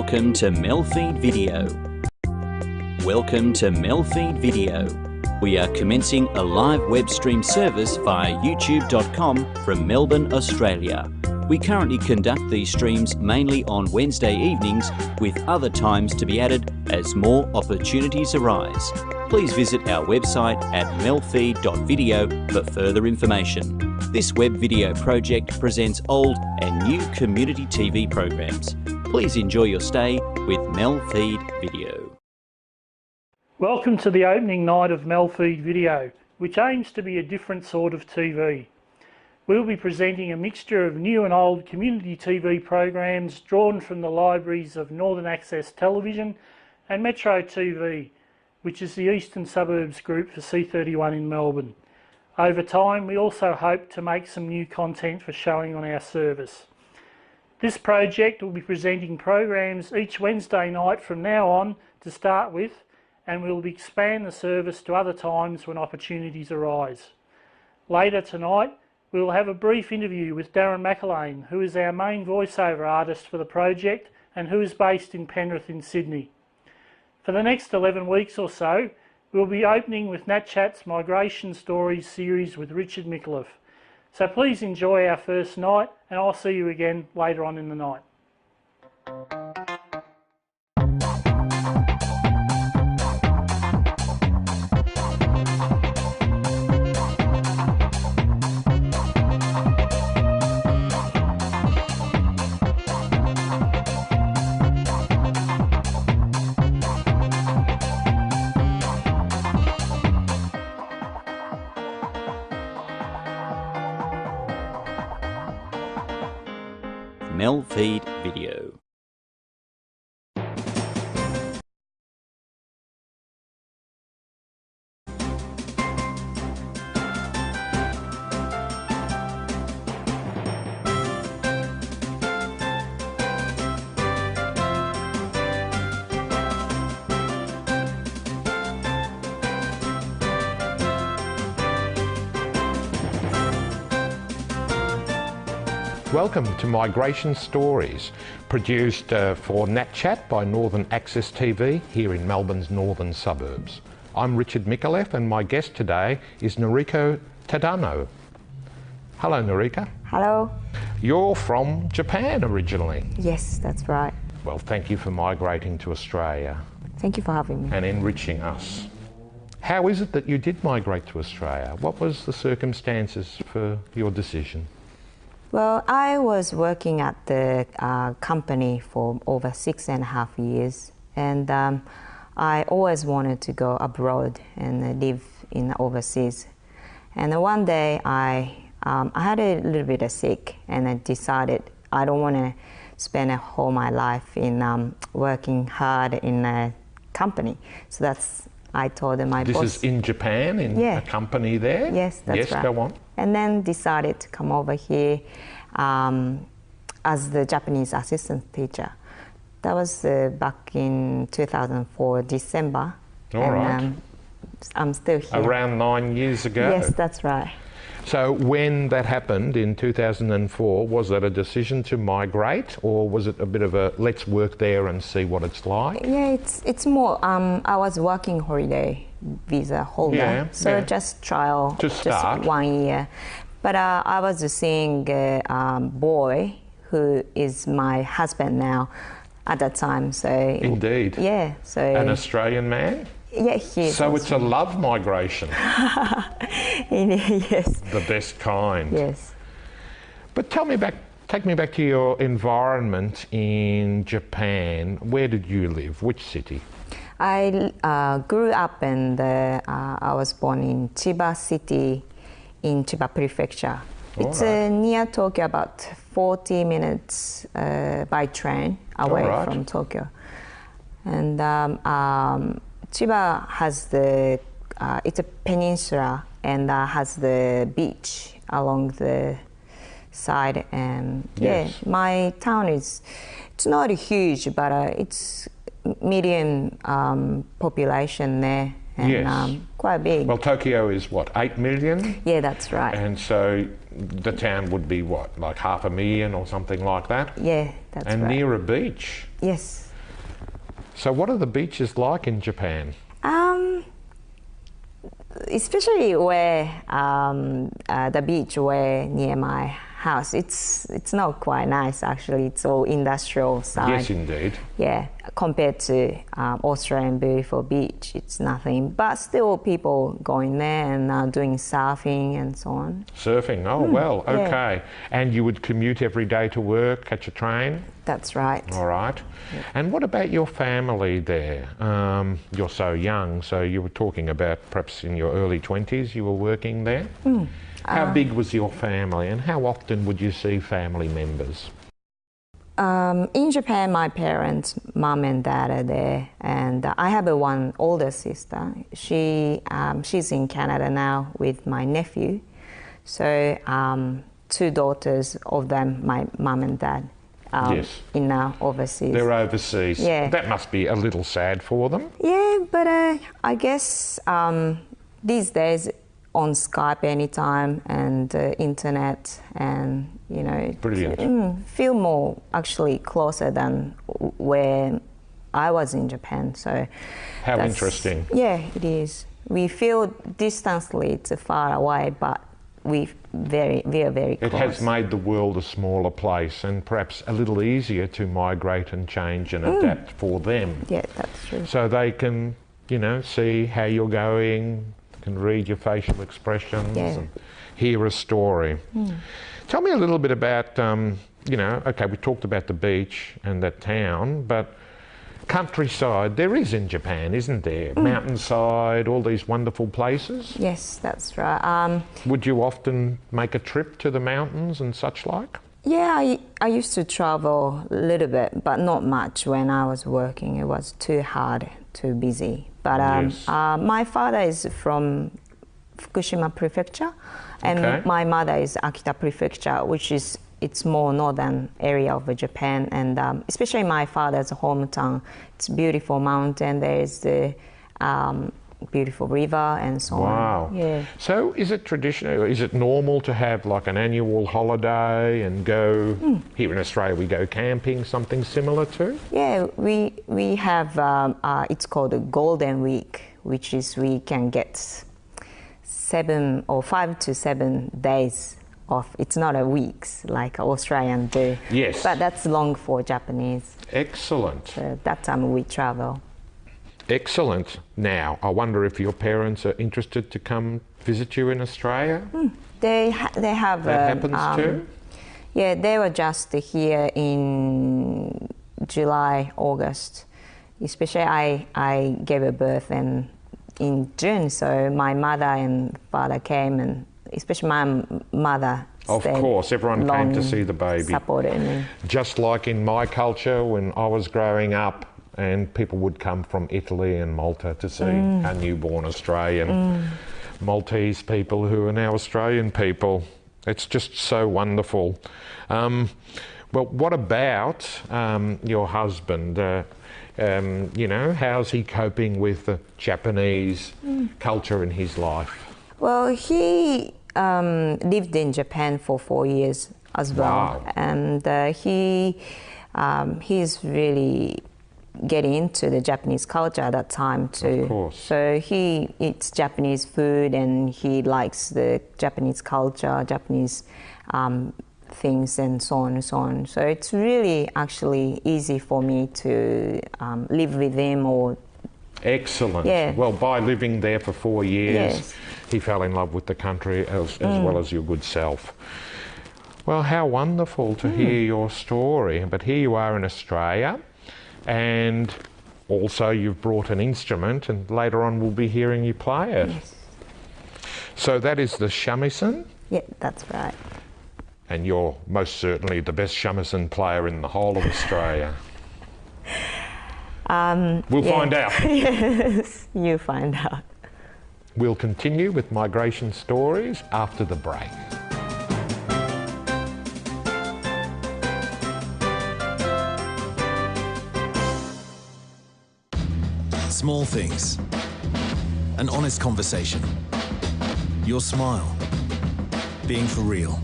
Welcome to MELfeed.video. Welcome to MELfeed.video. We are commencing a live web stream service via youtube.com from Melbourne, Australia. We currently conduct these streams mainly on Wednesday evenings, with other times to be added as more opportunities arise. Please visit our website at MELfeed.video for further information. This web video project presents old and new community TV programs. Please enjoy your stay with MELfeed.video. Welcome to the opening night of MELfeed.video, which aims to be a different sort of TV. We'll be presenting a mixture of new and old community TV programs drawn from the libraries of Northern Access Television and Metro TV, which is the Eastern Suburbs group for C31 in Melbourne. Over time, we also hope to make some new content for showing on our service. This project will be presenting programs each Wednesday night from now on to start with, and we will expand the service to other times when opportunities arise. Later tonight, we will have a brief interview with Darren McErlain, who is our main voiceover artist for the project and who is based in Penrith in Sydney. For the next 11 weeks or so, we'll be opening with Nat Chat's Migration Stories series with Richard McErlain. So please enjoy our first night, and I'll see you again later on in the night. MELfeed.video. Welcome to Migration Stories, produced for Nat Chat by Northern Access TV here in Melbourne's northern suburbs. I'm Richard McErlain, and my guest today is Noriko Tadano. Hello, Noriko. Hello. You're from Japan originally. Yes, that's right. Well, thank you for migrating to Australia. Thank you for having me. And enriching us. How is it that you did migrate to Australia? What was the circumstances for your decision? Well, I was working at the company for over 6.5 years, and I always wanted to go abroad and live in overseas. And one day I had a little bit of sick, and I decided I don't want to spend all my life in working hard in a company. So I told my boss. This is in Japan, in a company there? Yes, that's right. Yes, go on. And then decided to come over here as the Japanese assistant teacher. That was back in 2004, December. All right. I'm still here. Around 9 years ago? Yes, that's right. So when that happened in 2004, was that a decision to migrate, or was it a bit of a let's work there and see what it's like? Yeah, it's more, I was working holiday visa holder, just trial, just 1 year. But I was seeing a boy who is my husband now at that time. So indeed. Yeah. So an Australian man? Yeah, he is. So it's a love migration. Yes. The best kind. Yes. But take me back to your environment in Japan. Where did you live? Which city? I grew up and I was born in Chiba City, in Chiba Prefecture. It's near Tokyo, about 40 minutes by train away from Tokyo. And Chiba has it's a peninsula and has the beach along the side. And my town it's not huge, but it's medium population there, and quite big. Well, Tokyo is what, 8 million? Yeah, that's right. And so the town would be what, like 500,000 or something like that? Yeah, that's right. And near a beach? Yes. So what are the beaches like in Japan? Especially where the beach where near my house, it's not quite nice actually. It's all industrial side. Yes, indeed. Yeah, compared to Australian beautiful beach, it's nothing. But still, people going there and doing surfing and so on. Surfing. Oh well, okay. Yeah. And you would commute every day to work, catch a train? That's right. All right. Yeah. And what about your family there? You're so young, so you were talking about perhaps in your early 20s you were working there. How big was your family and how often would you see family members? In Japan, my parents, mom and dad are there, and I have one older sister. She's in Canada now with my nephew. So 2 daughters of them, my mom and dad, yes. in overseas. They're overseas. Yeah. That must be a little sad for them. Yeah, but I guess these days on Skype anytime and internet and, you know, brilliant. Feel more actually closer than where I was in Japan. So how interesting. Yeah, it is. We feel distantly, it's far away, but we are very close. It has made the world a smaller place and perhaps a little easier to migrate and change and adapt for them. Yeah, that's true. So they can, you know, see how you're going, can read your facial expressions and hear a story. Tell me a little bit about, you know, okay, we talked about the beach and that town, but countryside there is in Japan, isn't there? Mountainside, all these wonderful places. Yes, that's right. Would you often make a trip to the mountains and such like? Yeah, I used to travel a little bit, but not much when I was working. It was too hard, too busy. But my father is from Fukushima Prefecture, and my mother is Akita Prefecture, which is it's more northern area of Japan, and especially my father's hometown. It's beautiful mountain. There is the beautiful river and so on. Wow. Yeah. So is it traditional, is it normal to have like an annual holiday and go, here in Australia we go camping, something similar to? Yeah, we have, it's called a Golden Week, which is we can get 7 or 5 to 7 days off. It's not a weeks like Australian do. Yes. But that's long for Japanese. Excellent. So that time we travel. Excellent. Now, I wonder if your parents are interested to come visit you in Australia? They have... That happens too? Yeah, they were just here in July, August. Especially I gave a birth in June, so my mother and father came, and especially my mother of course, everyone came to see the baby. Supported me. Just like in my culture when I was growing up, and people would come from Italy and Malta to see a newborn Australian. Maltese people who are now Australian people. It's just so wonderful. Well, what about your husband? You know, how's he coping with the Japanese culture in his life? Well, he lived in Japan for 4 years as well. Wow. And he's really getting into the Japanese culture at that time too. Of course. So he eats Japanese food and he likes the Japanese culture, Japanese things and so on and so on. So it's really actually easy for me to live with him or... Excellent. Yeah. Well, by living there for 4 years, he fell in love with the country as well as your good self. Well, how wonderful to hear your story. But here you are in Australia, and also you've brought an instrument, and later on we'll be hearing you play it. Yes. So that is the shamisen? Yeah, that's right. And you're most certainly the best shamisen player in the whole of Australia. We'll find out. Yes, you find out. We'll continue with migration stories after the break. Small things. An honest conversation. Your smile. Being for real.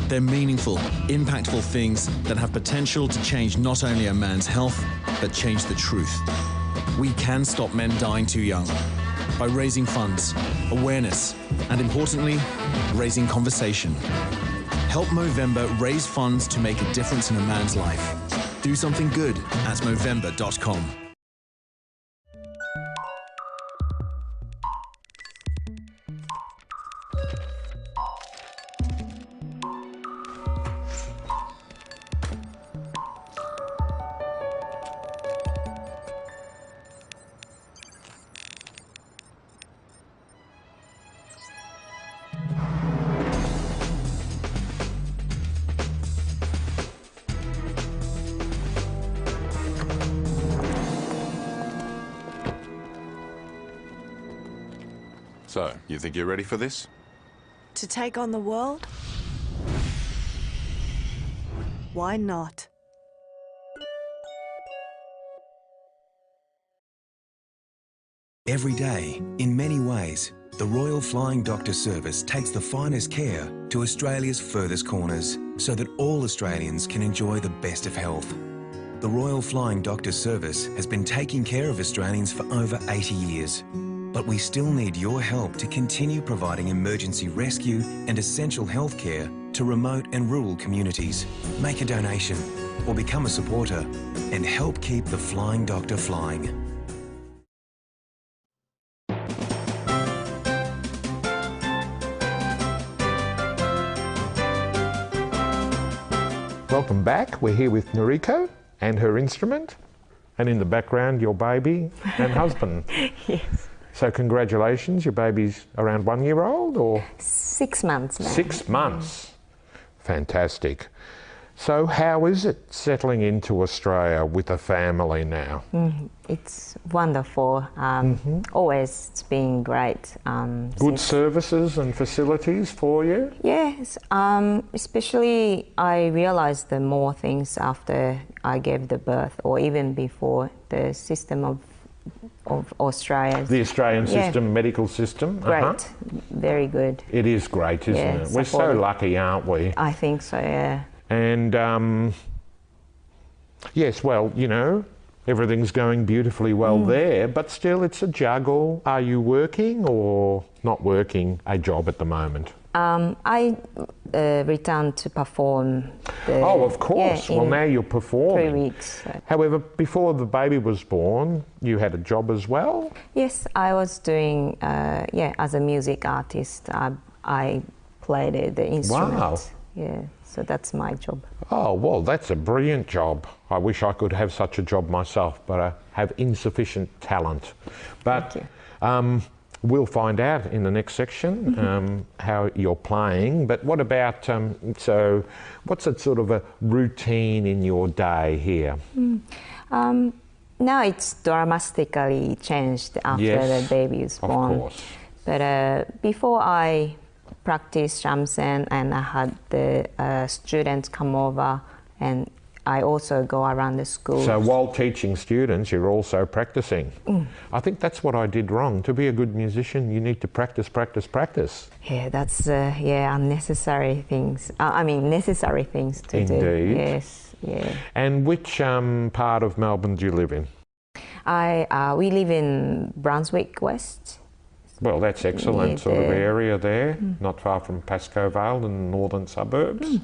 They're meaningful, impactful things that have potential to change not only a man's health, that change the truth. We can stop men dying too young by raising funds, awareness, and importantly, raising conversation. Help Movember raise funds to make a difference in a man's life. Do something good at Movember.com. So, you think you're ready for this? To take on the world? Why not? Every day, in many ways, the Royal Flying Doctor Service takes the finest care to Australia's furthest corners so that all Australians can enjoy the best of health. The Royal Flying Doctor Service has been taking care of Australians for over 80 years. But we still need your help to continue providing emergency rescue and essential health care to remote and rural communities. Make a donation or become a supporter and help keep the Flying Doctor flying. Welcome back. We're here with Noriko and her instrument, and in the background your baby and husband. Yes. So congratulations, your baby's around 1 year old or? 6 months now. 6 months. Fantastic. So how is it settling into Australia with a family now? It's wonderful. Always it's been great. Good services and facilities for you? Yes, especially I realized the more things after I gave the birth or even before the system of Australia. The Australian system, medical system. Great, very good. It is great, isn't it? We're so lucky, aren't we? I think so, yeah. And yes, well, you know, everything's going beautifully well there, but still it's a juggle. Are you working or not working a job at the moment? I returned to perform. Oh, of course. Yeah, well, now you're performing. 3 weeks. So. However, before the baby was born, you had a job as well? Yes, I was doing, as a music artist, I played the instrument. Wow. Yeah, so that's my job. Oh, well, that's a brilliant job. I wish I could have such a job myself, but I have insufficient talent. But Thank you. We'll find out in the next section how you're playing. But what about, so what's a sort of a routine in your day here? Now it's dramatically changed after the baby is born. Of course. But before I practiced shamsen and I had the students come over, and I also go around the school. So while teaching students, you're also practicing. I think that's what I did wrong. To be a good musician, you need to practice, practice, practice. Yeah, that's unnecessary things. Necessary things to do. Indeed. Yes, yeah. And which part of Melbourne do you live in? We live in Brunswick West. Well, that's excellent sort of area there, not far from Pascoe Vale in the northern suburbs.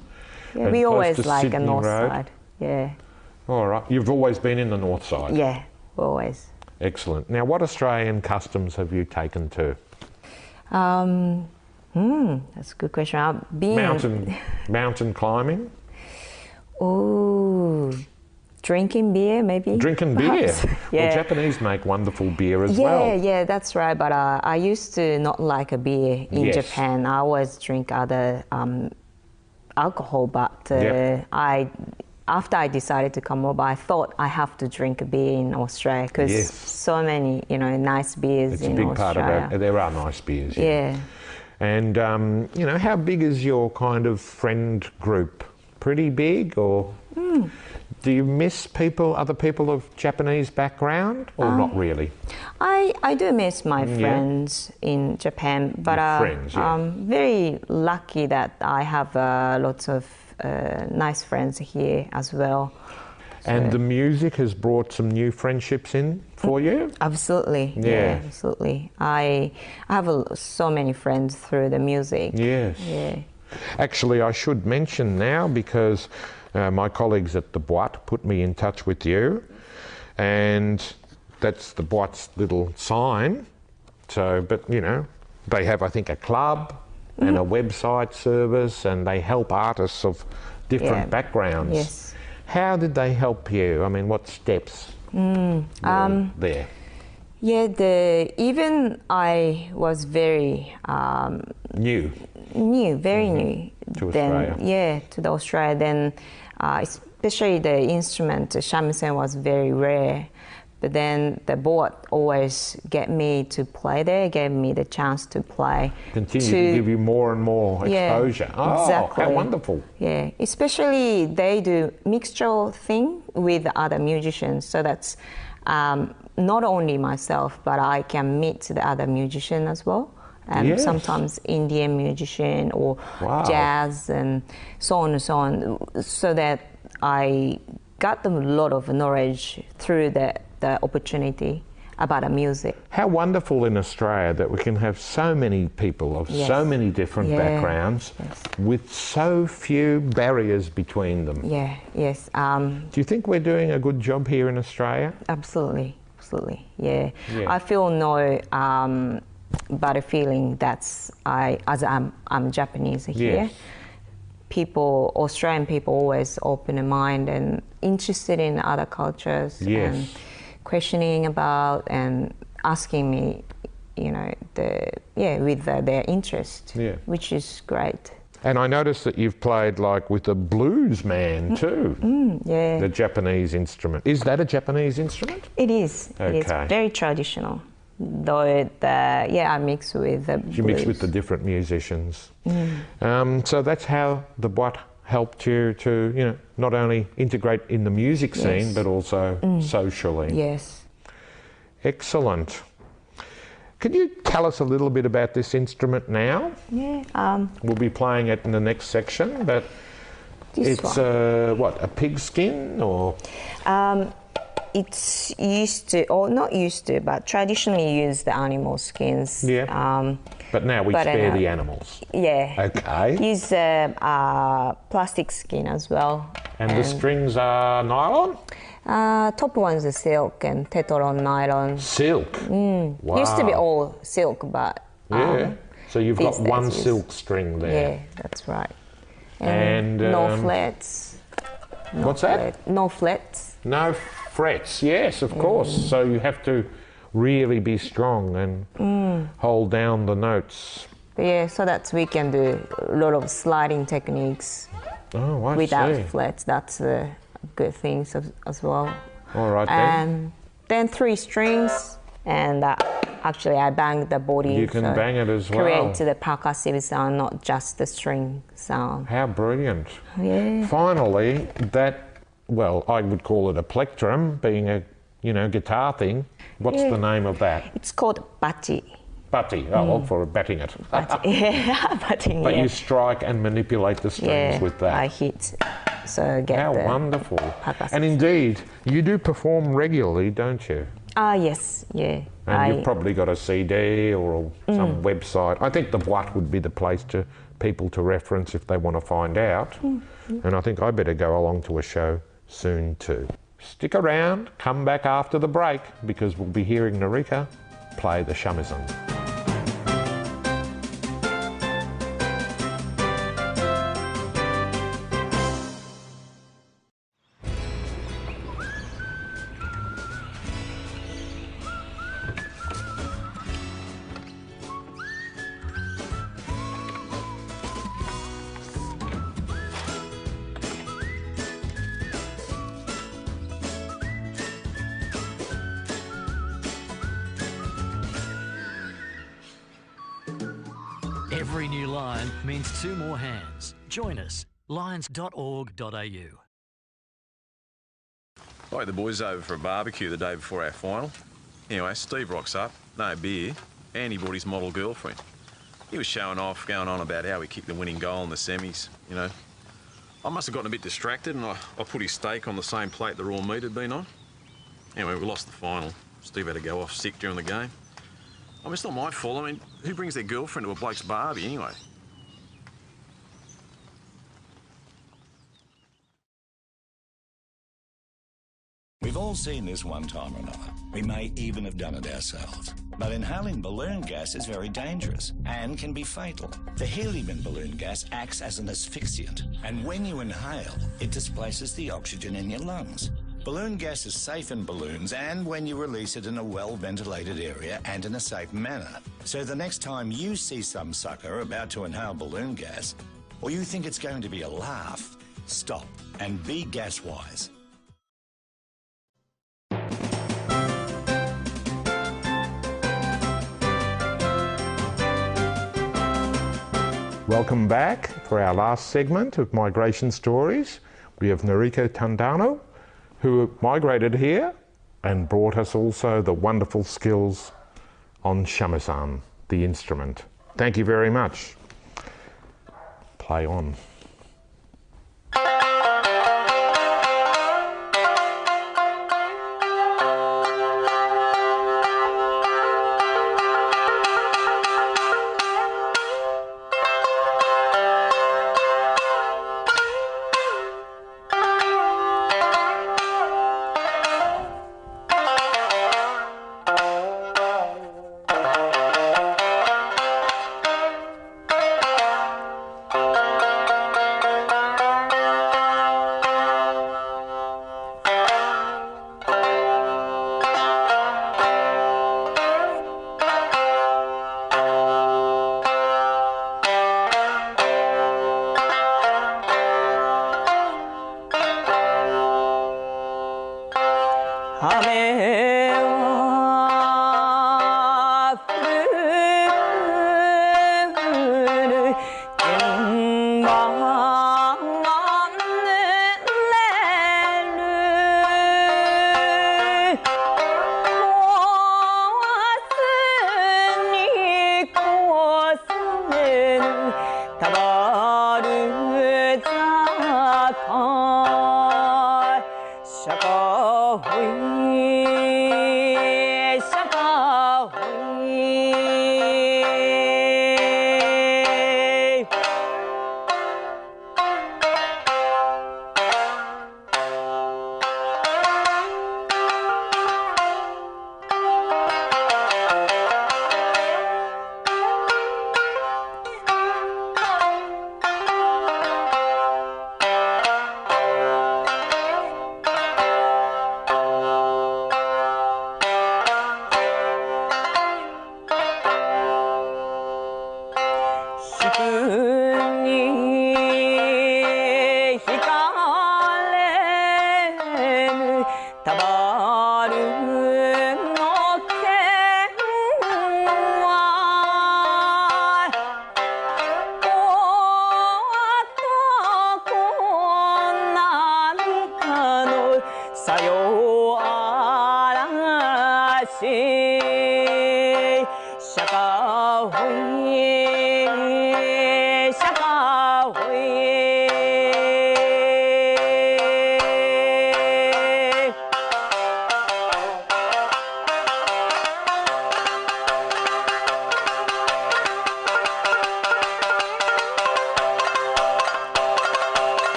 Yeah, we always like a north side. Yeah. All right. You've always been in the north side? Yeah, always. Excellent. Now, what Australian customs have you taken to? That's a good question. Mountain climbing? Oh, drinking beer maybe? Drinking beer? Yeah. Well, Japanese make wonderful beer as well. Yeah, that's right. But I used to not like a beer in Japan. I always drink other alcohol, but after I decided to come over, I thought I have to drink a beer in Australia because so many, nice beers in Australia. It's a big part of it. There are nice beers. Yeah. And, how big is your kind of friend group? Pretty big, or do you miss other people of Japanese background, or not really? I do miss my friends in Japan, but I'm very lucky that I have lots of nice friends here as well. And the music has brought some new friendships in for you? Absolutely. Yeah. Absolutely. I have so many friends through the music. Yes. Yeah. Actually, I should mention now, because my colleagues at the Boîte put me in touch with you, and that's the Boîte's little sign. So, but you know, they have, I think, a club and a website service, and they help artists of different backgrounds. Yes. How did they help you? I mean, what steps were there? Yeah, even I was very New very new. to then, Australia. Yeah, to the Australia. Then, especially the instrument, the shamisen was very rare. But then the board always get me to play there, gave me the chance to play. Continue to give you more and more exposure. Oh, exactly. how wonderful. Yeah, especially they do mixture thing with other musicians. So that's not only myself, but I can meet the other musician as well. And sometimes Indian musician or jazz and so on and so on. So that I got them a lot of knowledge through the opportunity about the music. How wonderful in Australia that we can have so many people of so many different backgrounds with so few barriers between them. Yeah, yes. Do you think we're doing a good job here in Australia? Absolutely, yeah. I feel no better feeling that's as I'm Japanese here. People, Australian people, always open in mind and interested in other cultures and questioning about and asking me, you know, with their interest, which is great. And I noticed that you've played like with a blues man too. Yeah. The Japanese instrument. Is that a Japanese instrument? It is. Okay. It is very traditional. Though I mix with the blues. You mix with the different musicians. So that's how the Boîte helped you to, you know, not only integrate in the music scene, but also socially. Yes. Excellent. Could you tell us a little bit about this instrument now? Yeah. We'll be playing it in the next section, but it's a pig skin or? It's used to, or not used to, but traditionally use the animal skins. Yeah. But now we spare the animals. Yeah. Okay. Use plastic skin as well. And the strings are nylon? Top one's a silk and tetron nylon. Silk? Wow. Used to be all silk, but... so you've got one silk string there. Yeah, that's right. And no flats. What's that? No flats. No frets, yes, of course. So you have to really be strong and hold down the notes. Yeah, so that we can do a lot of sliding techniques without flats. That's a good thing as well. All right, and then 3 strings, and actually I bang the body. You can bang it as well. Create the percussive sound, not just the string sound. How brilliant. Yeah. Finally, well, I would call it a plectrum, being a, you know, guitar thing. What's the name of that? It's called bati. Bati, for batting it. Batting, But you strike and manipulate the strings with that. I hit, so get How wonderful. percussive. And indeed, you do perform regularly, don't you? Yes, yeah. And you've probably got a CD or some website. I think the Boîte would be the place to people to reference if they want to find out. And I think I better go along to a show soon too. Stick around, come back after the break, because we'll be hearing Narika play the shamisen. Every new line means 2 more hands. Join us, lions.org.au. I had the boys over for a barbecue the day before our final. Anyway, Steve rocks up, no beer, and he brought his model girlfriend. He was showing off, going on about how we kicked the winning goal in the semis, you know. I must have gotten a bit distracted and I put his steak on the same plate the raw meat had been on. Anyway, we lost the final. Steve had to go off sick during the game. I mean, it's not my fault. I mean, who brings their girlfriend to a bloke's barbie anyway? We've all seen this one time or another. We may even have done it ourselves. But inhaling balloon gas is very dangerous and can be fatal. The helium in balloon gas acts as an asphyxiant, and when you inhale, it displaces the oxygen in your lungs. Balloon gas is safe in balloons and when you release it in a well-ventilated area and in a safe manner. So the next time you see some sucker about to inhale balloon gas, or you think it's going to be a laugh, stop and be gas-wise. Welcome back for our last segment of Migration Stories. We have Noriko Tandano, who migrated here and brought us also the wonderful skills on shamisen, the instrument. Thank you very much. Play on.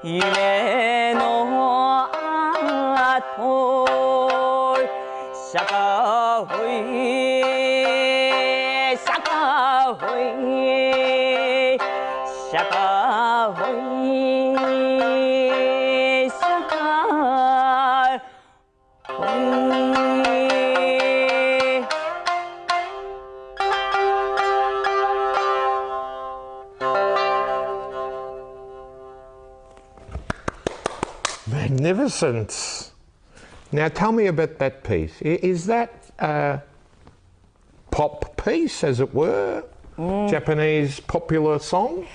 夢の後社会社会社会社会Magnificent. Now tell me about that piece. Is that a pop piece, as it were? Japanese popular song?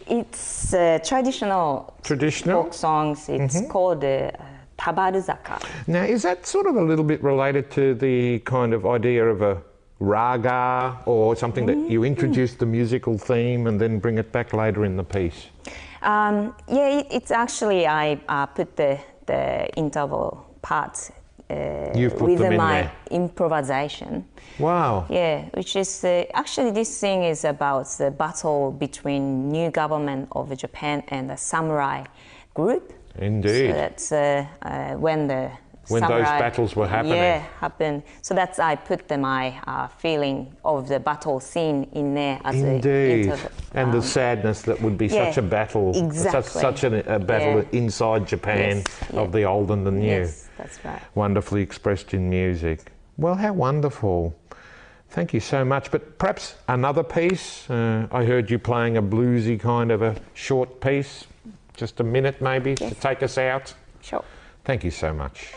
It's traditional folk songs. It's called Tabaruzaka. Now, is that sort of a little bit related to the kind of idea of a raga or something that you introduce the musical theme and then bring it back later in the piece? Yeah, it's actually, I put the interval parts You've put with them in my there. improvisation. Wow. Yeah, which is, actually this thing is about the battle between new government of Japan and the samurai group. Indeed. So that's when the When samurai, those battles were happening. Yeah, happened. So that's, I put my feeling of the battle scene in there as Indeed. a And the sadness that would be such a battle, exactly. such a battle inside Japan of the old and the new. Yes, that's right. Wonderfully expressed in music. Well, how wonderful. Thank you so much. But perhaps another piece. I heard you playing a bluesy kind of a short piece. Just a minute maybe to take us out. Sure. Thank you so much.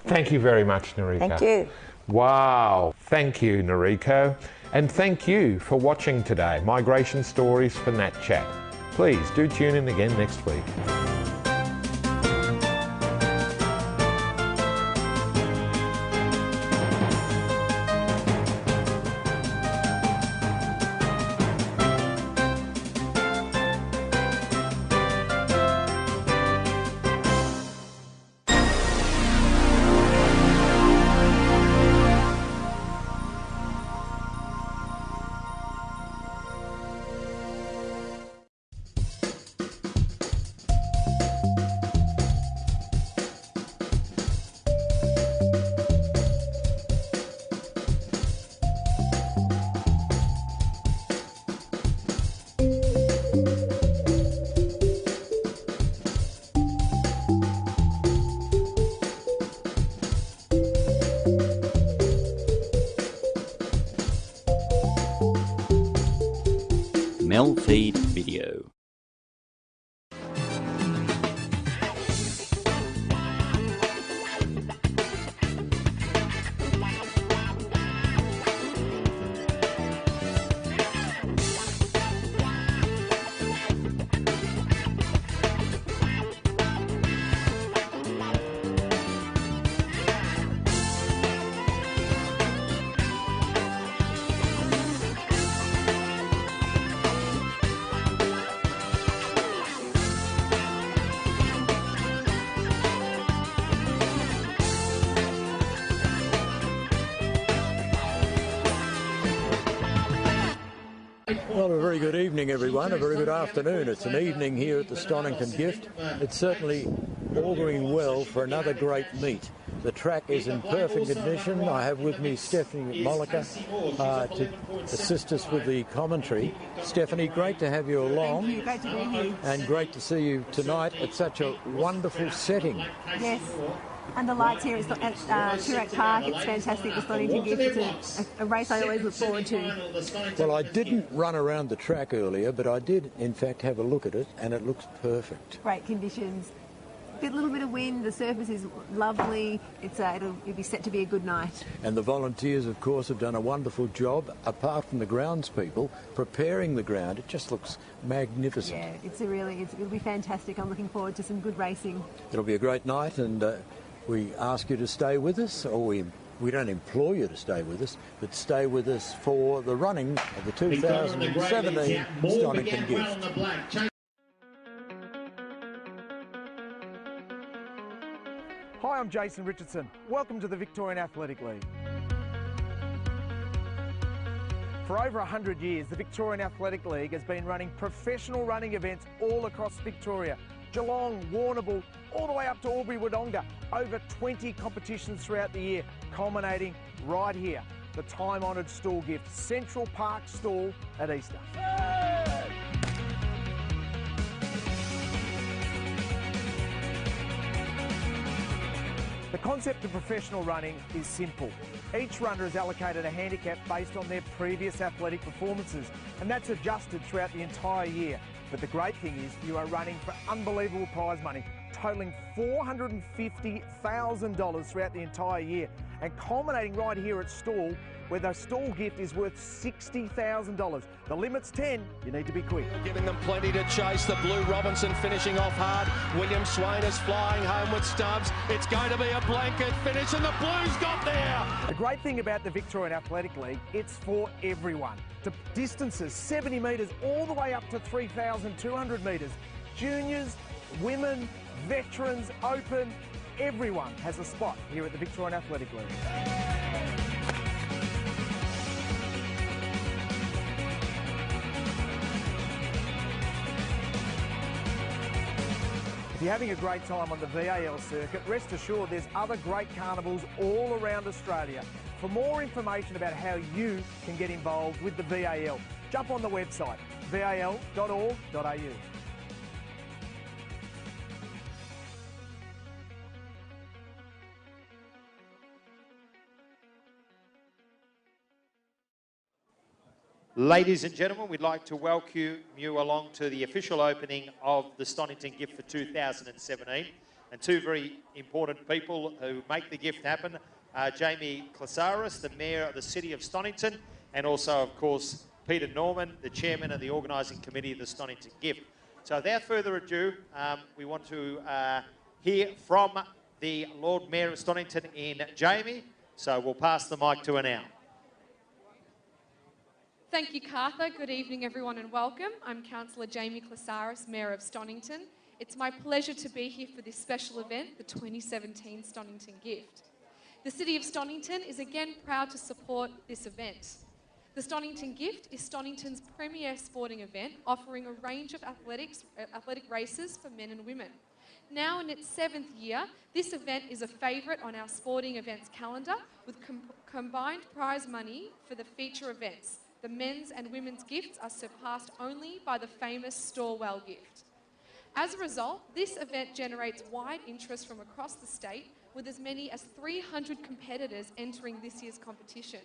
Thank you very much, Noriko. Thank you. Wow. Thank you, Noriko. And thank you for watching today, Migration Stories for Nat Chat. Please do tune in again next week. MELfeed.video. Well, a very good evening, everyone. A very good afternoon. It's an evening here at the Stonnington Gift. It's certainly auguring well for another great meet. The track is in perfect condition. I have with me Stephanie McErlain to assist us with the commentary. Stephanie, great to have you along. Thank you. Great to be here. And great to see you tonight at such a wonderful setting. Yes. And the lights here at Toorak Park, it's fantastic, the Stonnington Gift. It's a race I always look forward to. Well, I didn't run around the track earlier, but I did, in fact, have a look at it, and it looks perfect. Great conditions. A little bit of wind, the surface is lovely. It'll be set to be a good night. And the volunteers, of course, have done a wonderful job, apart from the grounds people, preparing the ground. It just looks magnificent. Yeah, it'll be fantastic. I'm looking forward to some good racing. It'll be a great night, and we ask you to stay with us, or we don't implore you to stay with us, but stay with us for the running of the 2017 Stonnington Gift. Hi, I'm Jason Richardson. Welcome to the Victorian Athletic League. For over 100 years, the Victorian Athletic League has been running professional running events all across Victoria. Geelong, Warrnambool, all the way up to Albury-Wodonga. Over 20 competitions throughout the year, culminating right here, the time-honoured stall gift, Central Park Stall at Easter. The concept of professional running is simple. Each runner is allocated a handicap based on their previous athletic performances, and that's adjusted throughout the entire year. But the great thing is you are running for unbelievable prize money, totalling $450,000 throughout the entire year, and culminating right here at Stall, where the stall gift is worth $60,000. The limit's 10, you need to be quick. Giving them plenty to chase. The Blue Robinson finishing off hard. William Swain is flying home with Stubbs. It's going to be a blanket finish, and the Blues got there. The great thing about the Victorian Athletic League, it's for everyone. To distances, 70 metres all the way up to 3,200 metres. Juniors, women, veterans, open, everyone has a spot here at the Victorian Athletic League. If you're having a great time on the VAL circuit, rest assured there's other great carnivals all around Australia. For more information about how you can get involved with the VAL, jump on the website, val.org.au. Ladies and gentlemen, we'd like to welcome you along to the official opening of the Stonnington Gift for 2017. And two very important people who make the gift happen, Jamie Classaris, the Mayor of the City of Stonnington, and also, of course, Peter Norman, the Chairman of the Organising Committee of the Stonnington Gift. So without further ado, we want to hear from the Lord Mayor of Stonnington in Jamie. So we'll pass the mic to her now. Thank you, Cartha. Good evening, everyone, and welcome. I'm Councillor Jamie Classaris, Mayor of Stonnington. It's my pleasure to be here for this special event, the 2017 Stonnington Gift. The City of Stonnington is again proud to support this event. The Stonnington Gift is Stonnington's premier sporting event, offering a range of athletic races for men and women. Now in its 7th year, this event is a favourite on our sporting events calendar, with combined prize money for the feature events. The men's and women's gifts are surpassed only by the famous Storwell gift. As a result, this event generates wide interest from across the state, with as many as 300 competitors entering this year's competition.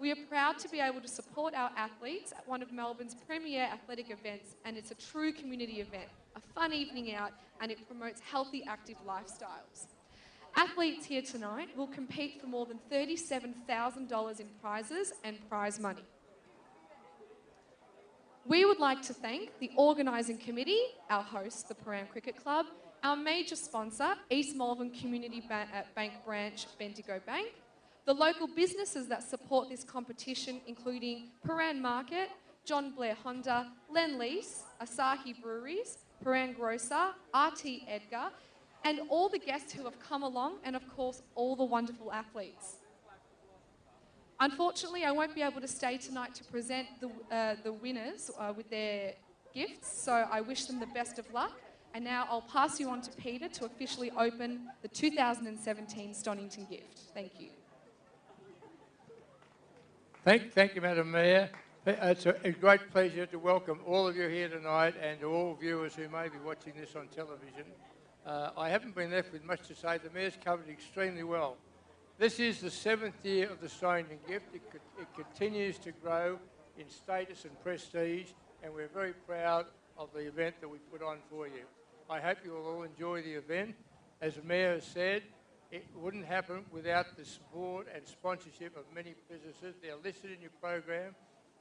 We are proud to be able to support our athletes at one of Melbourne's premier athletic events, and it's a true community event, a fun evening out, and it promotes healthy, active lifestyles. Athletes here tonight will compete for more than $37,000 in prizes and prize money. We would like to thank the organising committee, our host, the Param Cricket Club, our major sponsor, East Malvern Community Bank Branch, Bendigo Bank, the local businesses that support this competition, including Paran Market, John Blair Honda, Lend-Lease, Asahi Breweries, Paran Grocer, RT Edgar, and all the guests who have come along, and of course, all the wonderful athletes. Unfortunately, I won't be able to stay tonight to present the winners with their gifts, so I wish them the best of luck. And now I'll pass you on to Peter to officially open the 2017 Stonnington Gift. Thank you. Thank you, Madam Mayor. It's a great pleasure to welcome all of you here tonight and to all viewers who may be watching this on television. I haven't been left with much to say. The Mayor's covered extremely well. This is the 7th year of the Stonnington Gift. It continues to grow in status and prestige, and we're very proud of the event that we put on for you. I hope you will all enjoy the event. As the Mayor has said, it wouldn't happen without the support and sponsorship of many businesses. They're listed in your program.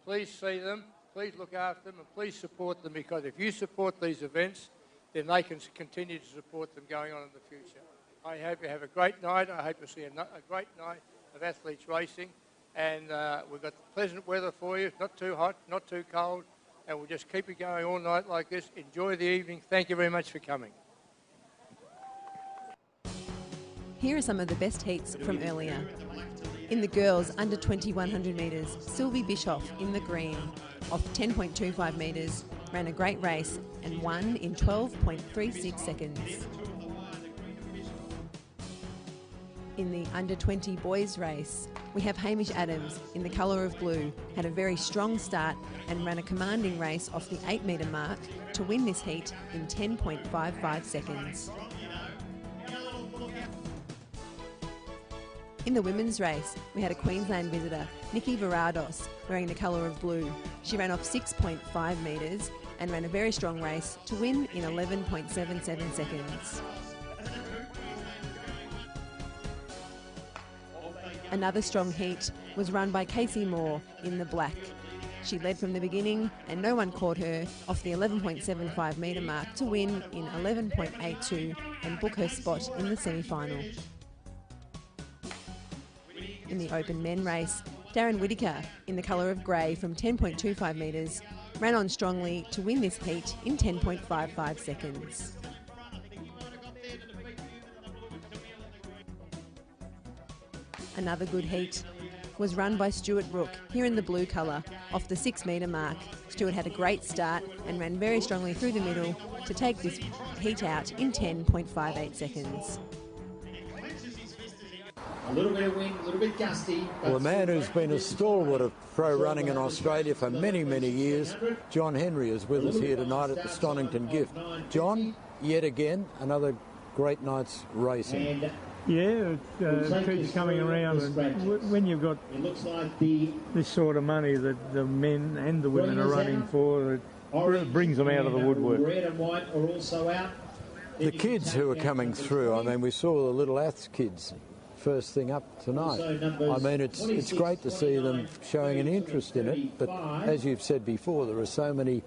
Please see them, please look after them, and please support them, because if you support these events, then they can continue to support them going on in the future. I hope you have a great night. I hope you'll see a great night of athletes racing. And we've got pleasant weather for you, not too hot, not too cold, and we'll just keep it going all night like this. Enjoy the evening. Thank you very much for coming. Here are some of the best heats from earlier. In the girls under 2100 metres, Sylvie Bischoff in the green, off 10.25 metres, ran a great race and won in 12.36 seconds. In the under 20 boys race, we have Hamish Adams in the colour of blue, had a very strong start and ran a commanding race off the 8 metre mark to win this heat in 10.55 seconds. In the women's race, we had a Queensland visitor, Nikki Varados, wearing the colour of blue. She ran off 6.5 metres and ran a very strong race to win in 11.77 seconds. Another strong heat was run by Casey Moore in the black. She led from the beginning and no one caught her off the 11.75 metre mark to win in 11.82 and book her spot in the semi-final. In the open men race, Darren Whittaker, in the colour of grey from 10.25 metres, ran on strongly to win this heat in 10.55 seconds. Another good heat was run by Stuart Brook, here in the blue colour, off the 6 metre mark. Stuart had a great start and ran very strongly through the middle to take this heat out in 10.58 seconds. A little bit of wind, a little bit gusty. Well, a man who's been a stalwart of pro running in Australia for many, many years, John Henry, is with us here tonight at the Stonnington Gift. John, yet again, another great night's racing. Yeah, it keeps coming around, and when you've got this sort of money that the men and the women are running for, it brings them out of the woodwork. Red and white are also out. The kids who are coming through, I mean, we saw the little Aths kids first thing up tonight. I mean, it's great to see them showing an interest in it, but as you've said before, there are so many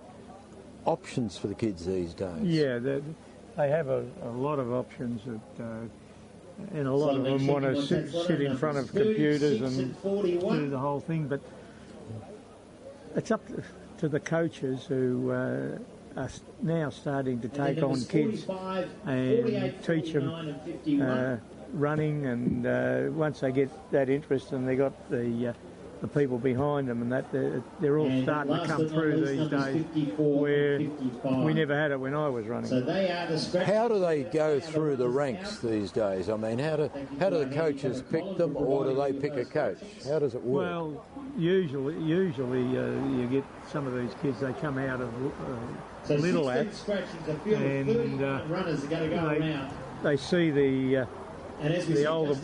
options for the kids these days. Yeah, they have a lot of options, and a lot of them want to sit in front of computers and do the whole thing, but it's up to the coaches who are now starting to take on kids and teach them running, and once they get that interest and they got the people behind them, and that they're all starting to come through these days, where we never had it when I was running. How do they go through the ranks these days? I mean, how do the coaches pick them, or do they pick a coach? How does it work? Well, usually you get some of these kids, they come out of little acts, and runners are going to go around. They see the the older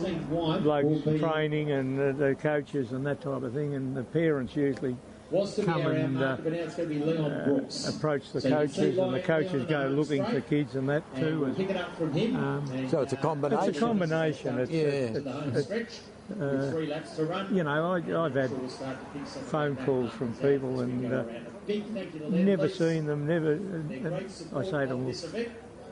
blokes training and the coaches and that type of thing, and the parents usually come and approach the coaches, and the coaches go looking for kids and that too. So it's a combination. It's a combination. You know, I've had phone calls from people and never seen them. I say to them,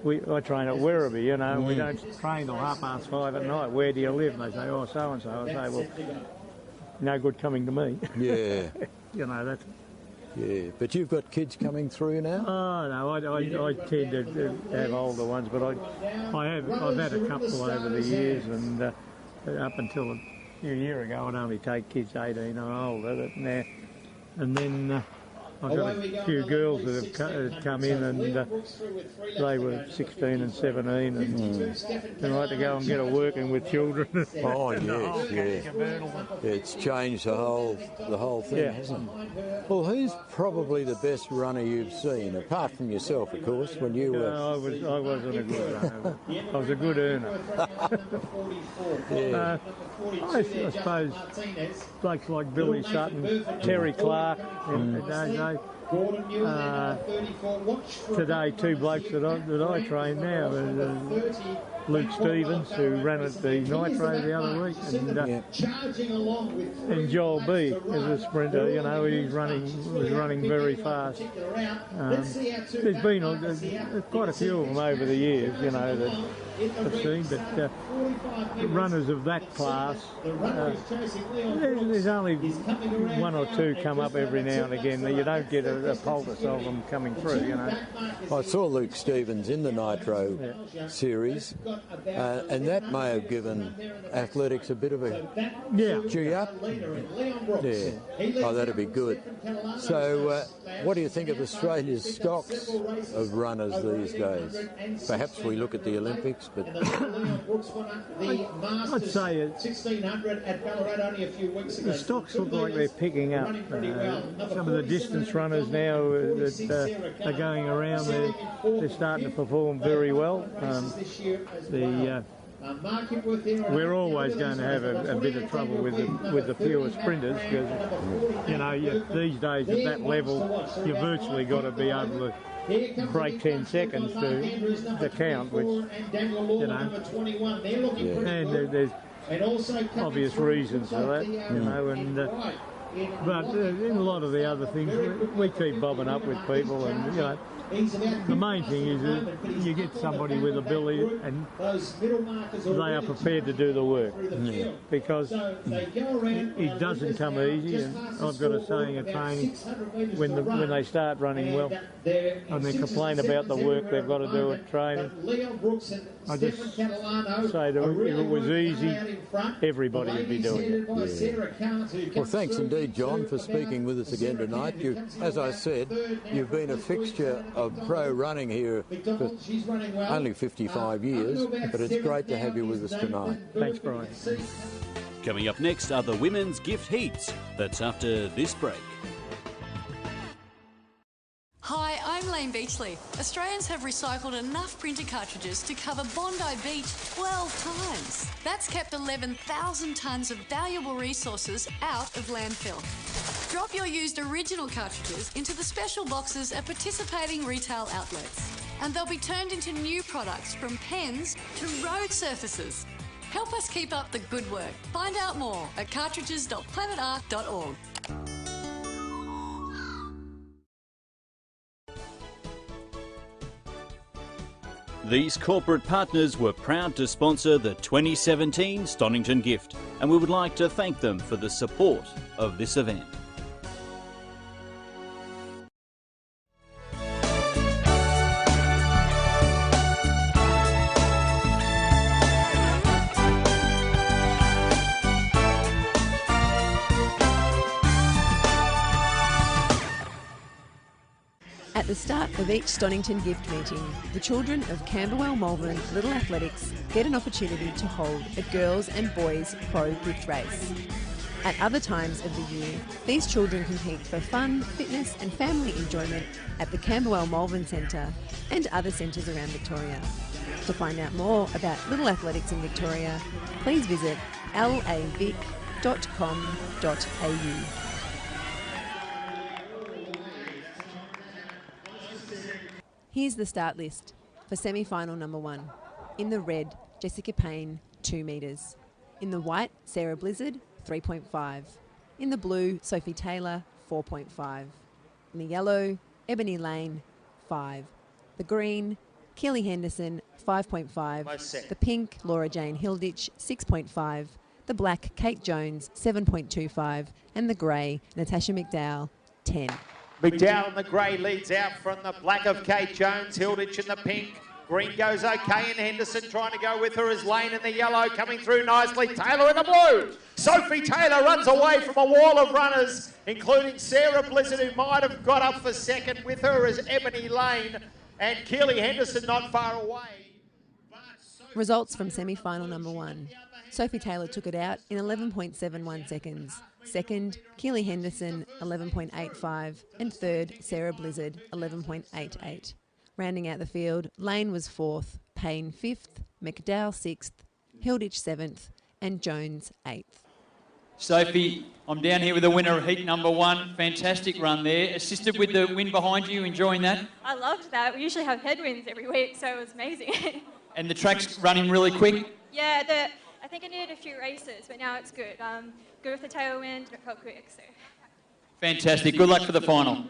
I train at Werribee, you know, and we don't train till 5:30 at night. Where do you live? And they say, oh, so and so. I say, well, no good coming to me. Yeah. You know, that's... Yeah, but you've got kids coming through now? Oh, no, I tend to have older ones, but I've had a couple over the years, and up until a year ago I'd only take kids 18 or older now. And then I've got a few girls that have come in, and they were 16 and 17, and I had to go and get a working with children. Oh yes, yeah. It's changed the whole thing, hasn't it? Well, who's probably the best runner you've seen, apart from yourself, of course, when you were... No, I wasn't a good runner. I was a good earner. I suppose blokes like Billy Sutton, Terry Clark, today two blokes that I train now, Luke Stevens, who ran at the Nitro the other week, and Joel B as a sprinter. You know, was running very fast. There's been quite a few of them over the years, you know, that I've seen, but runners of that class, there's only one or two come up every now and again. You don't get a poultice of them coming through, you know. I saw Luke Stevens in the Nitro series, and that may have given athletics a bit of a G up. Yeah. Oh, that'd be good. So, what do you think of Australia's stocks of runners these days? Perhaps we look at the Olympics, but I'd say the stocks look like they're picking up. Some of the distance runners now that are going around, they're starting to perform very well. We're always going to have a bit of trouble with the pure sprinters, because you know these days at that level you virtually got to be able to break 10 seconds to count, which you know, and there's obvious reasons for that, you know, and but in a lot of the other things we keep bobbing up with people, and you know, the main thing is that you get somebody with ability and they are prepared to do the work, because it doesn't come easy. And I've got a saying of training, when they start running well and they complain about the work they've got to do at training, I just say that if it was easy, everybody would be doing it. Well, thanks indeed, John, for speaking with us again tonight. As I said, you've been a fixture of pro running here for only 55 years, but it's great to have you with us tonight. Thanks, Brian. Coming up next are the Women's Gift Heats. That's after this break. Hi, I'm Lane Beachley. Australians have recycled enough printer cartridges to cover Bondi Beach 12 times. That's kept 11,000 tonnes of valuable resources out of landfill. Drop your used original cartridges into the special boxes at participating retail outlets, and they'll be turned into new products, from pens to road surfaces. Help us keep up the good work. Find out more at cartridges.planetarc.org. These corporate partners were proud to sponsor the 2017 Stonnington Gift, and we would like to thank them for the support of this event. At the start of each Stonnington Gift meeting, the children of Camberwell Malvern Little Athletics get an opportunity to hold a girls and boys pro gift race. At other times of the year, these children compete for fun, fitness and family enjoyment at the Camberwell Malvern Centre and other centres around Victoria. To find out more about Little Athletics in Victoria, please visit lavic.com.au. Here's the start list for semi-final number 1. In the red, Jessica Payne, 2 metres. In the white, Sarah Blizzard, 3.5. In the blue, Sophie Taylor, 4.5. In the yellow, Ebony Lane, 5. The green, Keely Henderson, 5.5. The pink, Laura Jane Hilditch, 6.5. The black, Kate Jones, 7.25. And the grey, Natasha McDowell, 10. McDowell in the grey leads out from the black of Kate Jones, Hilditch in the pink. Green goes okay, and Henderson trying to go with her is Lane in the yellow, coming through nicely. Taylor in the blue. Sophie Taylor runs away from a wall of runners, including Sarah Blizzard, who might have got up for second. With her is Ebony Lane, and Keely Henderson not far away. Results from semi-final number 1. Sophie Taylor took it out in 11.71 seconds. Second, Keely Henderson, 11.85. And third, Sarah Blizzard, 11.88. Rounding out the field, Lane was 4th, Payne 5th, McDowell 6th, Hilditch 7th, and Jones 8th. Sophie, I'm down here with the winner of heat number 1. Fantastic run there. Assisted with the wind behind you, enjoying that? I loved that. We usually have headwinds every week, so it was amazing. And the track's running really quick? Yeah, I think I needed a few races, but now it's good. Good with the tailwind, it felt quick. So. Fantastic. Good luck for the final.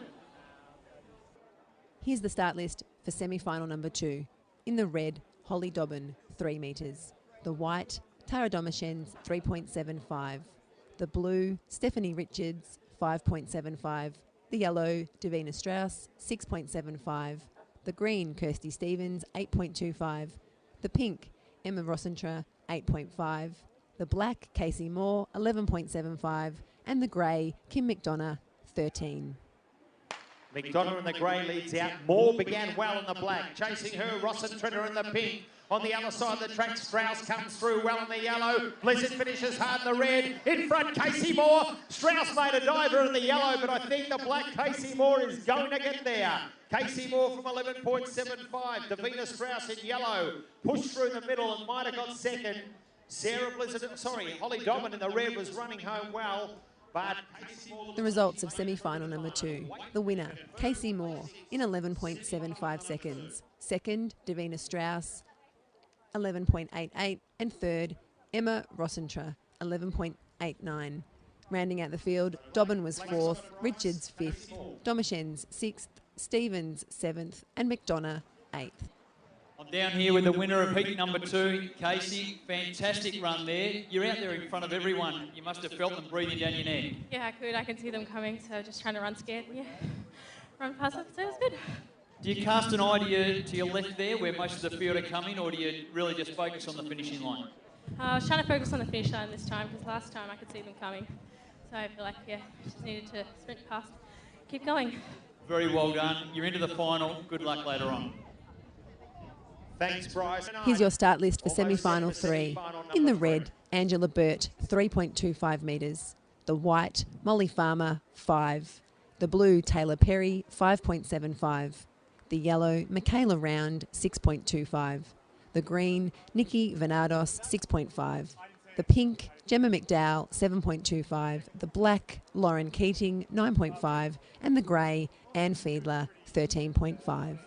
Here's the start list for semi-final number 2. In the red, Holly Dobbin, 3 metres. The white, Tara Domashens, 3.75. The blue, Stephanie Richards, 5.75. The yellow, Davina Strauss, 6.75. The green, Kirsty Stevens, 8.25. The pink, Emma Rosentra, 8.5. The black, Casey Moore, 11.75. And the grey, Kim McDonough, 13. McDonough in the grey leads out. Moore began well in the black. Chasing her, Rosentritter in the pink. On the other side of the track, Strauss comes through well in the yellow. Blizzard finishes hard in the red. In front, Casey Moore. Strauss made a diver in the yellow, but I think the black Casey Moore is going to get there. Casey Moore from 11.75. Davina Strauss in yellow. Pushed through the middle and might have got second. Holly Dobbin in the red was running home well. But the results of semi-final number 2. The winner, Casey Moore, in 11.75 seconds. Second, Davina Strauss, 11.88. And third, Emma Rosentra, 11.89. Rounding out the field, Dobbin was 4th, Richards 5th, Domashens 6th, Stevens 7th, and McDonough 8th. I'm down here with the winner of heat number 2, Casey. Fantastic run there. You're out there in front of everyone. You must have felt them breathing down your neck. Yeah, I could. I can see them coming, so just trying to run scared. Yeah, run past them, so it was good. Do you cast an eye to your left there where most of the field are coming, or do you really just focus on the finishing line? I was trying to focus on the finish line this time, because last time I could see them coming. So I feel like, just needed to sprint past, keep going. Very well done. You're into the final. Good luck later on. Thanks, Bryce. Here's your start list for semi-final 3. In the red, Angela Burt, 3.25 metres. The white, Molly Farmer, 5. The blue, Taylor Perry, 5.75. The yellow, Michaela Round, 6.25. The green, Nikki Venados, 6.5. The pink, Gemma McDowell, 7.25. The black, Lauren Keating, 9.5. And the grey, Anne Fiedler, 13.5.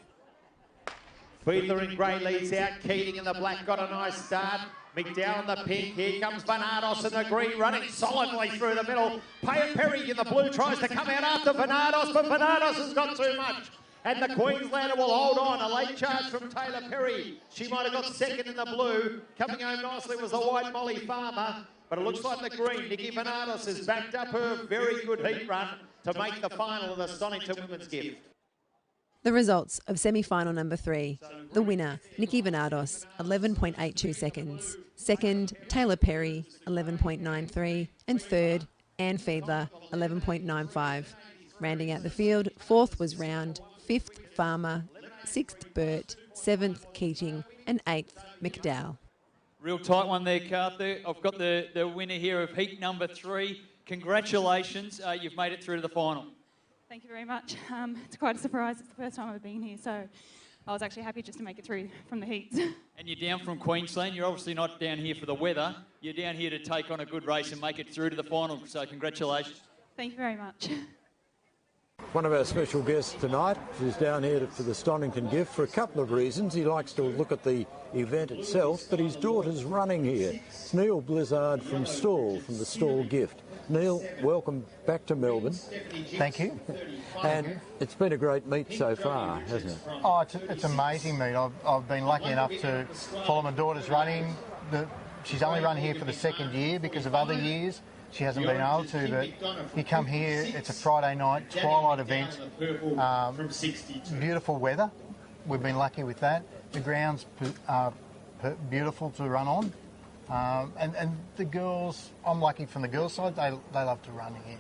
Fiedler in grey leads out. Keating in the black got a nice start. McDowell in the pink. Here comes Venados in the green, running solidly through the middle. Perry in the blue tries to come out after Venados, but Venados has got too much. And the Queenslander will hold on. A late charge from Taylor Perry. She might have got second in the blue. Coming home nicely was the white Molly Farmer. But it looks like the green, Nikki Venados, has backed up her very good heat run to make the final of the Stonnington Women's Gift. The results of semi-final number 3. The winner, Nikki Venados, 11.82 seconds. Second, Taylor Perry, 11.93. And third, Anne Fiedler, 11.95. Rounding out the field, 4th was Round, 5th Farmer, 6th Burt, 7th Keating, and 8th McDowell. Real tight one there, Carter. I've got the winner here of heat number 3, Congratulations, you've made it through to the final. Thank you very much. It's quite a surprise. It's the first time I've been here, so I was actually happy just to make it through from the heats. And you're down from Queensland. You're obviously not down here for the weather. You're down here to take on a good race and make it through to the final, so congratulations. Thank you very much. One of our special guests tonight is down here for the Stonnington Gift for a couple of reasons. He likes to look at the event itself, but his daughter's running here. It's Neil Blizzard from the Stall Gift. Neil, welcome back to Melbourne. Thank you. And it's been a great meet so far, hasn't it? Oh, it's an amazing meet. I've been lucky enough to follow my daughter's running. She's only run here for the second year because of other years. She hasn't been able to, but you come here, it's a Friday night, twilight event, beautiful weather. We've been lucky with that. The ground's beautiful to run on. And the girls, I'm lucky from the girls' side, they love to run here.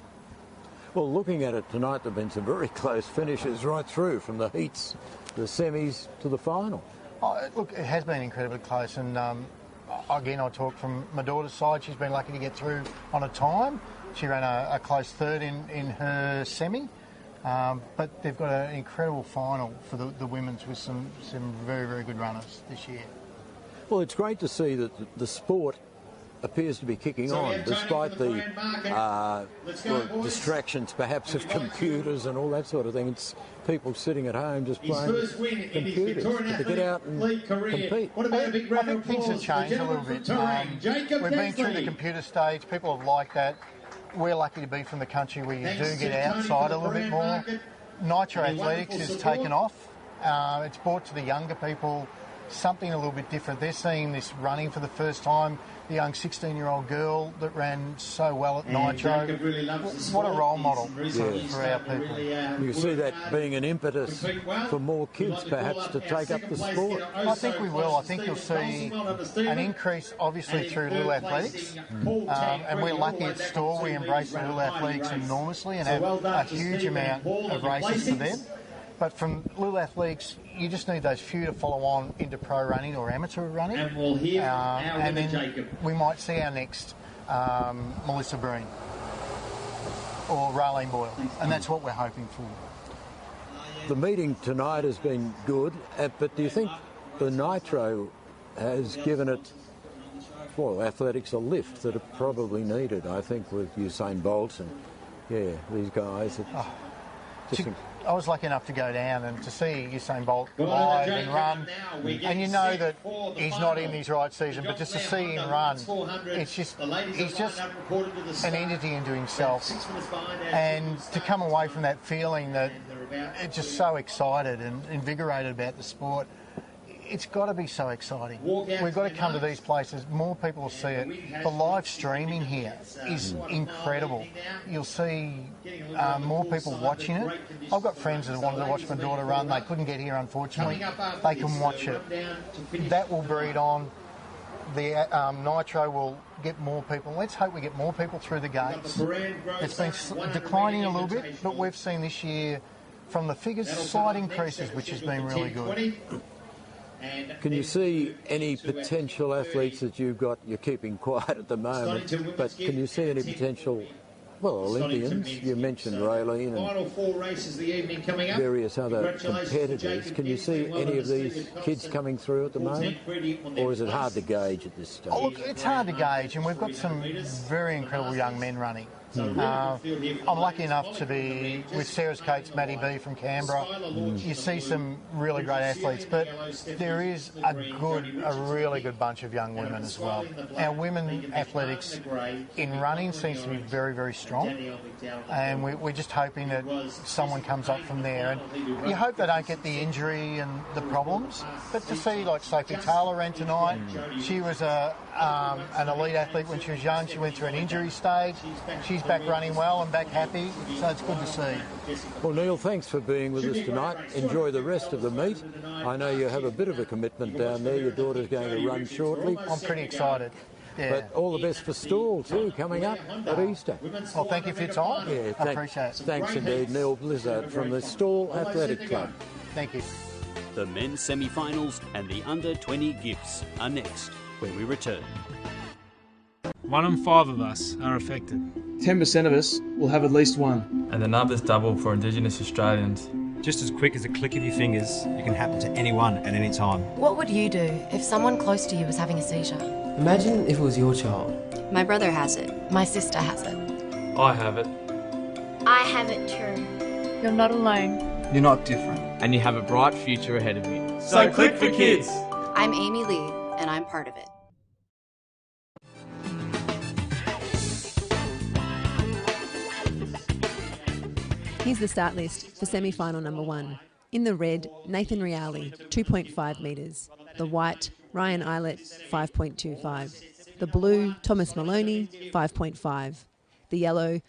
Well, looking at it tonight, there have been some very close finishes right through from the heats, the semis to the final. Oh, look, it has been incredibly close, and again, I talk from my daughter's side. She's been lucky to get through on a time. She ran a close third in her semi, but they've got an incredible final for the women's with some very, very good runners this year. Well, it's great to see that the sport appears to be kicking on, despite the distractions perhaps of computers and all that sort of thing. It's people sitting at home just playing computers, but to get out and compete. I think things have changed a little bit. We've been through the computer stage. People have liked that. We're lucky to be from the country where you do get outside a little bit more. Nitro Athletics has taken off. It's brought to the younger people something a little bit different. They're seeing this running for the first time. The young 16-year-old girl that ran so well at Nitro. What a role model for our people. You see that being an impetus for more kids perhaps to take up the sport? I think we will. I think you'll see an increase obviously through Little Athletics. And we're lucky at Stall. We embrace the Little Athletics enormously and have a huge amount of races for them. But from Little Athletics, you just need those few to follow on into pro running or amateur running. And we'll hear and then Jacob. We might see our next Melissa Breen or Raylene Boyle. And that's what we're hoping for. The meeting tonight has been good, but do you think the Nitro has given it, well, athletics a lift that it probably needed, I think, with Usain Bolt and, these guys. I was lucky enough to go down and to see Usain Bolt live and run, and you know that he's not in his right season, but just to see him run, he's just an entity into himself, and to come away from that feeling that it's just so excited and invigorated about the sport. It's got to be so exciting. We've got to come to these places. More people will see it. The live streaming here is incredible. You'll see more people watching it. I've got friends that wanted to watch my daughter run. They couldn't get here, unfortunately. They can watch it. That will breed on. The Nitro will get more people. Let's hope we get more people through the gates. It's been declining a little bit, but we've seen this year from the figures slight increases, which has been really good. Can you see any potential athletes that you're keeping quiet at the moment, but can you see any potential, Olympians? You mentioned Raylene and various other competitors. Can you see any of these kids coming through at the moment, or is it hard to gauge at this stage? Oh, look, it's hard to gauge, and we've got some very incredible young men running. I'm lucky enough to be with Sarah's Kate's Maddie B from Canberra. You see some really great athletes, but there is a really good bunch of young women as well. Our women athletics in running seems to be very, very strong, and we're just hoping that someone comes up from there. And you hope they don't get the injury and the problems, but to see like Sophie Taylor ran tonight, she was an elite athlete when she was young. She went through an injury stage. She's back running well and back happy, so it's good to see. Well, Neil, thanks for being with us tonight. Enjoy the rest of the meet. I know you have a bit of a commitment down there. Your daughter's going to run shortly. I'm pretty excited. Yeah. But all the best for Stall too, coming up at Easter. Well, thank you for your time. Yeah, I appreciate it. Thanks indeed, Neil Blizzard from the Stall Athletic Club. Thank you. The men's semi-finals and the under-20 gifts are next when we return. 1 in 5 of us are affected. 10% of us will have at least one. And the numbers double for Indigenous Australians. Just as quick as a click of your fingers, it can happen to anyone at any time. What would you do if someone close to you was having a seizure? Imagine if it was your child. My brother has it. My sister has it. I have it. I have it too. You're not alone. You're not different. And you have a bright future ahead of you. So click for kids. I'm Amy Lee, and I'm part of it. Here's the start list for semi-final number 1. In the red, Nathan Reale, 2.5 metres. The white, Ryan Eilert, 5.25. The blue, Thomas Maloney, 5.5. The yellow,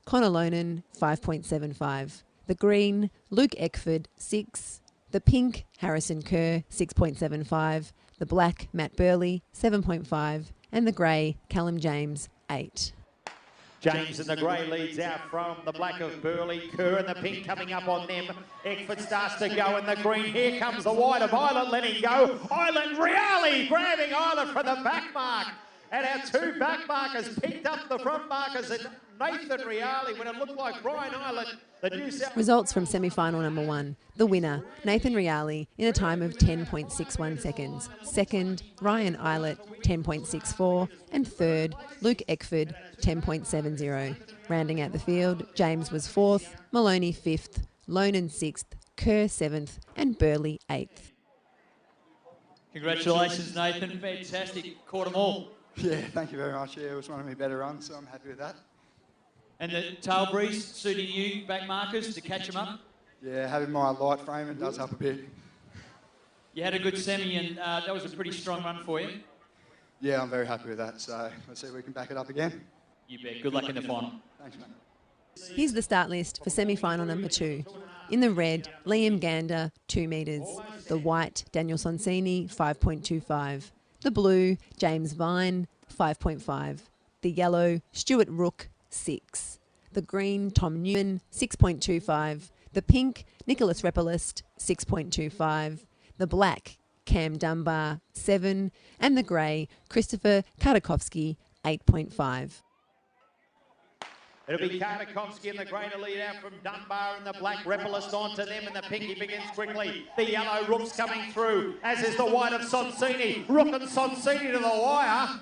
Connor Lonan, 5.75. The green, Luke Eckford, 6. The pink, Harrison Kerr, 6.75. The black, Matt Burley, 7.5. And the grey, Callum James, 8. James in the grey leads out from the black of Burley. Kerr and the pink coming up on them. Eckford starts to go in the green. Here comes the white of Island letting go. Island Reale grabbing Island for the back mark. And our two back markers picked up the front markers and Nathan Reale when it looked like Brian Island. The New South Results from semi-final number 1. The winner, Nathan Reale, in a time of 10.61 seconds. Second, Ryan Eilert, 10.64. And third, Luke Eckford, 10.70. Rounding out the field, James was 4th, Maloney 5th, Lonan 6th, Kerr 7th and Burley 8th. Congratulations, Nathan. Fantastic. Caught them all. Yeah, thank you very much. Yeah, it was one of my better runs, so I'm happy with that. And the tail breeze suiting you, back markers, to catch them up? Yeah, having my light frame, it does help a bit. You had a good semi and that was a pretty strong run for you. Yeah, I'm very happy with that, so let's see if we can back it up again. You bet. Good luck in the final. Thanks, mate. Here's the start list for semi-final number 2. In the red, Liam Gander, 2 metres. The white, Daniel Sonsini, 5.25. The blue, James Vine, 5.5. The yellow, Stuart Rook, 6. The green, Tom Newman, 6.25. The pink, Nicholas Repolist, 6.25. The black, Cam Dunbar, 7. And the grey, Christopher Kardakovsky, 8.5. It'll be Kardakovsky in the grey to lead out from Dunbar and the black Repolist onto them and the pinky begins quickly. The yellow Rook's coming through, as is the white of Sonsini. Rook and Sonsini to the wire.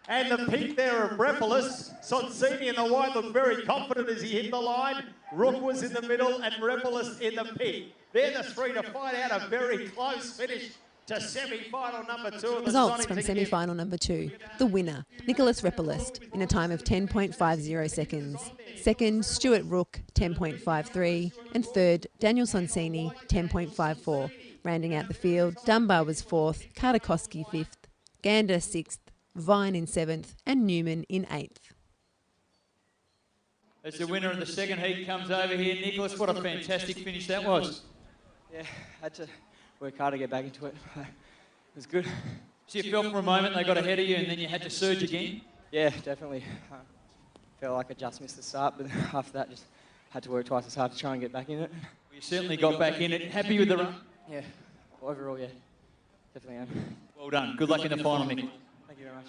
And the pink there of Repolist. Sonsini and the white look very confident as he hit the line. Rook was in the middle and Repolist in the pink. They're the three to fight out a very close finish to semi-final number 2 of the Results from Stonnington semi-final number 2. The winner, Nicholas Repolist, in a time of 10.50 seconds. Second, Stuart Rook, 10.53. And third, Daniel Sonsini, 10.54. Rounding out the field, Dunbar was 4th, Kardakovsky 5th, Gander 6th, Vine in 7th and Newman in 8th. As the winner of the second heat comes over here, Nicholas, what a fantastic finish that was. Yeah, had to work hard to get back into it. It was good. So you felt for a moment they got ahead of you and then you had to surge again? Yeah, definitely. Felt like I just missed the start, but after that just had to work twice as hard to try and get back in it. You certainly got back in it. Happy with the run? Yeah, overall, yeah. Definitely am. Well done. Good luck in the final, Nick. Thank you very much.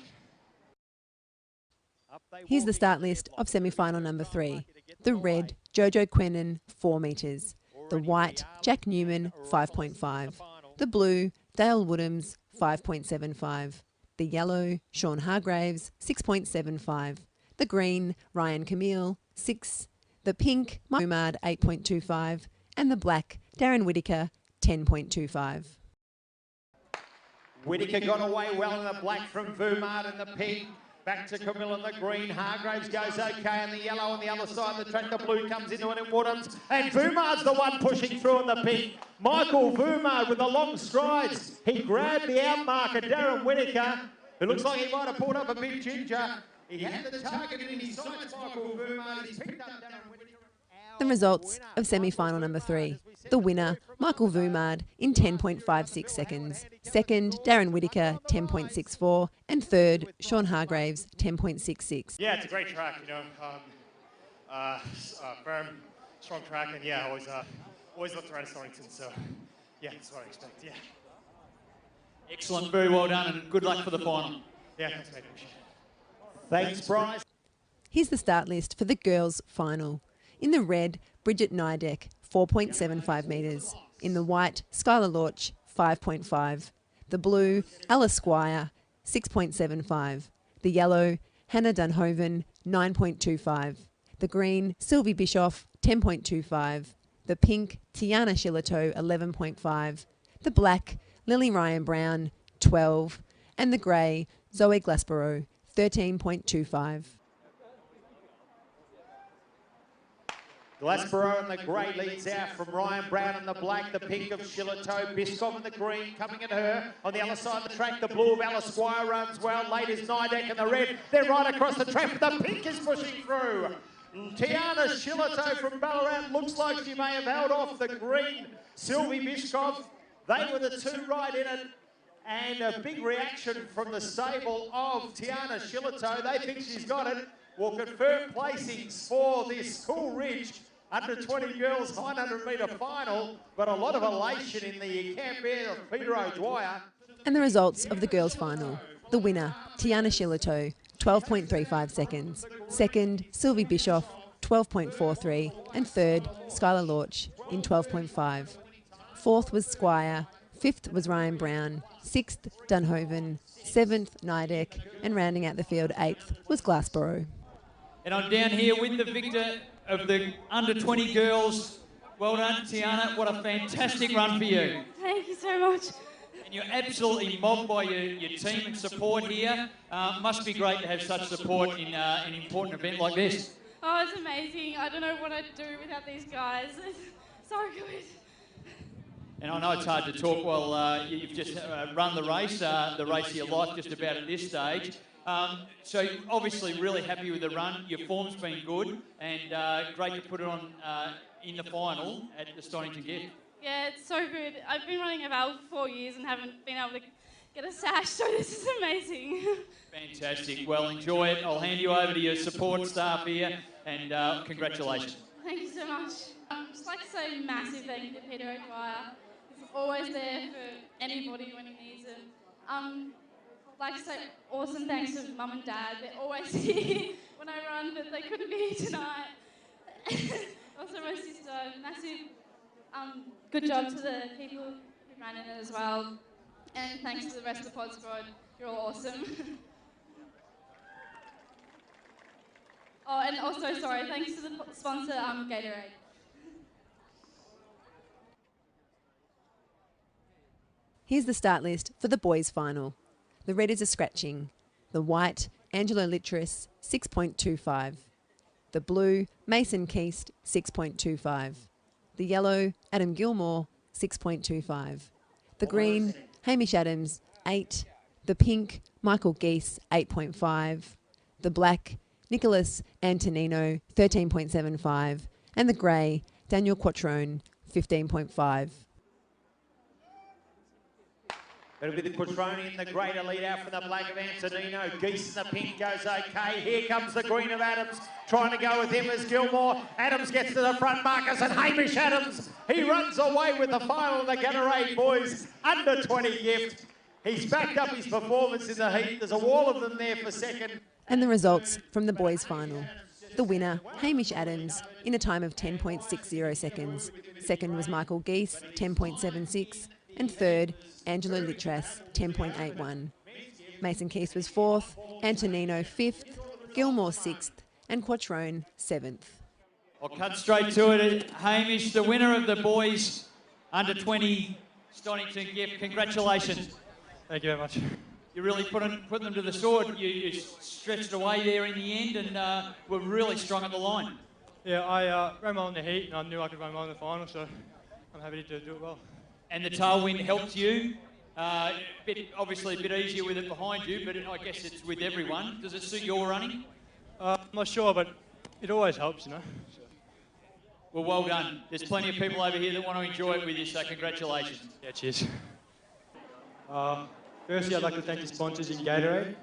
Here's the start list of semi-final number 3. The red, Jojo Quenin, 4 metres. The white, Jack Newman, 5.5. The blue, Dale Woodhams, 5.75. The yellow, Sean Hargraves, 6.75. The green, Ryan Camille, 6. The pink, Mike Umard, 8.25. And the black, Darren Whittaker, 10.25. Whittaker got away well in the black from Vumard in the pink. Back to Camille in the green. Hargraves goes okay in the yellow on the other side of the track. The blue comes into it in Woodhams. And Vumard's the one pushing through in the pink. Michael Vumard with the long strides. He grabbed the outmarker, Darren Whittaker. It looks like he might have pulled up a big ginger. He had the target in his sights, Michael Vumard. He's picked up Darren Whittaker. The results of semi-final number 3. The winner, Michael Vumard, in 10.56 seconds. Second, Darren Whittaker, 10.64. And third, Sean Hargraves, 10.66. Yeah, it's a great track, you know. Firm, strong track, and yeah, always look to run at Stonnington, so yeah, that's what I expect, yeah. Excellent, very well done, and good luck for the final. Yeah, thanks, mate. Appreciate it. Thanks, Bryce. Here's the start list for the girls' final. In the red, Bridget Nidek, 4.75 metres. In the white, Skylar Lorch, 5.5. The blue, Alice Squire, 6.75. The yellow, Hannah Dunhoven, 9.25. The green, Sylvie Bischoff, 10.25. The pink, Tiana Shillito, 11.5. The black, Lily Ryan Brown, 12. And the grey, Zoe Glassborough, 13.25. Glassborough and the grey leads out from Ryan Brown and the black, the pink of Shillito, Biscoff and the green coming at her. On the other side of the track, the blue of Alice Squire runs well. Late is Nidek and the red. They're right across the track, but the pink is pushing through. Tiana Shillito from Ballarat looks like she may have held off the green. Sylvie Biscoff, they were the two right in it. And a big reaction from the stable of Tiana Shillito. They think she's got it. Will confirm placings for this Cool Ridge under 20 girls 900-metre final, but a lot of elation in the camp here of Peter O'Dwyer. And the results of the girls' final. The winner, Tiana Shillito, 12.35 seconds. Second, Sylvie Bischoff, 12.43. And third, Skylar Lorch in 12.5. Fourth was Squire. Fifth was Ryan Brown. Sixth, Dunhoven. Seventh, Nidek. And rounding out the field, eighth was Glassborough. And I'm down here with the victor of the under-20 girls. Well done, Tiana. What a fantastic run for you. Thank you so much. And you're absolutely mobbed by your team and support here. Must be great to have such support in an important event like this. Oh, it's amazing. I don't know what I'd do without these guys. It's so good. And I know it's hard to talk while you've just run the race of your life just about at this stage. So obviously really happy with the run. Your form's been good and great to put it on in the final at the Stonnington Gift. Yeah, it's so good. I've been running about 4 years and haven't been able to get a sash, so this is amazing. Fantastic. Well, enjoy it. I'll hand you over to your support staff here and congratulations. Thank you so much. I'd just like to say a massive thank you to Peter O'Dwyer. He's always there for anybody when he needs it. I'd like to say awesome thanks to Mum and Dad. They're always here when I run, but they couldn't be here tonight. Also my sister, massive good job to the people who ran in it as well. And thanks to the rest of the pod squad. You're all awesome. Oh, and also, sorry, thanks to the sponsor, Gatorade. Here's the start list for the boys' final. The red is a scratching. The white, Angelo Litris, 6.25. The blue, Mason Keast, 6.25. The yellow, Adam Gilmore, 6.25. The green, Hamish Adams, 8. The pink, Michael Geese, 8.5. The black, Nicholas Antonino, 13.75. And the grey, Daniel Quattrone, 15.5. It'll be the Quattrone in the greater lead out from the black of Antonino. Geese in the pink goes okay. Here comes the green of Adams, trying to go with him as Gilmore. Adams gets to the front, Marcus and Hamish Adams. He runs away with the final of the Gatorade boys under 20 gift. He's backed up his performance in the heat. There's a wall of them there for second. And the results from the boys' final. The winner, Hamish Adams, in a time of 10.60 seconds. Second was Michael Geese, 10.76. And third, Angelo Litras, 10.81. Mason Keith was fourth, Antonino fifth, Gilmore sixth, and Quattrone seventh. I'll cut straight to it. Hamish, the winner of the boys under 20 Stonnington Gift. Congratulations. Thank you very much. You really put them to the sword. You stretched away there in the end and were really strong at the line. Yeah, I ran well in the heat and I knew I could run well in the final, so I'm happy to do it well. And the tailwind helped you. Obviously a bit easier with it behind you, but I guess it's with everyone. Does it suit your running? I'm not sure, but it always helps, you know. So. Well done. There's plenty of people over here that want to enjoy it with you, so congratulations. Yeah, cheers. Firstly, I'd like to thank the sponsors in Gatorade.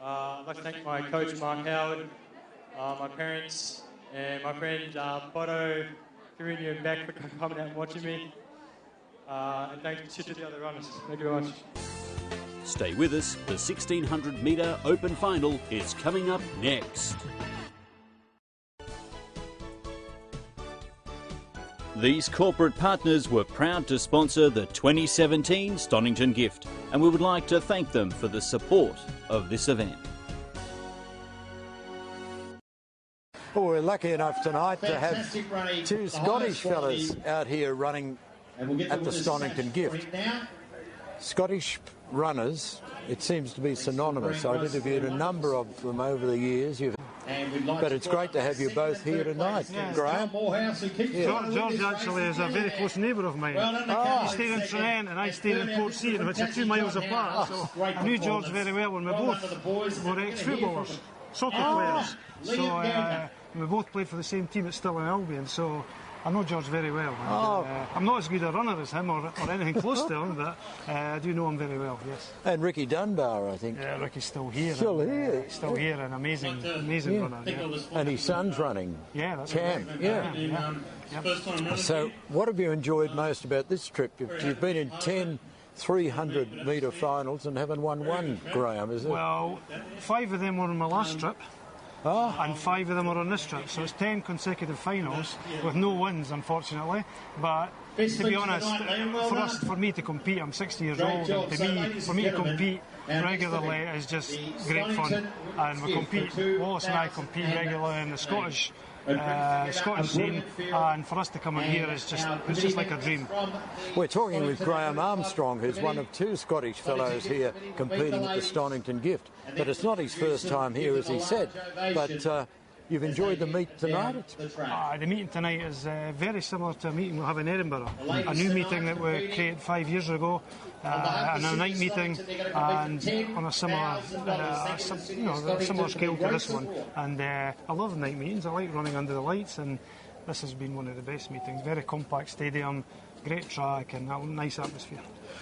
I'd like to thank my coach, Mark Howard, my parents, and my friends, Bodo, Karina and Beck for coming out and watching me. And thanks to the other runners. Thank you very much. Stay with us. The 1600 metre open final is coming up next. These corporate partners were proud to sponsor the 2017 Stonnington Gift, and we would like to thank them for the support of this event. Well, we're lucky enough tonight to have two Scottish fellas out here running at the Stonnington Gift. Scottish runners, it seems to be synonymous. I've interviewed a number of them over the years. But it's great to have you both here tonight, Graham. Yeah. George actually is a very close neighbour of mine. He stayed in Trent and I stayed in Port Seton, which are 2 miles apart. So I knew George very well when we both were ex-footballers, soccer players. So we both played for the same team at Stirling Albion. So I know George very well. I'm not as good a runner as him or anything close to him, but I do know him very well, yes. And Ricky Dunbar, I think. Yeah, Ricky's still here. Still here? Still here, an amazing runner. Yeah. And his son's running. Yeah, that's Cam, right. Yeah. So what have you enjoyed most about this trip? You've been in 10 300-metre finals and haven't won one, Graham, is it? Well, 5 of them were on my last trip. And 5 of them are on this trip, so it's 10 consecutive finals with no wins, unfortunately. But to be honest, for me to compete, I'm 60 years old, and for me to compete regularly is just great fun. And we compete, Wallace and I compete regularly in the Scottish scene, and for us to come in here is just like a dream. We're talking with Graham Armstrong, who's one of 2 Scottish fellows here competing at the Stonnington Gift. But it's not his first time here, as he said. But you've enjoyed the meet tonight? The meeting tonight is very similar to a meeting we'll have in Edinburgh. A new meeting that we created 5 years ago, and a night meeting, and on a similar, similar scale to this one. And I love night meetings. I like running under the lights, and this has been one of the best meetings. Very compact stadium, great track, and a nice atmosphere.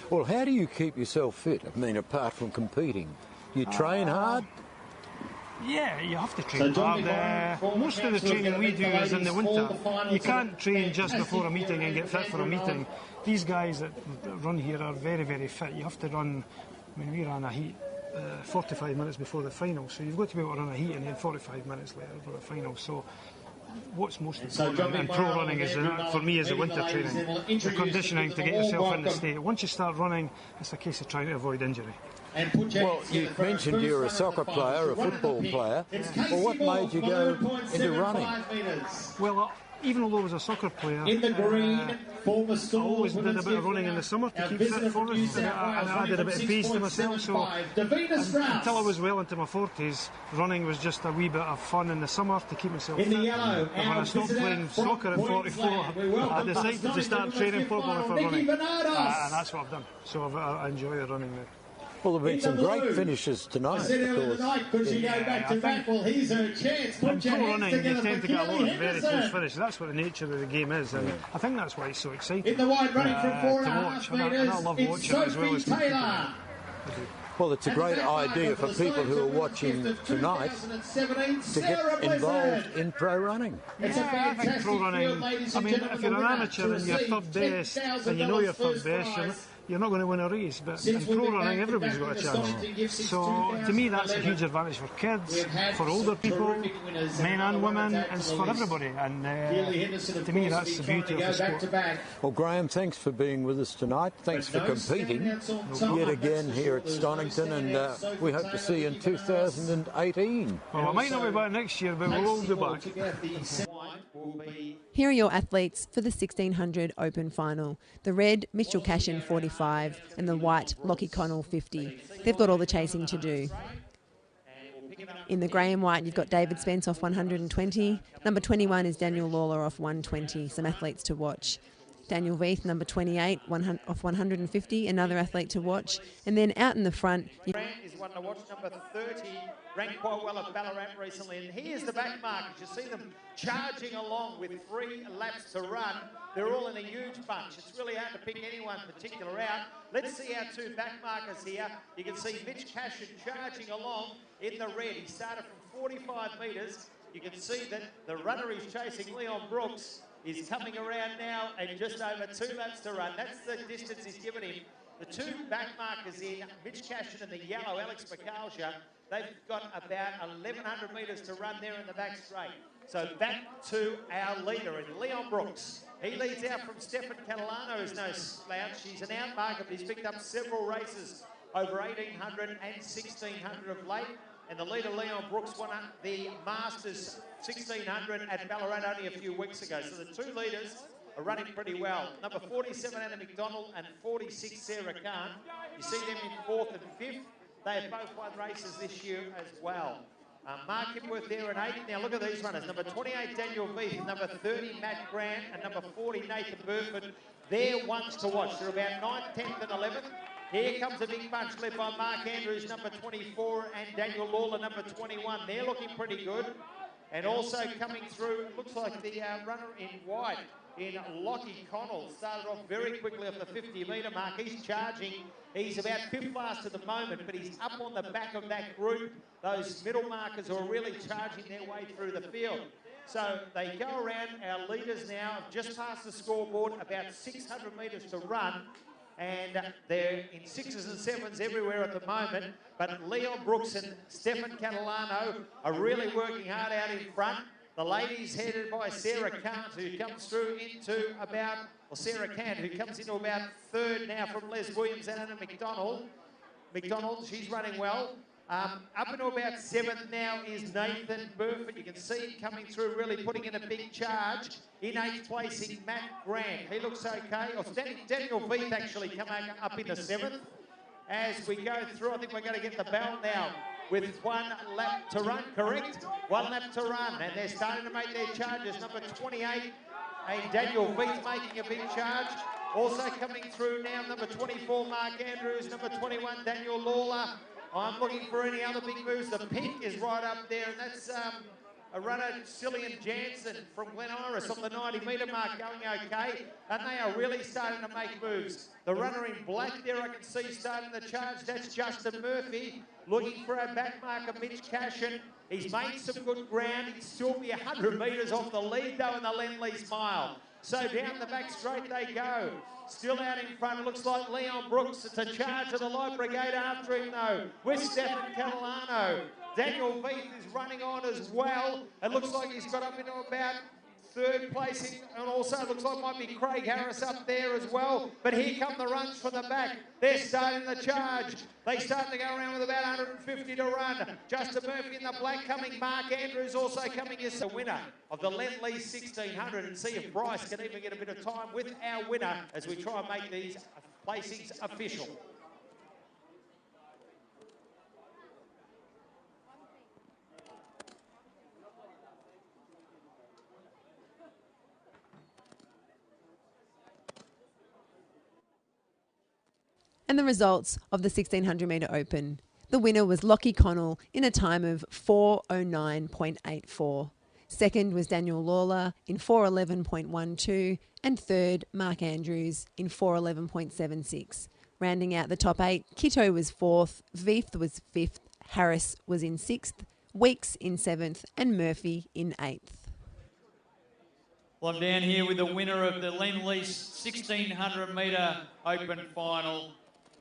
Well, how do you keep yourself fit? I mean, apart from competing, you train hard? Yeah, you have to train hard. Most of the training we do is in the winter. You can't train just before a meeting and get fit for a meeting. These guys that run here are very, very fit. You have to run, I mean, we ran a heat 45 minutes before the final, so you've got to be able to run a heat and then 45 minutes later for the final. So what's most important in pro running is, for me, is the winter training, the conditioning to get yourself in the state. Once you start running, it's a case of trying to avoid injury. Well, you mentioned you're a soccer player, a football player. Well, what made you go into running? Well, even although I was a soccer player, I always did a bit of running in the summer to keep fit for us, and I added a bit of pace to myself. So until I was well into my 40s, running was just a wee bit of fun in the summer to keep myself fit. And when I stopped playing soccer at 44, I decided to start training properly for running, and that's what I've done. So I enjoy the running now. Well, there have been some great finishes tonight, of course. In pro running, you tend to get a lot of very close finishes. That's what the nature of the game is, and I think that's why it's so exciting to watch. And I love watching it as well as competing. Well, it's a great idea for people who are watching tonight to get involved in pro running. Yeah, I think pro running, I mean, if you're an amateur and you're third best, and you know you're third best, you're not going to win a race, but in pro running everybody's got a chance. So to me that's a huge advantage for kids, for older people, men and women, and for everybody, and to me that's the beauty of the sport. Well, Graham, thanks for being with us tonight. Thanks for competing yet again here at Stonnington, and we hope to see you in 2018. Well, I might not be back next year, but we'll all be back. Here are your athletes for the 1600 Open Final. The red, Mitchell Cashin 45, and the white, Lockie Connell 50. They've got all the chasing to do. In the grey and white, you've got David Spence off 120. Number 21 is Daniel Lawler off 120. Some athletes to watch. Daniel Veith, number 28, off 150, another athlete to watch. And then out in the front... Grant is one to watch, number 30, ranked quite well at Ballarat recently. And here's the back markers. You see them charging along with 3 laps to run. They're all in a huge bunch. It's really hard to pick anyone particular out. Let's see our 2 back markers here. You can see Mitch Cashin charging along in the red. He started from 45 metres. You can see that the runner he's chasing, Leon Brooks, is coming around now and just over 2 laps to run. That's the distance he's given him. The 2 back markers in, Mitch Cashin and the yellow, Alex McAlsha, they've got about 1,100 metres to run there in the back straight. So back to our leader in Leon Brooks. He leads out from Stefan Catalano, who's no slouch. She's an outmarker, but he's picked up several races over 1,800 and 1,600 of late. And the leader, Leon Brooks, won the Masters 1,600 at Ballarat only a few weeks ago. So the two leaders are running pretty well. Number 47, Anna McDonald, and 46, Sarah Khan. You see them in 4th and 5th. They have both won races this year as well. Mark Hipworth there in 8th. Now look at these runners. Number 28, Daniel Veith. Number 30, Matt Grant. And number 40, Nathan Burford. They're ones to watch. They're about 9th, 10th and 11th. Here comes a big bunch led by Mark Andrews, number 24, and Daniel Lawler, number 21. They're looking pretty good. And also coming through, it looks like the runner in white, in Lockie Connell, started off very quickly off the 50-metre mark. He's charging. He's about 5th last at the moment, but he's up on the back of that group. Those middle markers are really charging their way through the field. So they go around. Our leaders now have just passed the scoreboard, about 600 metres to run. And they're in 6s and 7s everywhere at the moment. But Leon Brooks and Stefan Catalano are really working hard out in front. The ladies headed by Sarah Kant, who comes through into about, or Sarah Kant, who comes into about 3rd now from Les Williams and Anna McDonald. She's running well. Up into about 7th now is Nathan Burford. You can see him coming through, really putting in a big charge. In 8th placing Matt Grant. He looks okay. Or Daniel Veith actually coming up into 7th. As we go through, I think we're going to get the bell now with 1 lap to run, correct? 1 lap to run, and they're starting to make their charges. Number 28, and Daniel Veith making a big charge. Also coming through now, number 24, Mark Andrews. Number 21, Daniel Lawler. I'm looking for any other big moves. The pink is right up there, and that's a runner, Cillian Jansen from Glen Iris on the 90-metre mark, going okay. And they are really starting to make moves. The runner in black there, I can see starting the charge. That's Justin Murphy, looking for our back marker, Mitch Cashin. He's made some good ground. He'd still be 100 metres off the lead, though, in the Lend-Lease mile. So down the back straight they go. Still out in front, it looks like Leon Brooks. It's a charge of the Light Brigade after him, though, with Stefan Catalano. Daniel Veith is running on as well. It looks like he's got up into about 3rd placing, and also it looks like might be Craig Harris up there as well. But here come the runs from the back. They're starting the charge. They start to go around with about 150 to run. Justin Murphy in the black coming. Mark Andrews also coming as the winner of the Lend-Lease 1600, and see if Bryce can even get a bit of time with our winner as we try and make these placings official. And the results of the 1600 metre open. The winner was Lockie Connell in a time of 4:09.84. Second was Daniel Lawler in 4:11.12, and third, Mark Andrews in 4:11.76. Rounding out the top 8, Kitto was 4th, Veith was 5th, Harris was in 6th, Weeks in 7th, and Murphy in 8th. Well, I'm down here with the winner of the Lend-Lease 1600 metre open final.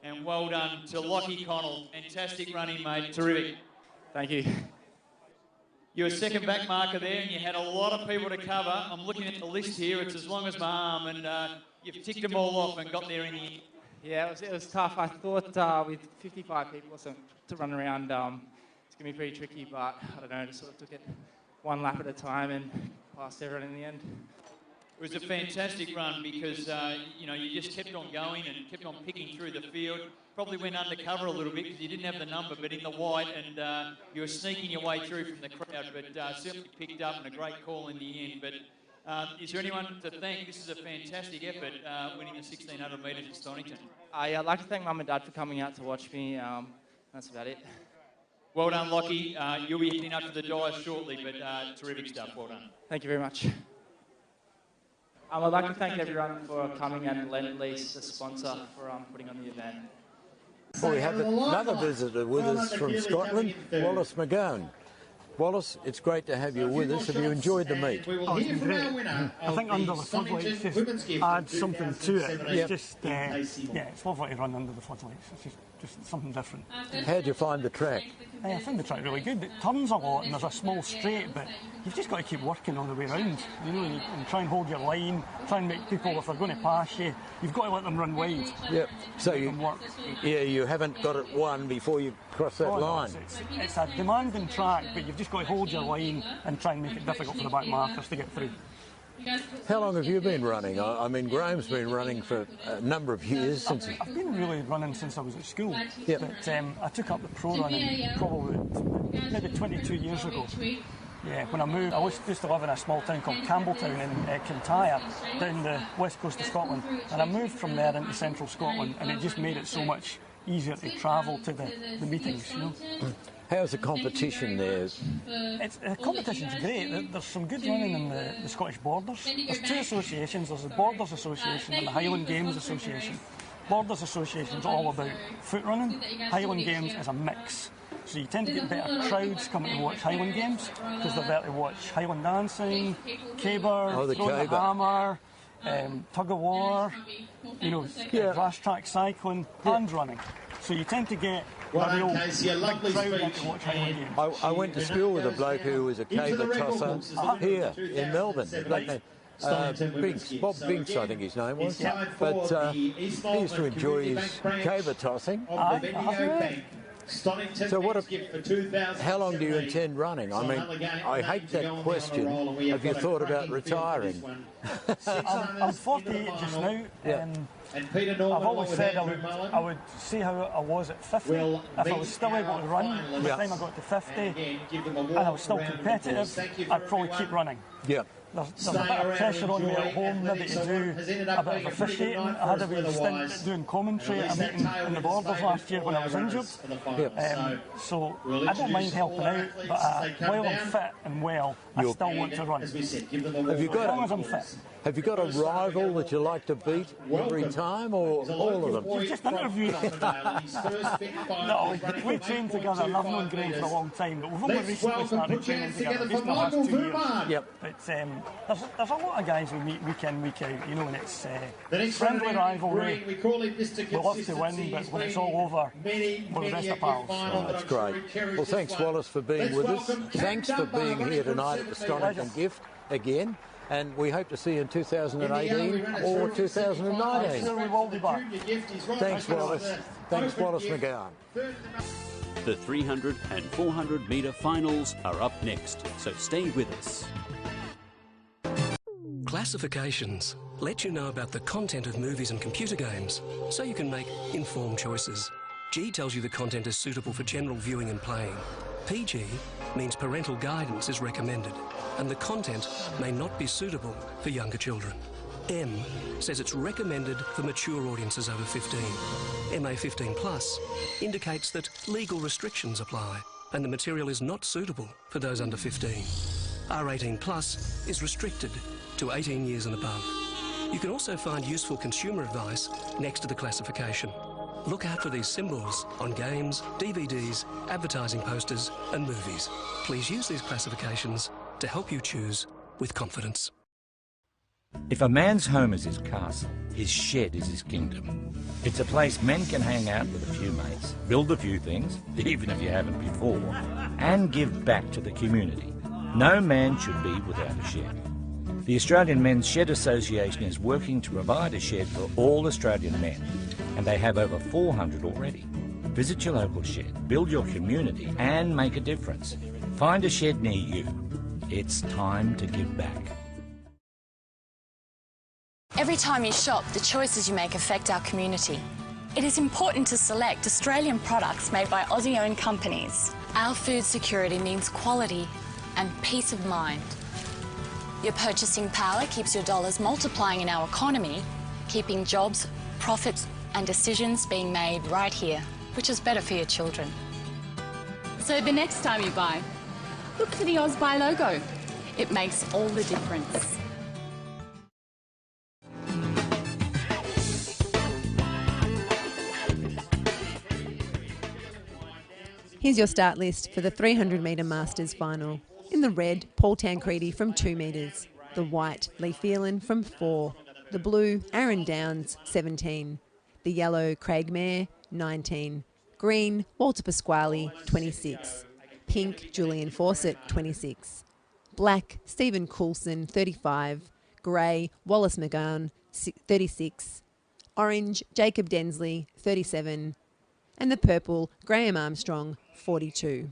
And well done to Lockie Connell. Fantastic running, mate. Terrific. Thank you. You were 2nd back marker there, and you had a lot of people to cover. I'm looking at the list here. It's as long as my arm, and you've ticked them all off and got there in the end. Yeah, it was tough. I thought with 55 people or so to run around, it's going to be pretty tricky, but I don't know, just sort of took it 1 lap at a time and passed everyone in the end. It was a fantastic run because, you know, you just kept on going and kept on picking through the field. Probably went undercover a little bit because you didn't have the number, but in the white, and you were sneaking your way through from the crowd, but certainly picked up, and a great call in the end. But is there anyone to thank? This is a fantastic effort, winning the 1600 metres at Stonnington. Yeah, I'd like to thank Mum and Dad for coming out to watch me. That's about it. Well done, Lockie. You'll be heading up to the Dyers shortly, but terrific stuff. Well done. Thank you very much. I'd like to thank everyone for coming, and Lend-Lease, the sponsor, for putting on the event. Well, we have another visitor with us from Scotland, Wallace McGowan. Wallace, it's great to have you with us. Have you enjoyed the meet? Oh, it's been great. I think under the floodlights just adds something to it. It's just, yeah, it's lovely to run under the floodlights. It's just something different. How did you find the track? I find the track really good. It turns a lot and there's a small straight, but you've just got to keep working on the way round. You know, and try and hold your line, try and make people, if they're going to pass you, you've got to let them run wide. Yep. So you haven't got it won before you cross that line. It's a demanding track, but you've just got to hold your line and try and make it difficult for the back markers to get through. How long have you been running? I mean, Graham's been running for a number of years. I've been really running since I was at school. Yep. But I took up the pro running probably maybe 22 years ago. Yeah, when I moved, I used to live in a small town called Campbelltown in Kintyre, down the west coast of Scotland. And I moved from there into central Scotland, and it just made it so much easier to travel to the meetings, you know. How's the competition there? The competition's great. There's some good running in the Scottish Borders. There's two associations. There's the Borders Association and the Highland Games Association. Borders Association's all about foot running. Highland Games is a mix. So you tend to get better crowds coming to watch Highland Games because they're there to watch Highland dancing, caber, throwing the hammer, tug of war, you know, grass track cycling and running. So you tend to get a real big crowd to watch Highland Games. I went to school with a bloke who was a caber tosser here in Melbourne. Binks, Bob Binks, I think his name was. But he used to enjoy his caber tossing. So how long do you intend running? I mean, I hate that question. Have you thought about retiring? I'm 48 just now. I've always said I would see how I was at 50. If I was still able to run by the time I got to 50 and I was still competitive, I'd probably keep running. Yeah. There's a bit of pressure on me at home maybe to do a bit of officiating. I had a wee stint doing commentary at a meeting in the Borders last year when I was injured. So I don't mind helping out, but while I'm fit and well, I still want to run. As long as I'm fit. Have you got a rival that you like to beat every time, or all of them? You've just interviewed No, we trained together, and I've known Graham for a long time, but we've only recently started training together, just in the last 2 years. Yep. But there's a lot of guys we meet week in, week out, you know, and it's friendly rivalry. We love to win, but when it's all over, we're the best of pals. Oh, that's great. Well, thanks, Wallace, for being with us. Thanks for being here tonight at the Stonnington Gift again. And we hope to see you in 2018 or 2019. Sure, we will be back. Thanks, Wallace. Thanks, Wallace McGowan. The 300 and 400 metre finals are up next, so stay with us. Classifications let you know about the content of movies and computer games, so you can make informed choices. G tells you the content is suitable for general viewing and playing. PG means parental guidance is recommended, and the content may not be suitable for younger children. M says it's recommended for mature audiences over 15. MA 15 Plus indicates that legal restrictions apply, and the material is not suitable for those under 15. R18 Plus is restricted to 18 years and above. You can also find useful consumer advice next to the classification. Look out for these symbols on games, DVDs, advertising posters and movies. Please use these classifications to help you choose with confidence. If a man's home is his castle, his shed is his kingdom. It's a place men can hang out with a few mates, build a few things, even if you haven't before, and give back to the community. No man should be without a shed. The Australian Men's Shed Association is working to provide a shed for all Australian men, and they have over 400 already. Visit your local shed, build your community and make a difference. Find a shed near you. It's time to give back. Every time you shop, the choices you make affect our community. It is important to select Australian products made by Aussie-owned companies. Our food security means quality and peace of mind. Your purchasing power keeps your dollars multiplying in our economy, keeping jobs, profits and decisions being made right here, which is better for your children. So the next time you buy, look for the AusBuy logo. It makes all the difference. Here's your start list for the 300 metre Masters final. In the red, Paul Tancredi from 2 metres. The white, Lee Phelan from 4. The blue, Aaron Downs, 17. The yellow, Craig Mayer, 19. Green, Walter Pasquale, 26. Pink, Julian Fawcett, 26. Black, Stephen Coulson, 35. Grey, Wallace McGowan, 36. Orange, Jacob Densley, 37. And the purple, Graham Armstrong, 42.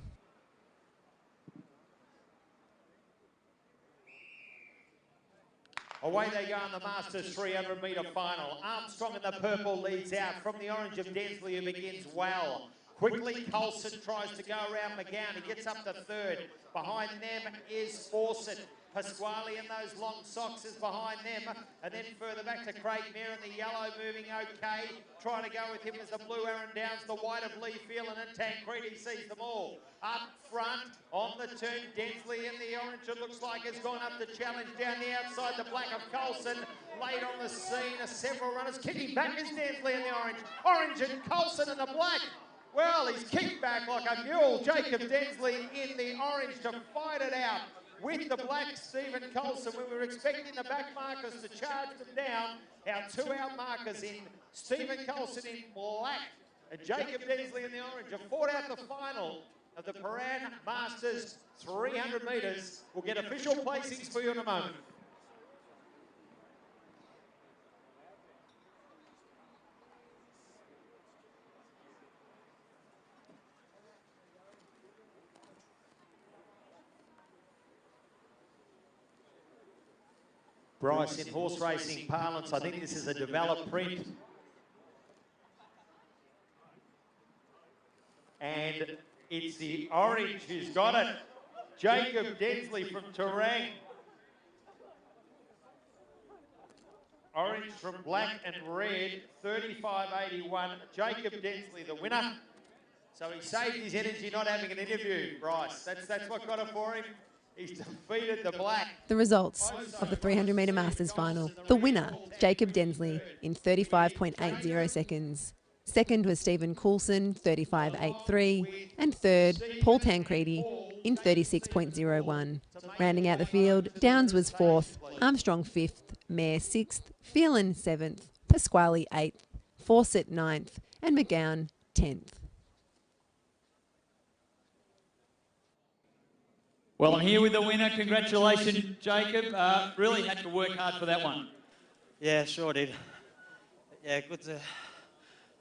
Away they go in the Masters 300 metre final. Armstrong in the purple leads out from the orange of Densley, who begins well. Quickly, Coulson tries to go around McGowan. He gets up to third. Behind them is Fawcett. Pasquale in those long socks is behind them. And then further back to Craig Mayer in the yellow, moving okay. Trying to go with him is the blue Aaron Downs, the white of Lee Phelan, and Tancredi sees them all. Up front, on the turn, Densley in the orange, it looks like has gone up to challenge. Down the outside, the black of Coulson. Late on the scene are several runners. Kicking back is Densley in the orange. Orange and Coulson in the black. Well, he's kicked back like a mule. Jacob Densley in the orange to fight it out with the black Stephen Coulson. We were expecting the back markers to charge them down. Our 2-out markers in Stephen Coulson in black and Jacob Densley in the orange have fought out the final of the Paran Masters 300 metres. We'll get official placings for you in a moment. Bryce, in horse racing parlance, I think this is a developed print. And it's the orange who's got it. Jacob Densley from Terang. Orange from black and red, 35.81. Jacob Densley, the winner. So he saved his energy not having an interview, Bryce. That's what got it for him. He's defeated the black. The results of the 300 metre Masters final. The winner, Jacob Densley, in 35.80 seconds. Second was Stephen Coulson, 35.83. And third, Paul Tancredi, in 36.01. Rounding out the field, Downs was 4th, Armstrong 5th, Mayer 6th, Phelan 7th, Pasquale 8th, Fawcett 9th, and McGowan 10th. Well, I'm here with the winner. Congratulations, Jacob. Really had to work hard for that one. Yeah, sure did. Yeah, good to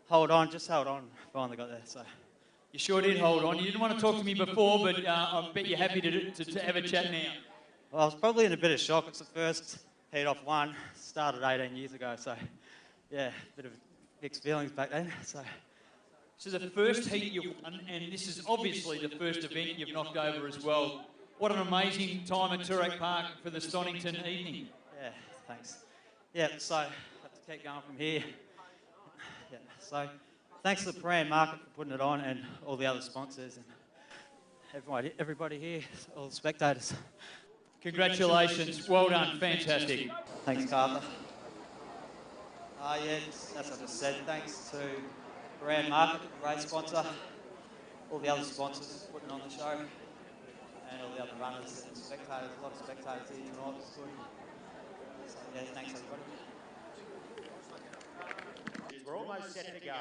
hold on. Just hold on. Finally got there. So. You sure did hold on. You didn't want to talk to me before, but I bet you're happy to have a chat now. Well, I was probably in a bit of shock. It's the first heat off one. Started 18 years ago, so yeah, a bit of mixed feelings back then. So the first heat you've won, and this is obviously the first event you've knocked over as well. What an amazing time at Toorak Park for the Stonnington evening. Yeah, thanks. Yeah, so I have to keep going from here. Yeah, so thanks to the Paran Market for putting it on and all the other sponsors and everybody here, all the spectators. Congratulations. Well done. Fantastic. Thanks, Carter. Yeah, as I just said, thanks to Paran Market, the race sponsor, all the other sponsors putting on the show, and all the other runners and spectators. A lot of spectators here tonight. It's good. So, yeah, thanks everybody. We're almost set to go.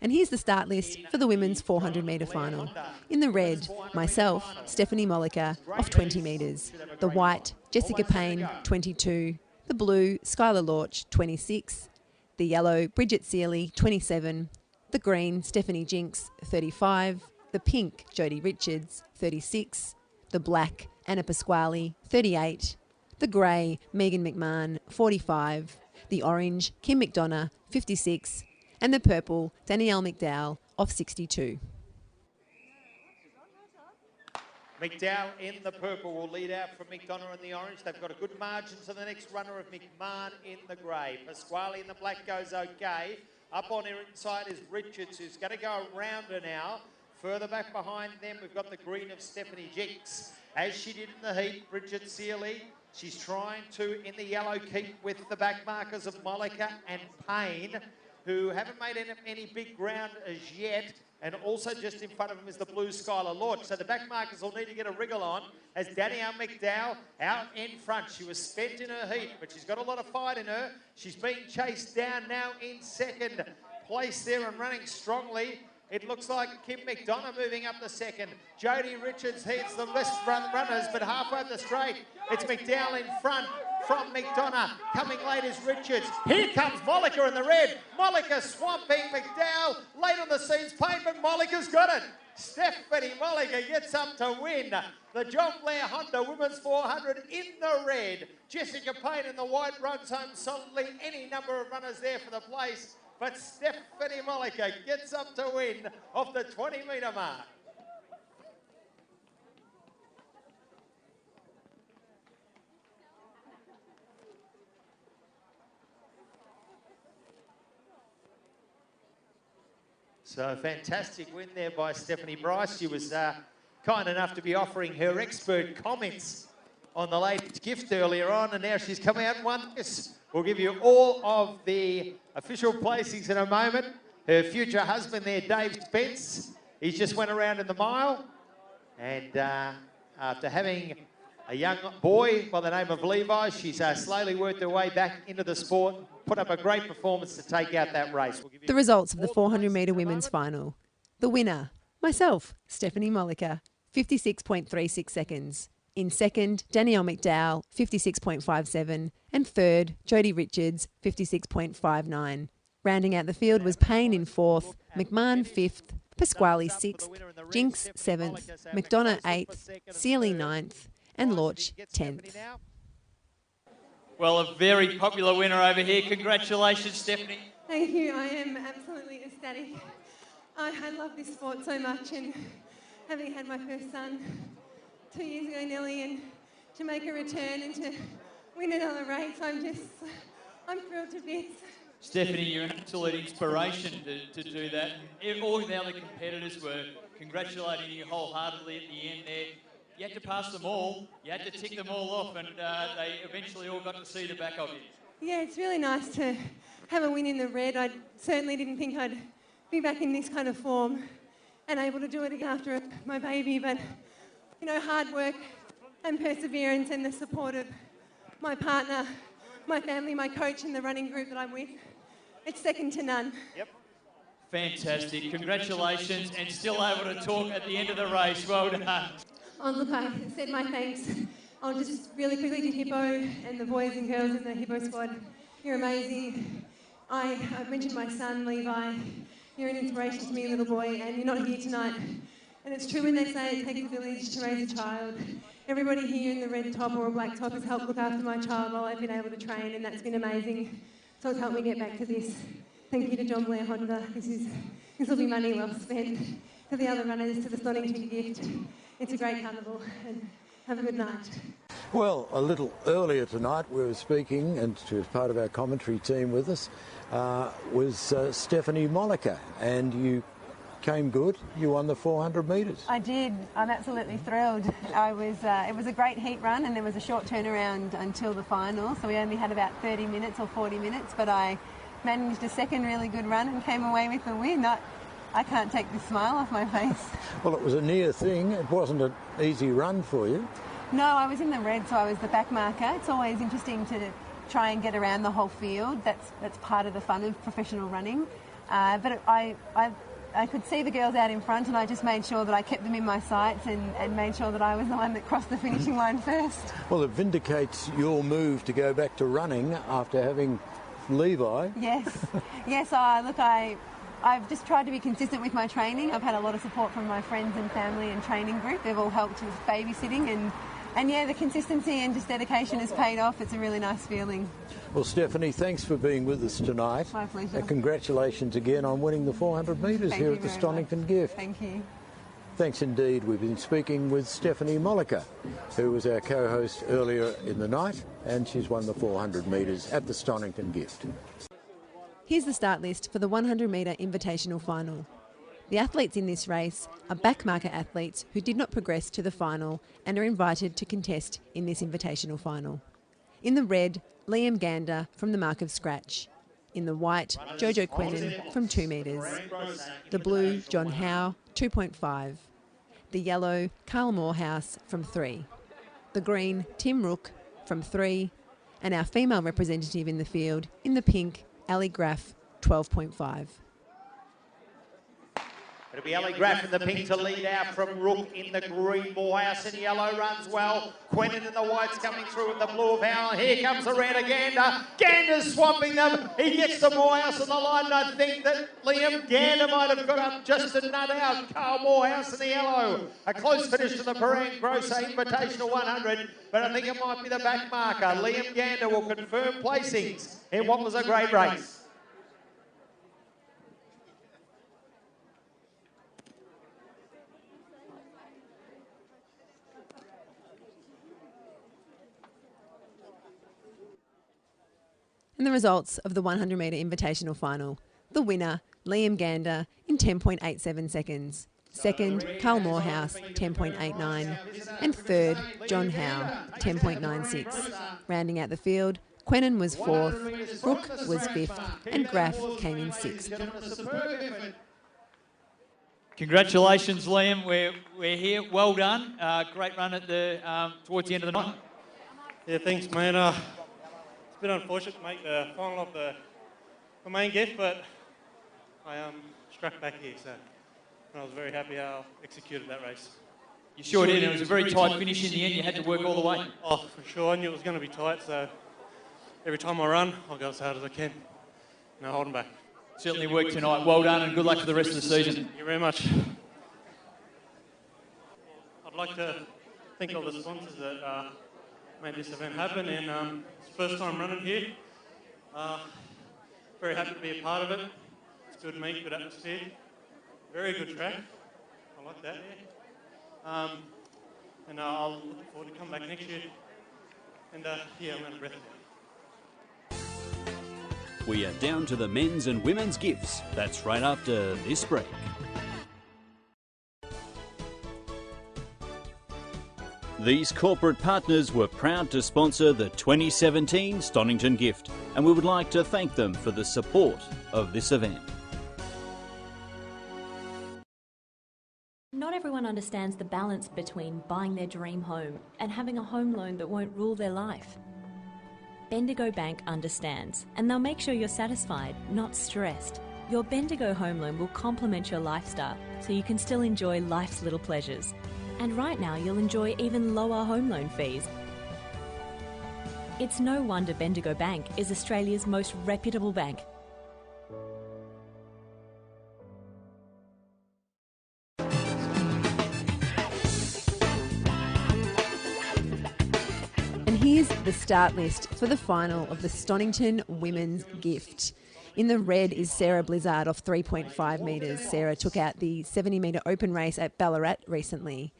And here's the start list for the women's 400 metre final. In the red, myself, Stephanie Molliker, off 20 metres. The white, Jessica Payne, 22. The blue, Skylar Lorch, 26. The yellow, Bridget Seeley, 27. The green, Stephanie Jinks, 35. The pink, Jodie Richards, 36. The black, Anna Pasquale, 38. The grey, Megan McMahon, 45. The orange, Kim McDonough, 56. And the purple, Danielle McDowell, off 62. McDowell in the purple will lead out from McDonough in the orange. They've got a good margin to the next runner of McMahon in the grey. Pasquale in the black goes okay. Up on her inside is Richards, who's going to go around her now. Further back behind them, we've got the green of Stephanie Jinks. As she did in the heat, Bridget Seeley, she's trying to, in the yellow, keep with the back markers of Molliker and Payne, who haven't made any big ground as yet. And also just in front of him is the blue Skylar Lord. So the back markers will need to get a wriggle on as Danielle McDowell out in front. She was spent in her heat, but she's got a lot of fight in her. She's being chased down now in second place there and running strongly. It looks like Kim McDonough moving up the second. Jodie Richards heads the best runners, but halfway up the straight, it's McDowell in front from McDonough. Coming late is Richards. Here comes Mollica in the red. Mollica swamping McDowell. Late on the scenes, Payne, but Mollica's got it. Stephanie Mollica gets up to win the John Blair Honda Women's 400 in the red. Jessica Payne in the white runs home solidly. Any number of runners there for the place. But Stephanie Mollica gets up to win off the 20-metre mark. So a fantastic win there by Stephanie Bryce. She was kind enough to be offering her expert comments on the late gift earlier on, and now she's come out and won this. We'll give you all of the official placings in a moment. Her future husband there, Dave Spence, he's just went around in the mile, and after having a young boy by the name of Levi, she's slowly worked her way back into the sport, put up a great performance to take out that race. The results of the 400-metre women's final. The winner, myself, Stephanie Mollica, 56.36 seconds. In second, Danielle McDowell, 56.57. And third, Jodie Richards, 56.59. Rounding out the field was Payne in fourth, McMahon fifth, Pasquale sixth, Jinks seventh, McDonough eighth, Sealy ninth, and Lorch 10th. Well, a very popular winner over here. Congratulations, Stephanie. Thank you. I am absolutely ecstatic. I love this sport so much, and having had my first son 2 years ago nearly, and to make a return and to win another race, I'm thrilled to bits. Stephanie, you're an absolute inspiration to do that. All the other competitors were congratulating you wholeheartedly at the end there. You had to pass them all, you had to tick them all off, and they eventually all got to see the back of you. Yeah, it's really nice to have a win in the red. I certainly didn't think I'd be back in this kind of form and able to do it again after my baby, but you know, hard work and perseverance and the support of my partner, my family, my coach and the running group that I'm with, it's second to none. Yep. Fantastic. Congratulations, and still able to talk at the end of the race. Well done. Oh, look, I said my thanks. I'll just really quickly to Hippo and the boys and girls in the Hippo squad. You're amazing. I've mentioned my son, Levi. You're an inspiration to me, little boy, and you're not here tonight. And it's true when they say it takes a village to raise a child. Everybody here in the red top or a black top has helped look after my child while I've been able to train, and that's been amazing. So it's helped me get back to this. Thank you to John Blair Honda. This will be money well spent. To the other runners, to the Stonnington Gift. It's a great carnival, and have a good night. Well, a little earlier tonight we were speaking, and she was part of our commentary team with us, was Stephanie Mollica, and you came good. You won the 400 metres. I did. I'm absolutely thrilled. It was a great heat run, and there was a short turnaround until the final, so we only had about 30 minutes or 40 minutes, but I managed a second really good run and came away with the win. I can't take this smile off my face. Well, it was a near thing. It wasn't an easy run for you. No, I was in the red, so I was the back marker. It's always interesting to try and get around the whole field. That's part of the fun of professional running. But I could see the girls out in front, and I just made sure that I kept them in my sights and made sure that I was the one that crossed the finishing line first. Well, it vindicates your move to go back to running after having Levi. Yes. Yes, look, I've just tried to be consistent with my training. I've had a lot of support from my friends and family and training group. They've all helped with babysitting, and yeah, the consistency and just dedication has paid off. It's a really nice feeling. Well, Stephanie, thanks for being with us tonight. My pleasure. Congratulations again on winning the 400 metres here at the Stonnington Gift. Thank you. Thanks indeed. We've been speaking with Stephanie Mollica, who was our co-host earlier in the night, and she's won the 400 metres at the Stonnington Gift. Here's the start list for the 100-metre invitational final. The athletes in this race are backmarker athletes who did not progress to the final and are invited to contest in this invitational final. In the red, Liam Gander from the Mark of Scratch. In the white, Jojo Quennan from 2 metres. The blue, John Howe, 2.5. The yellow, Carl Morehouse from 3. The green, Tim Rook from 3. And our female representative in the field, in the pink, Ali Graff, 12.5. It'll be Ali Graff in the pink to lead out from Rook in the green. Morehouse in yellow runs well. Quennan in the white's coming through with the blue of Howell. Here comes the red of Gander. Gander's swamping them. He gets the Morehouse on the line. And I think that Liam Gander might have got up just a nut out. Carl Morehouse in the yellow. A close finish to the Parang Grosser Invitational 100. But I think it might be the back marker. Liam Gander will confirm placings in what was a great race. And the results of the 100 metre invitational final. The winner, Liam Gander, in 10.87 seconds. Second, Carl Morehouse, 10.89. And third, John Howe, 10.96. Rounding out the field, Quennan was 4th, Rook was 5th, and Graff came in 6th. Congratulations, Liam. We're here. Well done. Great run at the towards the end of the night. Yeah, thanks, man. It's a bit unfortunate to make the final of the main gift, but I struck back here, so I was very happy how I executed that race. You sure did. It was a very tight finish in the end. You had to work all the way. Oh, for sure. I knew it was going to be tight, so every time I run, I'll go as hard as I can. No holding back. Certainly worked tonight. Well done, and good luck for the rest of the season. Thank you very much. I'd like to thank all the sponsors that made this event happen, and it's the first time running here. Very happy to be a part of it. It's good meat, good atmosphere. Very good track. I like that, yeah. And I'll look forward to come back next year. And yeah, I'm out of breath now. We are down to the men's and women's gifts. That's right after this break. These corporate partners were proud to sponsor the 2017 Stonnington Gift, and we would like to thank them for the support of this event. Not everyone understands the balance between buying their dream home and having a home loan that won't rule their life. Bendigo Bank understands, and they'll make sure you're satisfied, not stressed. Your Bendigo home loan will complement your lifestyle so you can still enjoy life's little pleasures. And right now you'll enjoy even lower home loan fees. It's no wonder Bendigo Bank is Australia's most reputable bank. And here's the start list for the final of the Stonnington Women's Gift. In the red is Sarah Blizzard off 3.5 metres. Sarah took out the 70 metre open race at Ballarat recently.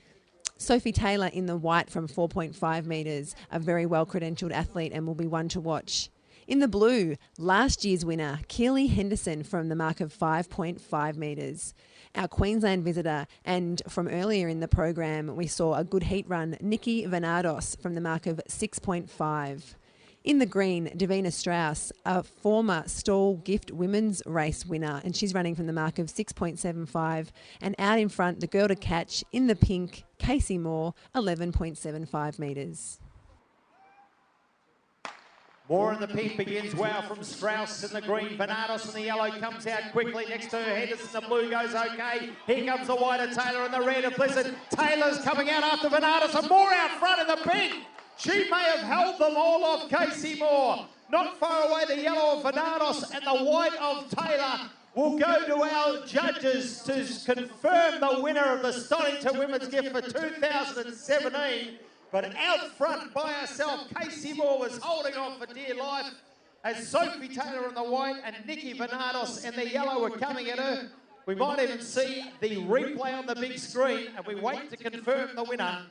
Sophie Taylor in the white from 4.5 metres, a very well-credentialed athlete and will be one to watch. In the blue, last year's winner, Keely Henderson from the mark of 5.5 metres. Our Queensland visitor, and from earlier in the program, we saw a good heat run, Nikki Venados from the mark of 6.5. In the green, Davina Strauss, a former Stall Gift women's race winner, and she's running from the mark of 6.75. And out in front, the girl to catch in the pink, Casey Moore, 11.75 metres. Moore in the pink begins well from Strauss in the green. Venados in the yellow comes out quickly next to her. Henderson, the blue goes okay. Here comes the white of Taylor in the red of Blizzard. Taylor's coming out after Venados and Moore out front in the pink. She may have held them all off Casey Moore. Not far away, the yellow of Venados and the white of Taylor will go to our judges to confirm the winner of the Stonnington Women's Gift for 2017. But out front by herself, Casey Moore was holding on for dear life as Sophie Taylor in the white and Nikki Venados in the yellow were coming at her. We might even see the replay on the big screen, and we wait to confirm the winner.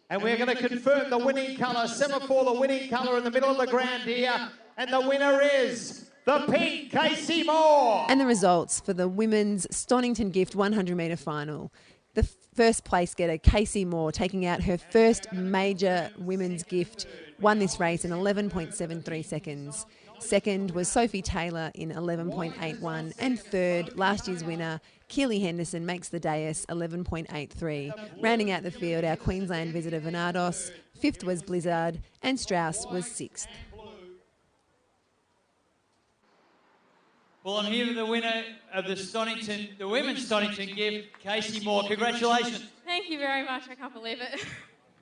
And we're going to confirm the winning colour, semaphore the winning colour in the middle of the ground here. And the winner is the pink, Casey Moore. And the results for the women's Stonnington Gift 100 metre final. The first place getter, Casey Moore, taking out her first major women's gift, won this race in 11.73 seconds. Second was Sophie Taylor in 11.81. And third, last year's winner, Keely Henderson, makes the dais 11.83. Rounding out the field, our Queensland visitor Venados. Fifth was Blizzard, and Strauss was sixth. Well, I'm here with the winner of the women's Stonnington Gift, Casey Moore. Congratulations. Thank you very much. I can't believe it.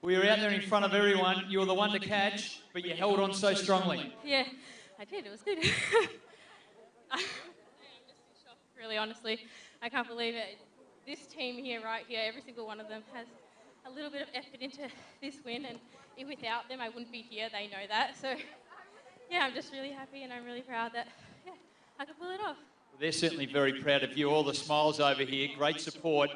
We were out there in front of everyone. You were the one to catch, but you held on so strongly. Yeah, I did. It was good. I'm just in shock, really, honestly. I can't believe it. This team here, right here, every single one of them has a little bit of effort into this win, and without them, I wouldn't be here. They know that. So, yeah, I'm just really happy, and I'm really proud that I could pull it off. Well, they're certainly very proud of you. All the smiles over here, great support.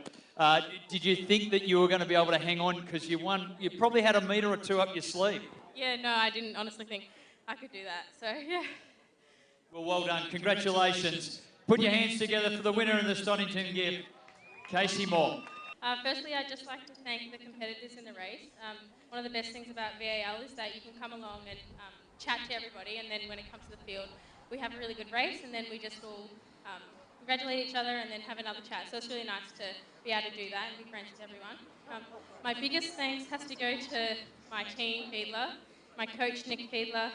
Did you think that you were going to be able to hang on because you won? You probably had a metre or two up your sleeve. Yeah, no, I didn't honestly think I could do that. So, yeah. Well done. Congratulations. Put your hands together for the winner of the Stonnington Gift, Casey Moore. Firstly, I'd just like to thank the competitors in the race. One of the best things about VAL is that you can come along and chat to everybody, and then when it comes to the field, we have a really good race, and then we just all congratulate each other and then have another chat. So it's really nice to be able to do that and be friends with everyone. My biggest thanks has to go to my team, Fiedler, my coach, Nick Fiedler.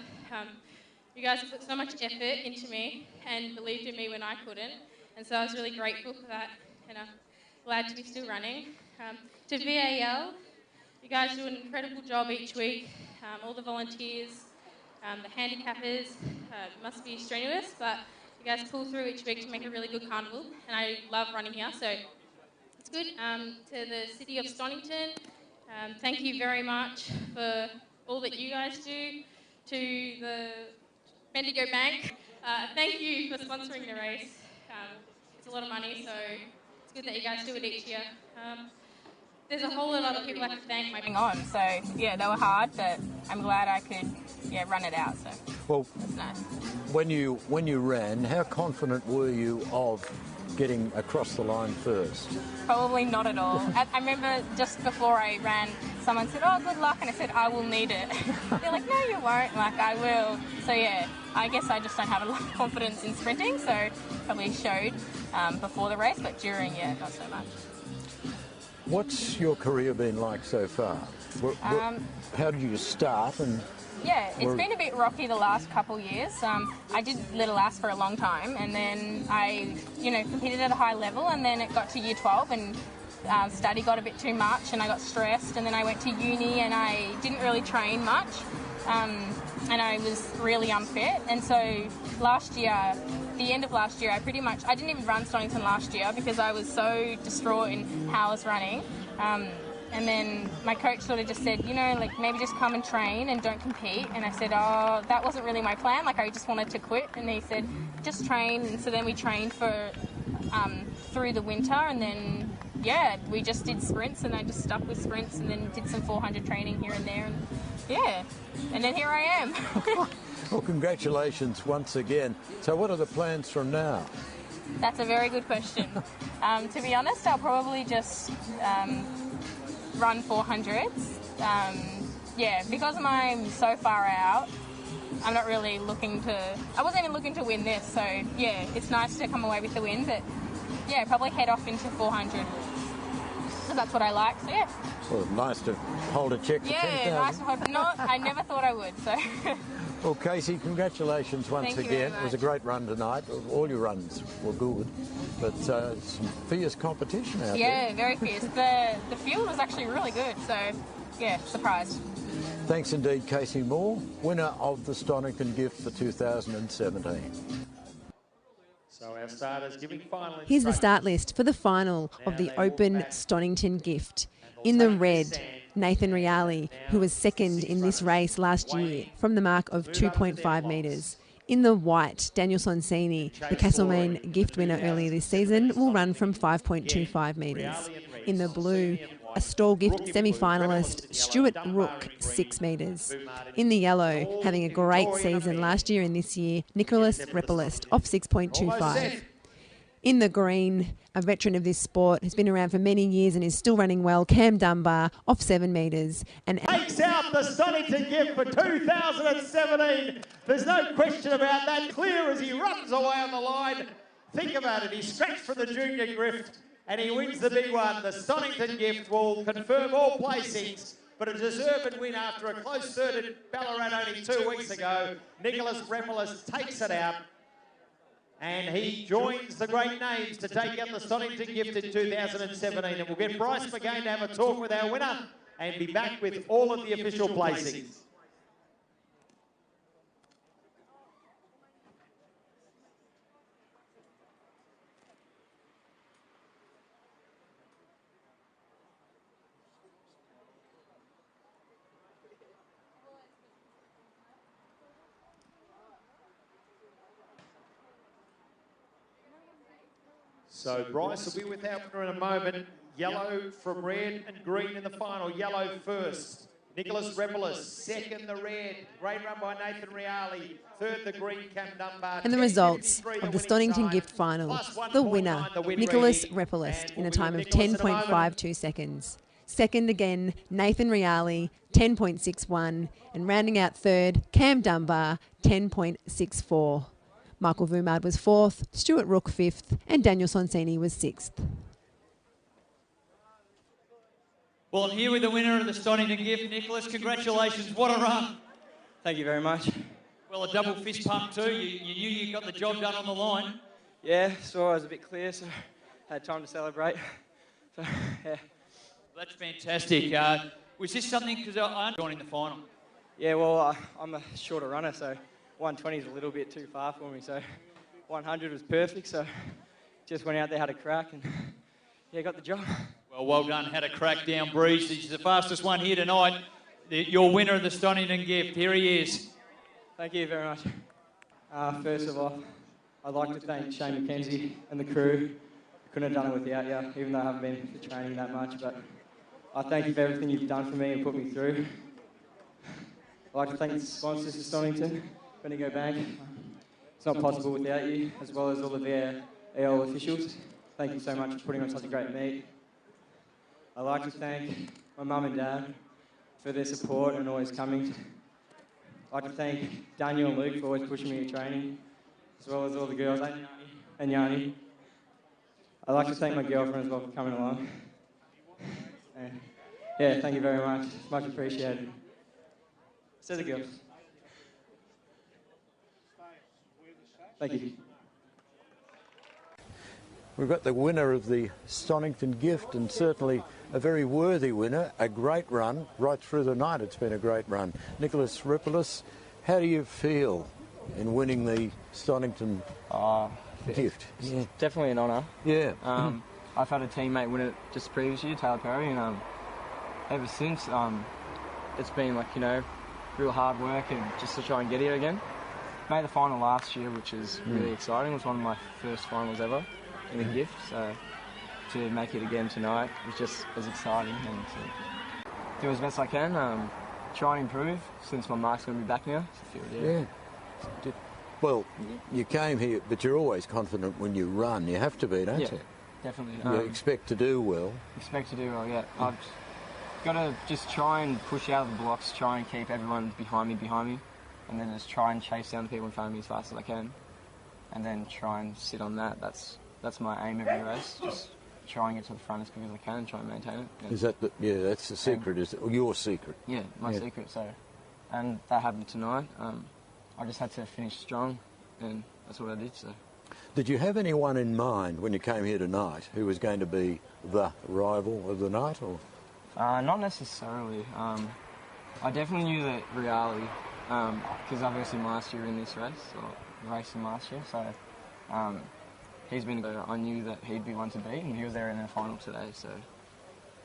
You guys have put so much effort into me and believed in me when I couldn't. And so I was really grateful for that, and I'm glad to be still running. To VAL, you guys do an incredible job each week. All the volunteers, the handicappers, must be strenuous, but you guys pull through each week to make a really good carnival, and I love running here, so it's good. To the City of Stonnington, thank you very much for all that you guys do. To the Bendigo Bank, thank you for sponsoring the race. It's a lot of money, so it's good that you guys do it each year. There's a whole lot of other people I can thank. So yeah, they were hard, but I'm glad I could run it out. So well, that's nice. When you ran, how confident were you of getting across the line first? Probably not at all. I remember just before I ran, someone said, "Oh, good luck," and I said, "I will need it." They're like, "No, you won't." Like, I will. So yeah, I guess I just don't have a lot of confidence in sprinting, so probably showed before the race, but during, not so much. What's your career been like so far? How did you start? Yeah, it's been a bit rocky the last couple of years. I did Little Ass for a long time, and then I, competed at a high level, and then it got to year 12, and study got a bit too much, and I got stressed, and then I went to uni, and I didn't really train much, and I was really unfit, and so last year, the end of last year, I didn't even run Stonnington last year because I was so distraught in how I was running. And then my coach sort of just said, maybe just come and train and don't compete. And I said, oh, that wasn't really my plan. Like, I just wanted to quit. And he said, just train. And so then we trained for through the winter. And then, we just did sprints, and I just stuck with sprints, and then did some 400 training here and there. And and then here I am. Well, congratulations once again. So what are the plans from now? That's a very good question. To be honest, I'll probably just run 400s. Because I'm so far out, I'm not really I wasn't even looking to win this, so it's nice to come away with the win, but probably head off into 400. So that's what I like, so Well, nice to hold a check for 10,000. Nice to hold I never thought I would, so. Well, Casey, congratulations once again. It was a great run tonight. All your runs were good, but some fierce competition out there. Yeah, very fierce. The field was actually really good, so surprised. Thanks indeed, Casey Moore, winner of the Stonnington Gift for 2017. So our starters giving final. Here's the start list for the final of the Open Stonnington Gift. In the red, Nathan Reali, who was second in this race last year from the mark of 2.5 metres. In the white, Daniel Sonsini, the Castlemaine gift winner earlier this season, will run from 5.25 metres. In the blue, a Stall gift semi-finalist, Stuart Rook, 6 metres. In the yellow, having a great season last year and this year, Nicholas Repolist, off 6.25. In the green, a veteran of this sport, has been around for many years and is still running well, Cam Dunbar, off 7 metres. And takes out the Stonnington Gift for 2017. There's no question about that. Clear as he runs away on the line. Think about it, he scratched for the junior Grift and he wins the big one. The Stonnington Gift will confirm all placings, but a deserved win after a close third at Ballarat only 2 weeks ago. Nicholas Remelis takes it out. And he joins the great names to take out the Stonnington Gift in 2017. And we'll get Bryce McGain to have a talk with our winner and be back with all of the official placings. So Bryce will be with our winner in a moment. Yellow from red and green in the final. Yellow first. Nicholas Remelis, second the red. Great run by Nathan Reali. Third the green, Cam Dunbar. And the results of the Stonnington Gift final. The winner, Nicholas Remelis, in a time of 10.52 seconds. Second again, Nathan Reali, 10.61. And rounding out third, Cam Dunbar, 10.64. Michael Vumard was fourth, Stuart Rook fifth, and Daniel Sonsini was sixth. Well, I'm here with the winner of the Stonnington Gift, Nicholas. Congratulations, what a run. Thank you very much. Well, a double fist pump too. You knew you got the job done on the line. Yeah, saw I was a bit clear, so had time to celebrate. So, yeah. That's fantastic. Was this something, because I'm joining the final? Yeah, well, I'm a shorter runner, so 120 is a little bit too far for me, so 100 was perfect, so just went out there, had a crack, and yeah, got the job. Well done. Had a crack down Breeze. He's the fastest one here tonight. Your winner of the Stonnington Gift. Here he is. Thank you very much. First of all, I'd like to thank Shane McKenzie and the crew. Couldn't have done it without you, even though I haven't been to training that much, but I thank you for everything you've done for me and put me through. I'd like to thank the sponsors of Stonnington, Bendigo Bank. It's not possible without you, as well as all of their AL officials. Thank you so much for putting on such a great meet. I'd like to thank my mum and dad for their support and always coming. I'd like to thank Daniel and Luke for always pushing me in training, as well as all the girls and Yanni. I'd like to thank my girlfriend as well for coming along. And yeah, thank you very much. It's much appreciated. So the girls. Thank you. We've got the winner of the Stonnington Gift, and certainly a very worthy winner, a great run. Right through the night it's been a great run. Nicholas Remelis, how do you feel in winning the Stonnington Gift? It's definitely an honour. Yeah. I've had a teammate win it just previous year, Taylor Perry, and ever since it's been like, real hard work and just to try and get here again. Made the final last year, which is really exciting. It was one of my first finals ever in the Gift, so to make it again tonight was just as exciting, and to do as best I can, try and improve since my mark's going to be back now. Yeah. Well, you came here, but you're always confident when you run. You have to be, don't you? Definitely. You expect to do well. Expect to do well, yeah. I've got to just try and push out of the blocks, try and keep everyone behind me, and then just try and chase down the people in front of me as fast as I can, and then try and sit on that. That's my aim every race. Just try and get to the front as quick as I can and try and maintain it. Yeah. Is that that's the secret, is it? Or your secret? Yeah, my secret. So, and that happened tonight. I just had to finish strong, and that's what I did. So. Did you have anyone in mind when you came here tonight who was going to be the rival of the night, or? Not necessarily. I definitely knew that Reali, because obviously last year in this race, or racing last year, so he's been. I knew that he'd be one to beat, and he was there in the final today, so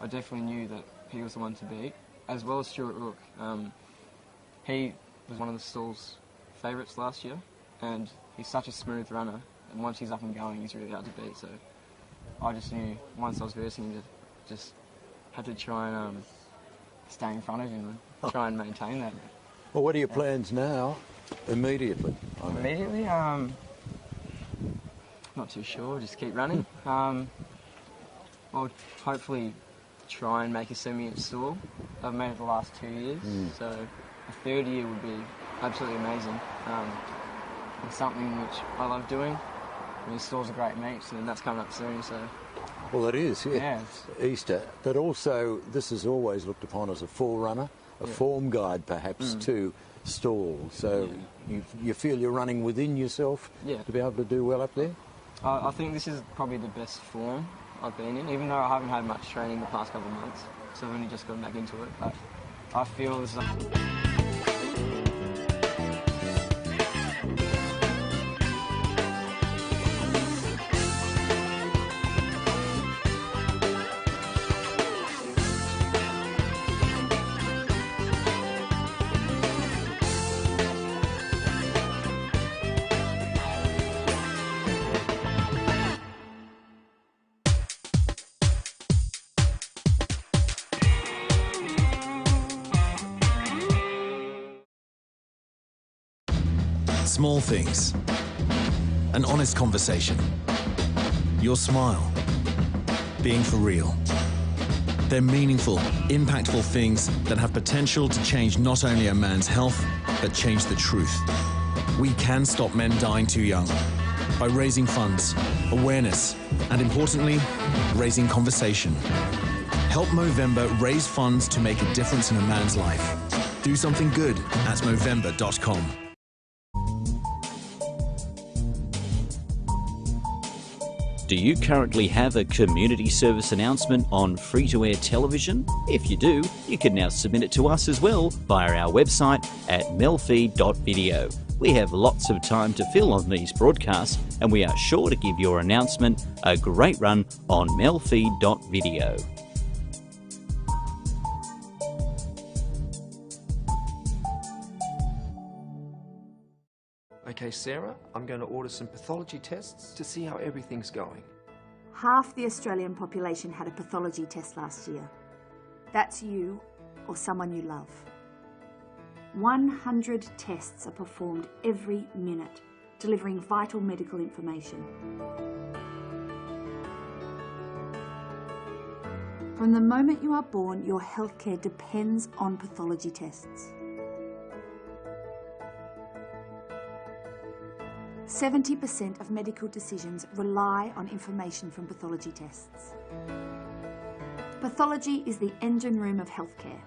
I definitely knew that he was the one to beat, as well as Stuart Rook. He was one of the stall's favourites last year, and he's such a smooth runner, and once he's up and going, he's really hard to beat, so I just knew once I was versing him, just had to try and stay in front of him and try and maintain that. Well, what are your plans now, immediately? Immediately? Not too sure, just keep running. I'll hopefully try and make a semi-inch stool. I've made it the last 2 years, so a third year would be absolutely amazing. It's something which I love doing. These stools are great meats, and that's coming up soon, so... Well, it is, yeah. Easter. But also, this is always looked upon as a forerunner, a form guide perhaps to stalls. So you feel you're running within yourself to be able to do well up there? I think this is probably the best form I've been in, even though I haven't had much training the past couple of months. So I've only just gotten back into it. But I feel this is... Small things. An honest conversation. Your smile. Being for real. They're meaningful, impactful things that have potential to change not only a man's health, but change the truth. We can stop men dying too young by raising funds, awareness, and importantly, raising conversation. Help Movember raise funds to make a difference in a man's life. Do something good at Movember.com. Do you currently have a community service announcement on free-to-air television? If you do, you can now submit it to us as well via our website at MELfeed.video. We have lots of time to fill on these broadcasts, and we are sure to give your announcement a great run on MELfeed.video. Okay, Sarah, I'm going to order some pathology tests to see how everything's going. Half the Australian population had a pathology test last year. That's you or someone you love. 100 tests are performed every minute, delivering vital medical information. From the moment you are born, your healthcare depends on pathology tests. 70% of medical decisions rely on information from pathology tests. Pathology is the engine room of healthcare.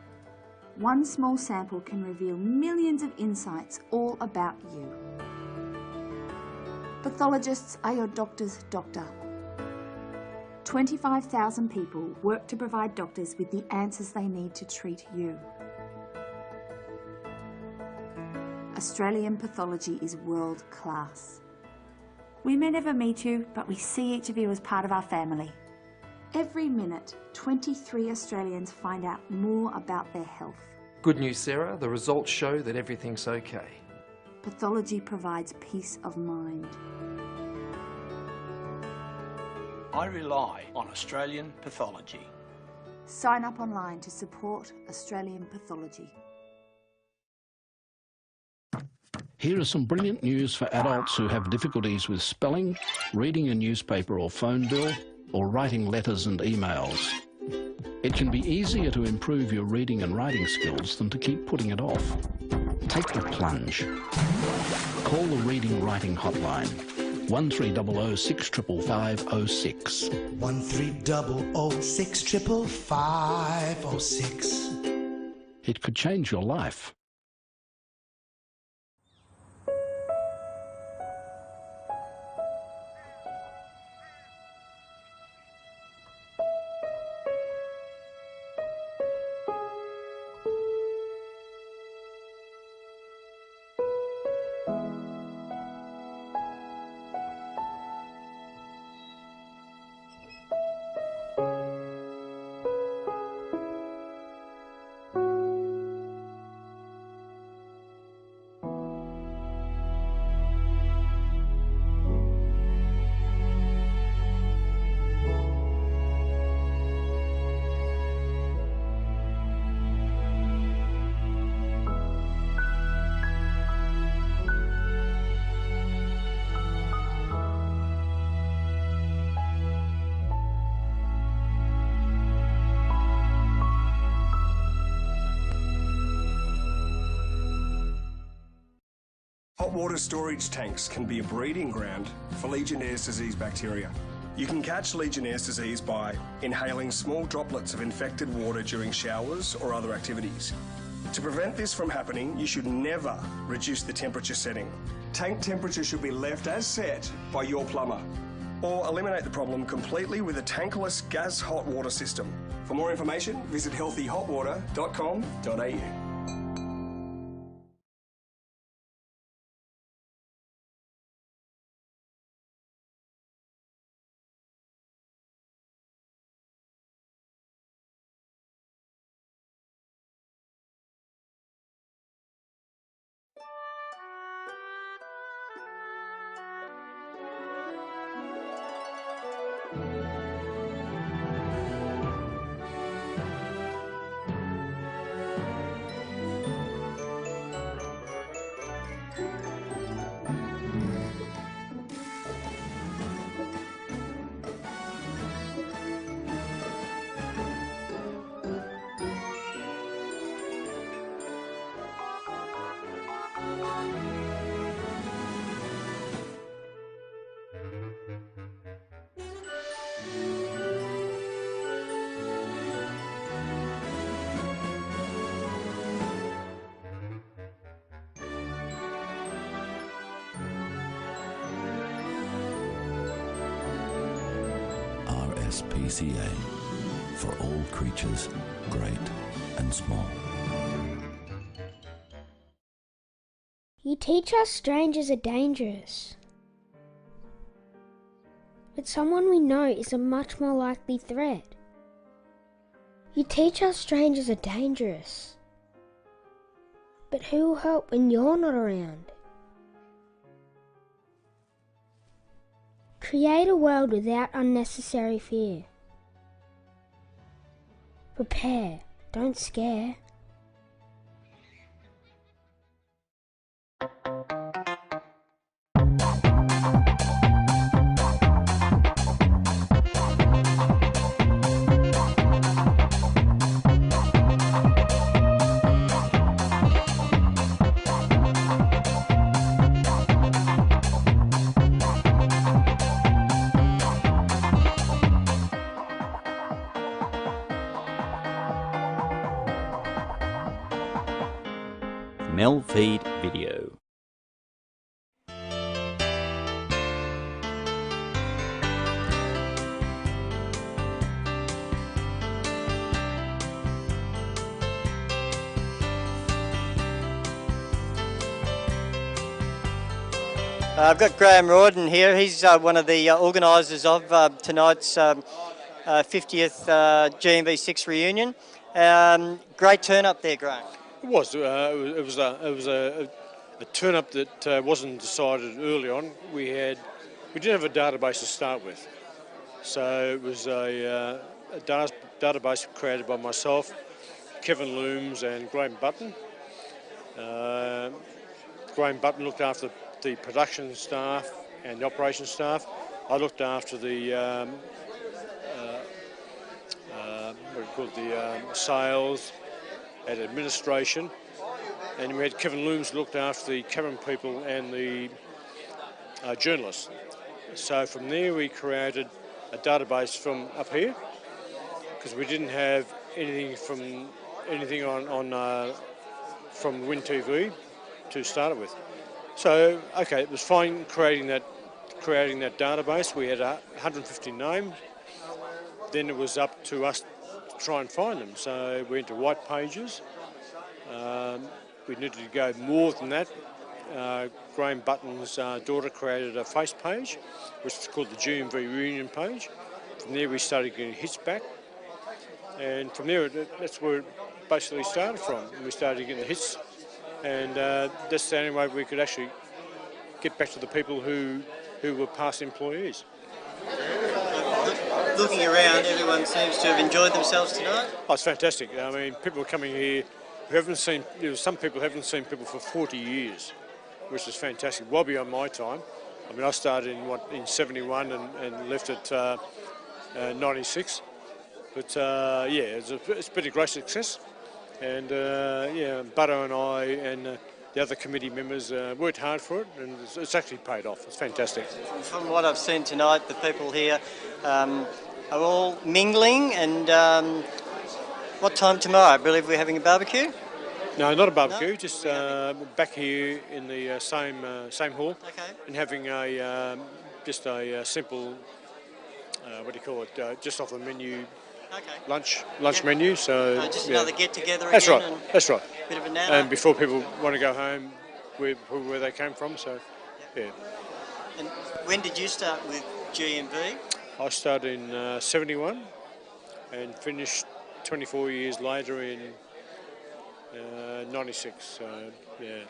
One small sample can reveal millions of insights all about you. Pathologists are your doctor's doctor. 25,000 people work to provide doctors with the answers they need to treat you. Australian pathology is world class. We may never meet you, but we see each of you as part of our family. Every minute, 23 Australians find out more about their health. Good news, Sarah. The results show that everything's okay. Pathology provides peace of mind. I rely on Australian pathology. Sign up online to support Australian pathology. Here is some brilliant news for adults who have difficulties with spelling, reading a newspaper or phone bill, or writing letters and emails. It can be easier to improve your reading and writing skills than to keep putting it off. Take the plunge. Call the Reading Writing Hotline, 1300 655506. 1300 655506. It could change your life. Hot water storage tanks can be a breeding ground for Legionnaire's disease bacteria. You can catch Legionnaire's disease by inhaling small droplets of infected water during showers or other activities. To prevent this from happening, you should never reduce the temperature setting. Tank temperature should be left as set by your plumber. Or eliminate the problem completely with a tankless gas hot water system. For more information, visit healthyhotwater.com.au. RSPCA, for all creatures, great and small. You teach us strangers are dangerous, but someone we know is a much more likely threat. You teach us strangers are dangerous, but who will help when you're not around? Create a world without unnecessary fear. Prepare, don't scare. MELfeed.video. I've got Graham Rawdon here. He's one of the organisers of tonight's 50th GMV6 reunion. Great turn up there, Graham. It was. It was a turn up that wasn't decided early on. We didn't have a database to start with, so it was a database created by myself, Kevin Looms, and Graham Button. Graham Button looked after the production staff and the operations staff. I looked after the sales and administration, and we had Kevin Looms looked after the cabin people and the journalists. So from there we created a database from up here, because we didn't have anything from Win TV to start it with. So okay, it was fine creating that database. We had 150 names. Then it was up to us to try and find them. So we went to white pages. We needed to go more than that. Graham Button's daughter created a face page, which was called the GMV reunion page. From there we started getting hits back, and from there that's where it basically started from. We started getting the hits, and that's the only way we could actually get back to the people who were past employees. Looking around, everyone seems to have enjoyed themselves tonight. Oh, it's fantastic. I mean, people are coming here who haven't seen, some people haven't seen people for 40 years, which is fantastic, well beyond my time. I mean, I started in 71 and left at 96. But yeah, it's been a great success. And yeah, Butto and I and the other committee members worked hard for it, and it's actually paid off. It's fantastic. From what I've seen tonight, the people here are all mingling, and what time tomorrow? I believe we're having a barbecue? No, not a barbecue, just back here in the same hall, and having just a simple, what do you call it, just off the menu, lunch menu. So just another get together again. That's right. That's right. Bit of a nana. And before people want to go home, where they came from. So yeah. And when did you start with GMV? I started in 71 and finished 24 years later in 96. So yeah,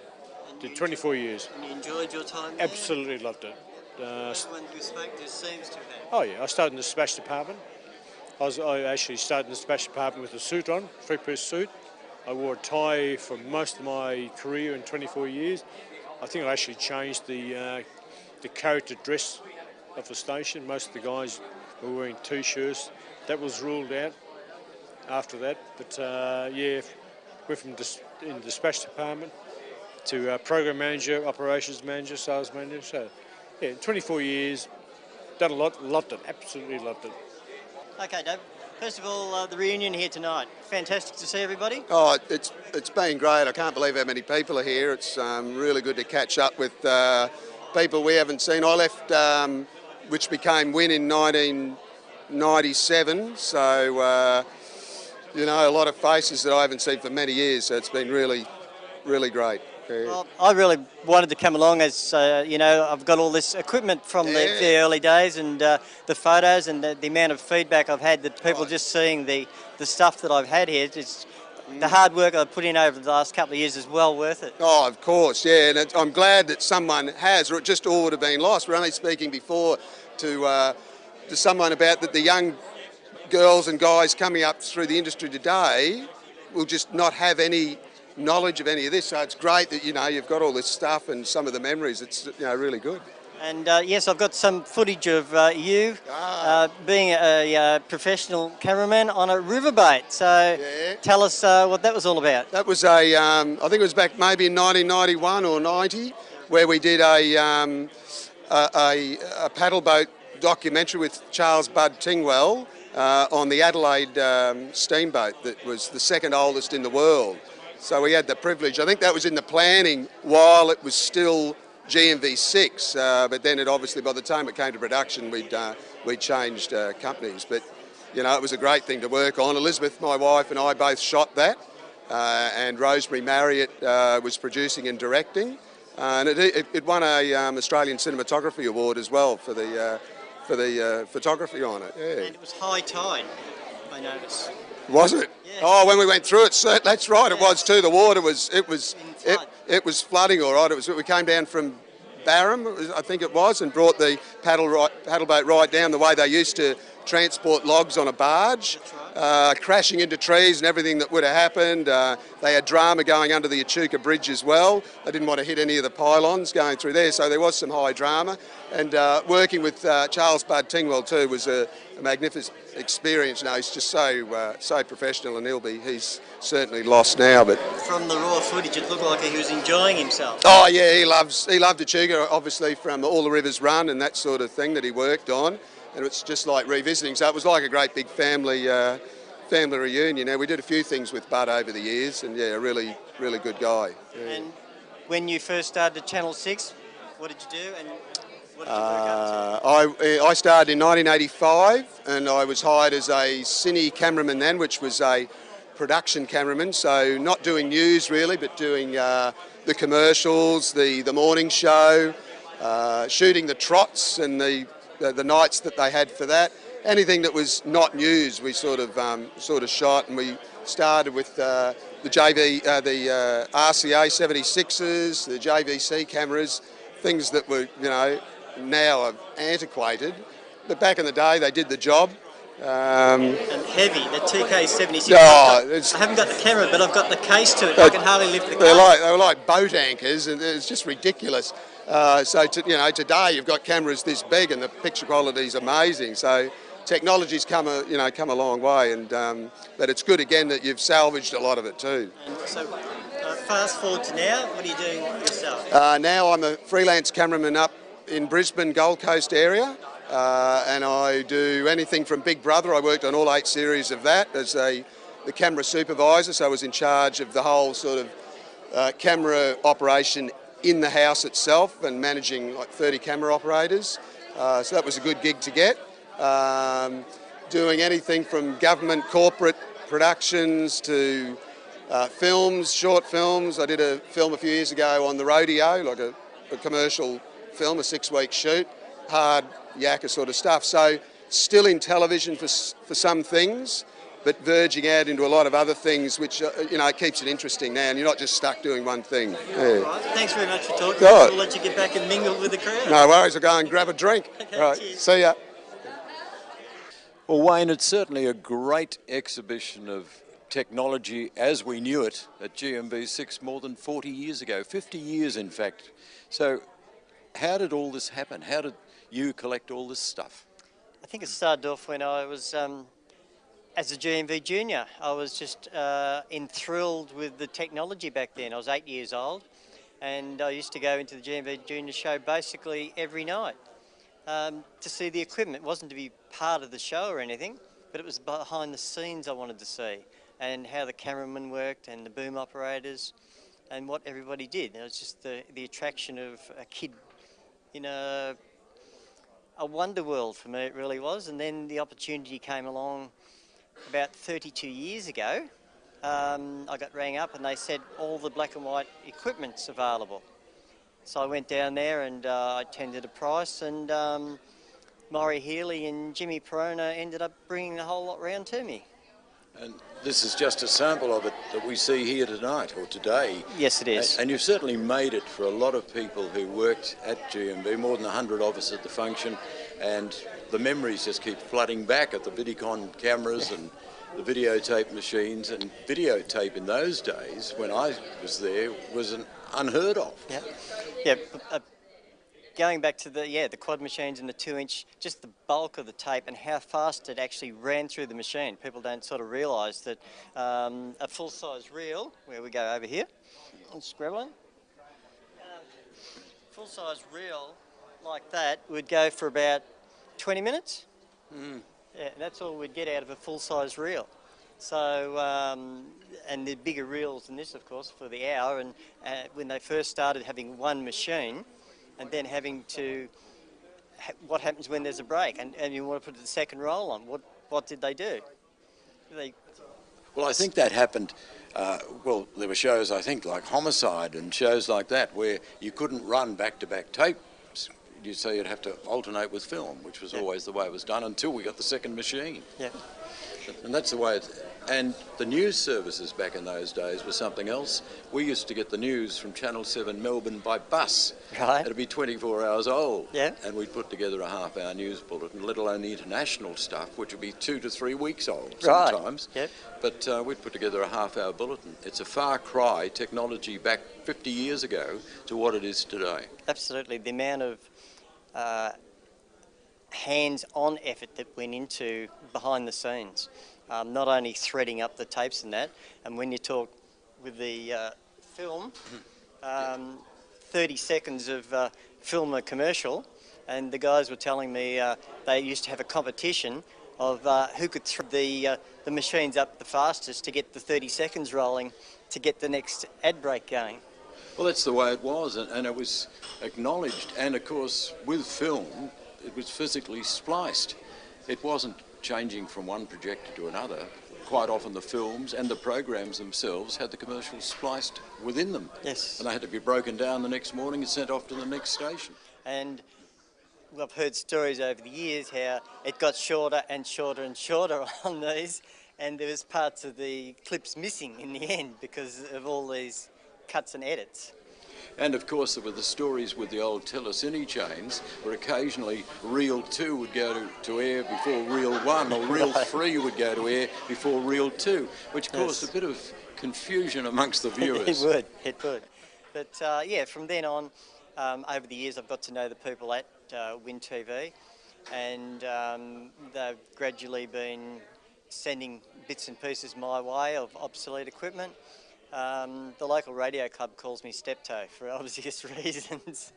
did 24 years. And you enjoyed your time there? Absolutely loved it. Everyone who spoke to seems to have. Oh yeah, I started in the splash department. I actually started in the splash department with a suit on, three-piece suit. I wore a tie for most of my career in 24 years. I think I actually changed the character dress of the station. Most of the guys were wearing T-shirts. That was ruled out after that. But yeah, went from in the dispatch department to program manager, operations manager, sales manager. So yeah, 24 years, done a lot, loved it, absolutely loved it. Okay, Dave. First of all, the reunion here tonight. Fantastic to see everybody. Oh, it's been great. I can't believe how many people are here. It's really good to catch up with people we haven't seen. I left, which became WIN in 1997. So, you know, a lot of faces that I haven't seen for many years. So it's been really, really great. Well, I really wanted to come along as, you know, I've got all this equipment from the early days, and the photos and the amount of feedback I've had, that people just seeing the stuff that I've had here, it's, the hard work I've put in over the last couple of years is well worth it. Oh, of course, yeah, and I'm glad that someone has, or it just all would have been lost. We're only speaking before to someone about that the young girls and guys coming up through the industry today will just not have any knowledge of any of this, so it's great that, you know, you've got all this stuff and some of the memories. It's, you know, really good. And yes, I've got some footage of you being a professional cameraman on a riverbait. So tell us what that was all about. That was a, I think it was back maybe in 1991 or 90, where we did a paddle boat documentary with Charles Bud Tingwell on the Adelaide steamboat that was the second oldest in the world. So we had the privilege. I think that was in the planning while it was still GMV6, but then it obviously, by the time it came to production, we'd changed companies. But, you know, it was a great thing to work on. Elizabeth, my wife, and I both shot that, and Rosemary Marriott was producing and directing. And it won a Australian Cinematography Award as well for the photography on it. Yeah. And it was high tide, I noticed. Was it? Yeah. Oh, when we went through it, that's right. It was too. The water was it was flooding. All right. We came down from Barham, I think it was, and brought the paddle boat right down the way they used to transport logs on a barge, crashing into trees and everything that would have happened. They had drama going under the Echuca Bridge as well. They didn't want to hit any of the pylons going through there, so there was some high drama. And working with Charles Bud Tingwell too was a magnificent experience. No, he's just so professional, and he's certainly lost now. But from the raw footage, it looked like he was enjoying himself. Oh yeah, he loved Echuca, obviously, from All the Rivers Run and that sort of thing that he worked on. And it's just like revisiting. So it was like a great big family reunion. You know, we did a few things with Bud over the years, and yeah, a really, really good guy. Yeah. And when you first started at Channel 6, what did you do, and what did you work up to? I started in 1985, and I was hired as a cine cameraman then, which was a production cameraman. So not doing news really, but doing the commercials, the morning show, shooting the trots and the nights that they had for that. Anything that was not news, we sort of shot, and we started with the JV, the RCA 76s, the JVC cameras, things that were, you know, now are antiquated, but back in the day they did the job. And heavy, the TK76. Oh, I haven't got the camera, but I've got the case to it. I can hardly lift the case. They were like boat anchors, and it's just ridiculous. So today you've got cameras this big, and the picture quality is amazing. So technology's come a long way, and but it's good again that you've salvaged a lot of it too. And so fast forward to now, what are you doing yourself? Now I'm a freelance cameraman up in Brisbane, Gold Coast area, and I do anything from Big Brother. I worked on all 8 series of that as the camera supervisor, so I was in charge of the whole sort of camera operation in the house itself and managing like 30 camera operators. So that was a good gig to get. Doing anything from government corporate productions to films, short films. I did a film a few years ago on the rodeo, like a commercial film, a 6-week shoot, hard yakka sort of stuff. So still in television for some things, but verging out into a lot of other things, which, you know, it keeps it interesting now, and you're not just stuck doing one thing. Yeah. Right. Thanks very much for talking. Right. We'll let you get back and mingle with the crowd. No worries, I'll go and grab a drink. Okay, right, cheers. see ya. Well, Wayne, it's certainly a great exhibition of technology as we knew it at GMB6 more than 40 years ago, 50 years in fact. So how did all this happen? How did you collect all this stuff? I think it started off when I was, as a GMV junior, I was just enthralled with the technology back then. I was 8 years old and I used to go into the GMV junior show basically every night to see the equipment. It wasn't to be part of the show or anything, but it was behind the scenes I wanted to see, and how the cameramen worked and the boom operators and what everybody did. It was just the attraction of a kid in a wonder world for me, it really was. And then the opportunity came along about 32 years ago. I got rang up and they said all the black and white equipment's available. So I went down there and I tendered a price, and Maury Healy and Jimmy Perona ended up bringing the whole lot round to me. And this is just a sample of it that we see here tonight, or today. Yes, it is. And you've certainly made it for a lot of people who worked at GMB, more than 100 of us at the function, and the memories just keep flooding back at the Vidicon cameras and the videotape machines. And videotape in those days, when I was there, was unheard of. Yeah, yeah. Going back to the quad machines and the 2-inch, just the bulk of the tape and how fast it actually ran through the machine. People don't sort of realise that a full-size reel, where we go over here, let's grab one. Full-size reel like that would go for about 20 minutes. Mm. Yeah, that's all we'd get out of a full-size reel. So, and the bigger reels than this, of course, for the hour. And when they first started having one machine, and then having to, what happens when there's a break, and you want to put the second roll on? What did they do? Well, I think that happened, well, there were shows, I think, like Homicide and shows like that, where you couldn't run back-to-back tapes. So you'd have to alternate with film, which was always the way it was done until we got the second machine. Yeah. And that's the way it... And the news services back in those days were something else. We used to get the news from Channel 7 Melbourne by bus. Right. It'd be 24 hours old. Yeah. And we'd put together a half-hour news bulletin, let alone the international stuff, which would be 2 to 3 weeks old sometimes. Right. Yep. But we'd put together a half-hour bulletin. It's a far cry, technology back 50 years ago, to what it is today. Absolutely. The amount of hands-on effort that went into behind the scenes, not only threading up the tapes and that, and when you talk with the film, 30 seconds of film a commercial, and the guys were telling me they used to have a competition of who could thread the machines up the fastest to get the 30 seconds rolling to get the next ad break going. Well, that's the way it was, and it was acknowledged. And of course, with film, it was physically spliced. It wasn't changing from one projector to another. Quite often the films and the programs themselves had the commercials spliced within them. Yes. And they had to be broken down the next morning and sent off to the next station. And I've heard stories over the years how it got shorter and shorter and shorter on these, and there was parts of the clips missing in the end because of all these cuts and edits. And of course there were the stories with the old telecine chains where occasionally reel 2 would go to air before reel 1, or reel 3 would go to air before reel 2, which caused a bit of confusion amongst the viewers. It would. But yeah, from then on, over the years I've got to know the people at Win TV, and they've gradually been sending bits and pieces my way of obsolete equipment. The local radio club calls me Steptoe for obvious reasons.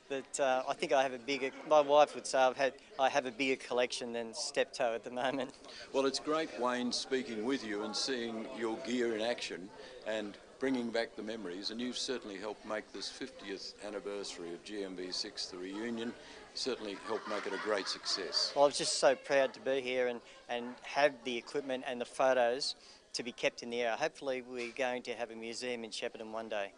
But I think I have a bigger, my wife would say I have a bigger collection than Steptoe at the moment. Well, it's great, Wayne, speaking with you and seeing your gear in action and bringing back the memories, and you've certainly helped make this 50th anniversary of GMB6, the reunion, certainly helped make it a great success. Well, I was just so proud to be here and have the equipment and the photos to be kept in the air. Hopefully we're going to have a museum in Shepparton one day.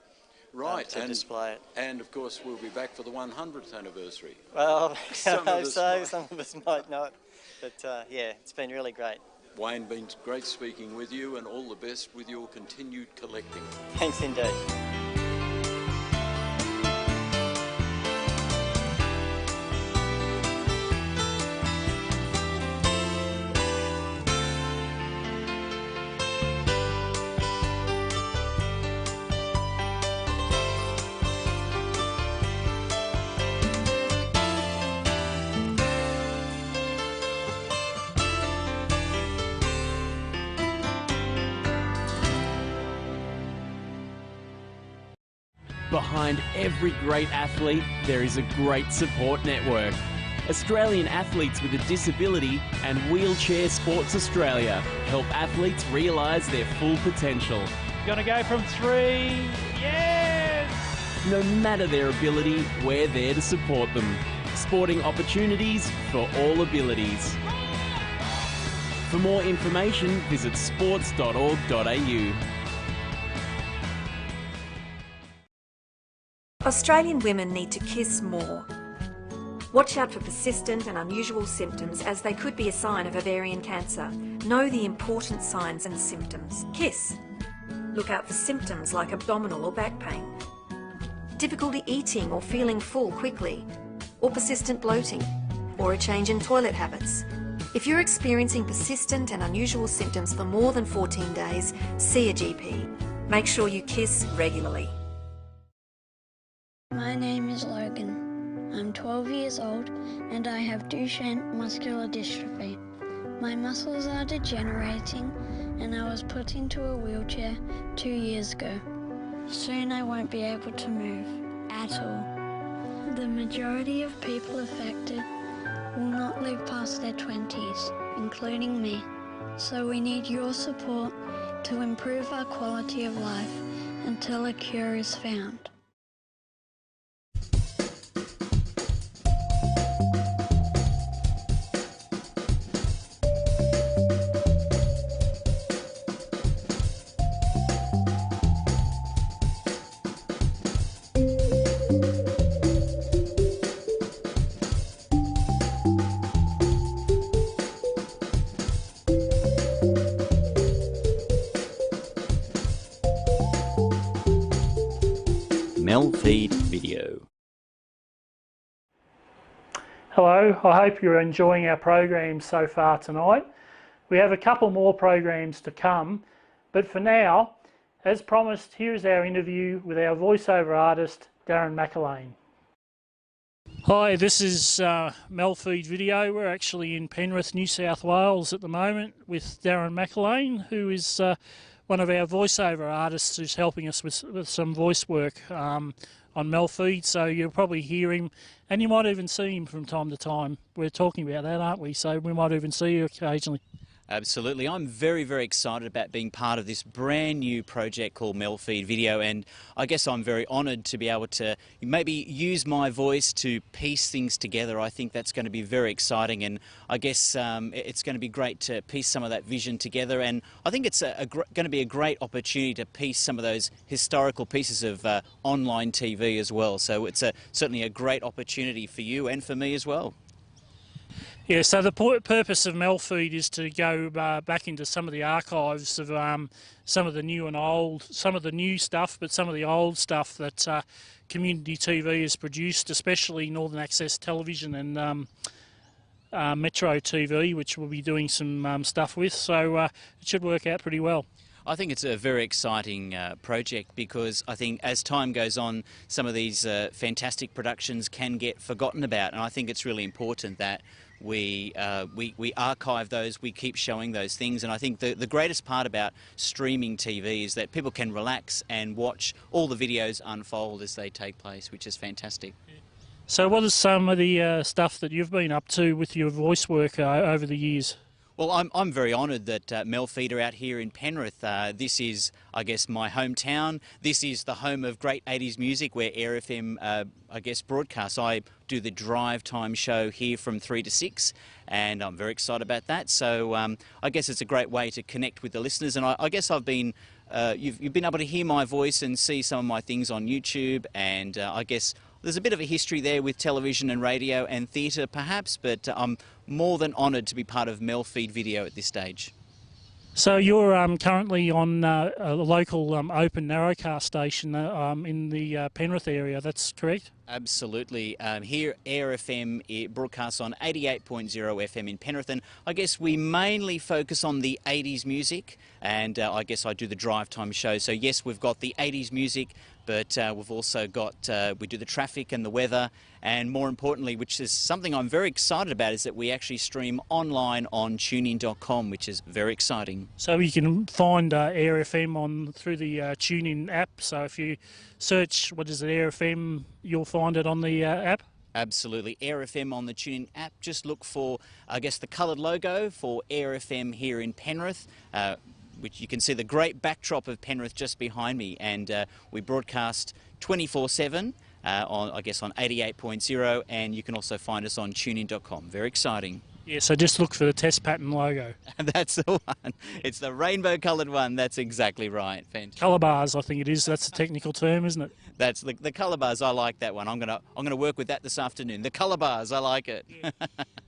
Right, to display it. And of course we'll be back for the 100th anniversary. Well, some of us might not, but yeah, it's been really great. Wayne, been great speaking with you, and all the best with your continued collecting. Thanks indeed. Behind every great athlete, there is a great support network. Australian Athletes with a Disability and Wheelchair Sports Australia help athletes realise their full potential. Gonna go from 3, yes! No matter their ability, we're there to support them. Sporting opportunities for all abilities. For more information, visit sports.org.au. Australian women need to kiss more. Watch out for persistent and unusual symptoms, as they could be a sign of ovarian cancer. Know the important signs and symptoms. Kiss. Look out for symptoms like abdominal or back pain, difficulty eating or feeling full quickly, or persistent bloating, or a change in toilet habits. If you're experiencing persistent and unusual symptoms for more than 14 days, see a GP. Make sure you kiss regularly. My name is Logan. I'm 12 years old and I have Duchenne muscular dystrophy. My muscles are degenerating and I was put into a wheelchair 2 years ago. Soon I won't be able to move at all. The majority of people affected will not live past their 20s, including me. So we need your support to improve our quality of life until a cure is found. MELfeed.video. Hello, I hope you're enjoying our program so far tonight. We have a couple more programs to come, but for now, as promised, here's our interview with our voiceover artist, Darren McErlain. Hi, this is MELfeed.video. We're actually in Penrith, New South Wales at the moment with Darren McErlain, who is one of our voiceover artists who's helping us with some voice work on MELfeed, so you'll probably hear him, and you might even see him from time to time. We're talking about that, aren't we? So we might even see you occasionally. Absolutely. I'm very, very excited about being part of this brand new project called MELfeed.video, and I guess I'm very honoured to be able to maybe use my voice to piece things together. I think that's going to be very exciting, and I guess it's going to be great to piece some of that vision together, and I think it's going to be a great opportunity to piece some of those historical pieces of online TV as well. So it's certainly a great opportunity for you and for me as well. Yeah, so the purpose of MELfeed is to go back into some of the archives of some of the new and old, some of the new stuff, but some of the old stuff that community TV has produced, especially Northern Access Television and Metro TV, which we'll be doing some stuff with, so it should work out pretty well. I think it's a very exciting project, because I think as time goes on, some of these fantastic productions can get forgotten about, and I think it's really important that we archive those, we keep showing those things, and I think the greatest part about streaming TV is that people can relax and watch all the videos unfold as they take place, which is fantastic. So what is some of the stuff that you've been up to with your voice work over the years? Well, I'm very honoured that MELfeed are out here in Penrith. This is, I guess, my hometown. This is the home of great 80s music where Air FM, I guess, broadcasts. I do the drive time show here from 3 to 6, and I'm very excited about that. So I guess it's a great way to connect with the listeners, and I guess I've been, you've been able to hear my voice and see some of my things on YouTube, and I guess there's a bit of a history there with television and radio and theatre perhaps, but I'm more than honoured to be part of MELfeed.video at this stage. So you're currently on a local open narrowcast station in the Penrith area, that's correct? Absolutely. Here, Air FM, it broadcasts on 88.0 FM in Penrith, and I guess we mainly focus on the 80s music, and I guess I do the drive time show. So yes, we've got the 80s music, but we've also got, we do the traffic and the weather, and more importantly, which is something I'm very excited about, is that we actually stream online on tunein.com, which is very exciting. So you can find Air FM through the TuneIn app, so if you search, what is it, Air FM, you'll find it on the app? Absolutely. Air FM on the TuneIn app. Just look for, I guess, the coloured logo for Air FM here in Penrith, which you can see the great backdrop of Penrith just behind me, and we broadcast 24/7 on, I guess, on 88.0, and you can also find us on tunein.com. Very exciting. Yeah, so just look for the test pattern logo. That's the one. It's the rainbow coloured one. That's exactly right. Fantastic. Colour bars, I think it is. That's a technical term, isn't it? That's the colour bars. I like that one. I'm gonna work with that this afternoon. The colour bars. I like it. Yeah.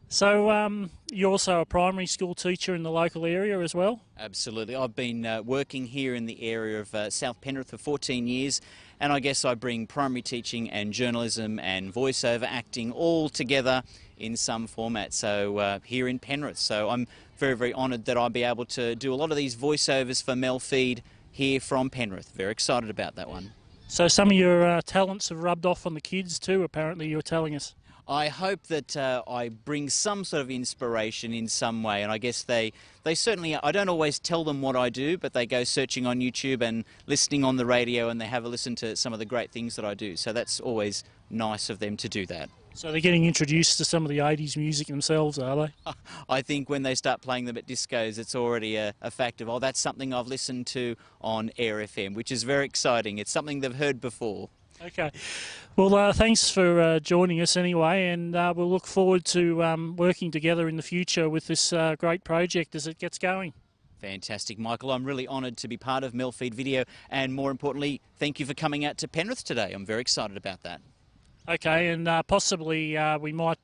So you're also a primary school teacher in the local area as well? Absolutely. I've been working here in the area of South Penrith for 14 years, and I guess I bring primary teaching and journalism and voiceover acting all together in some format. So here in Penrith. So I'm very, very honoured that I'll be able to do a lot of these voiceovers for MELfeed here from Penrith. Very excited about that one. So some of your talents have rubbed off on the kids too, apparently, you were telling us. I hope that I bring some sort of inspiration in some way, and I guess they certainly, I don't always tell them what I do, but they go searching on YouTube and listening on the radio, and they have a listen to some of the great things that I do. So that's always nice of them to do that. So they're getting introduced to some of the 80s music themselves, are they? I think when they start playing them at discos, it's already a fact of, oh, that's something I've listened to on Air FM, which is very exciting. It's something they've heard before. Okay. Well, thanks for joining us anyway, and we'll look forward to working together in the future with this great project as it gets going. Fantastic, Michael. I'm really honoured to be part of MELfeed.video, and more importantly, thank you for coming out to Penrith today. I'm very excited about that. Okay, and possibly we might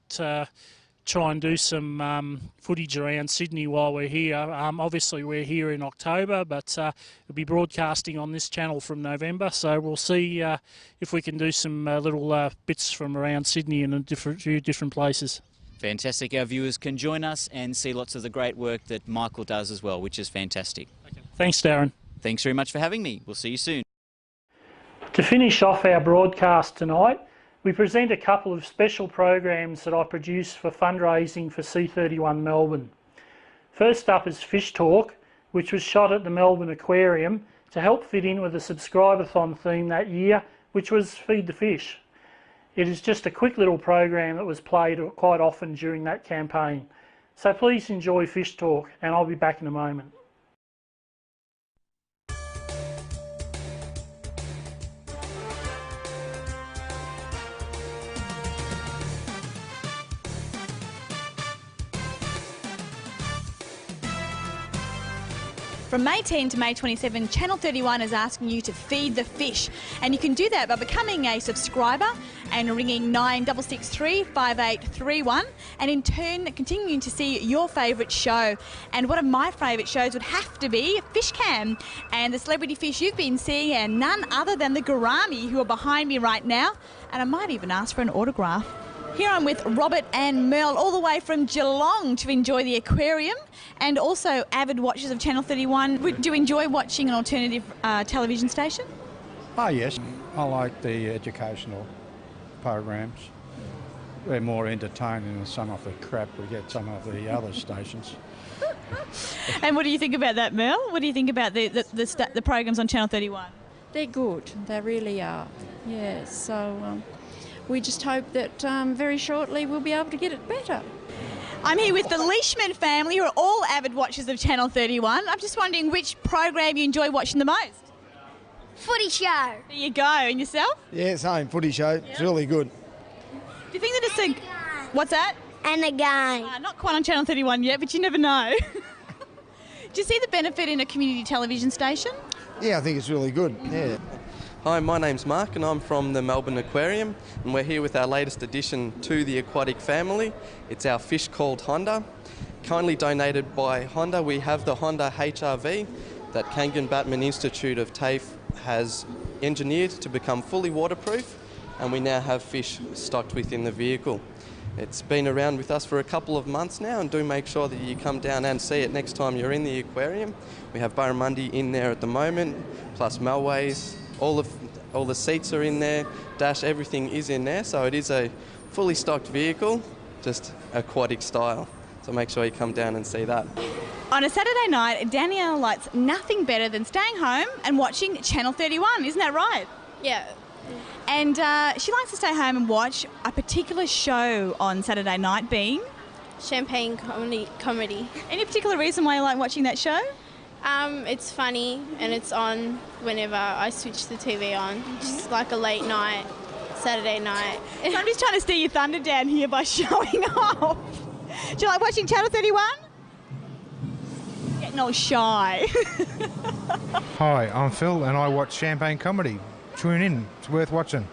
try and do some footage around Sydney while we're here. Obviously we're here in October, but we'll be broadcasting on this channel from November, so we'll see if we can do some little bits from around Sydney and a few different places. Fantastic. Our viewers can join us and see lots of the great work that Michael does as well, which is fantastic. Okay. Thanks, Darren. Thanks very much for having me. We'll see you soon. To finish off our broadcast tonight, we present a couple of special programs that I produce for fundraising for C31 Melbourne. First up is Fish Talk, which was shot at the Melbourne Aquarium to help fit in with the subscriber-thon theme that year, which was Feed the Fish. It is just a quick little program that was played quite often during that campaign. So please enjoy Fish Talk, and I'll be back in a moment. From May 10 to May 27, Channel 31 is asking you to feed the fish, and you can do that by becoming a subscriber and ringing 9663 5831, and in turn continuing to see your favourite show. And one of my favourite shows would have to be Fish Cam, and the celebrity fish you've been seeing are none other than the gourami, who are behind me right now, and I might even ask for an autograph. Here I'm with Robert and Mel, all the way from Geelong to enjoy the aquarium, and also avid watchers of Channel 31. Do you enjoy watching an alternative television station? Oh yes, I like the educational programs. we're more entertaining than some of the crap we get some of the other stations. And what do you think about that, Mel? What do you think about the programs on Channel 31? They're good. They really are. Yeah, so we just hope that very shortly we'll be able to get it better. I'm here with the Leishman family, who are all avid watchers of Channel 31. I'm just wondering which program you enjoy watching the most. Footy show. There you go. And yourself? Yeah, same. Footy show. It's really good. Do you think that it's a... What's that? And a game. Not quite on Channel 31 yet, but you never know. Do you see the benefit in a community television station? Yeah, I think it's really good. Yeah. Hi, my name's Mark and I'm from the Melbourne Aquarium, and we're here with our latest addition to the aquatic family. It's our fish called Honda. Kindly donated by Honda, we have the Honda HRV that Kangan-Batman Institute of TAFE has engineered to become fully waterproof, and we now have fish stocked within the vehicle. It's been around with us for a couple of months now, and do make sure that you come down and see it next time you're in the aquarium. We have barramundi in there at the moment, plus Melways. All the seats are in there, dash, everything is in there, so it is a fully stocked vehicle, just aquatic style. So make sure you come down and see that. On a Saturday night, Danielle likes nothing better than staying home and watching Channel 31, isn't that right? Yeah. And she likes to stay home and watch a particular show on Saturday night, being? Champagne comedy. Any particular reason why you like watching that show? It's funny and it's on whenever I switch the TV on. Just like a late night, Saturday night. So I'm just trying to steer your thunder down here by showing off. Do you like watching Channel 31? Getting all shy. Hi, I'm Phil and I watch Champagne Comedy. Tune in, it's worth watching.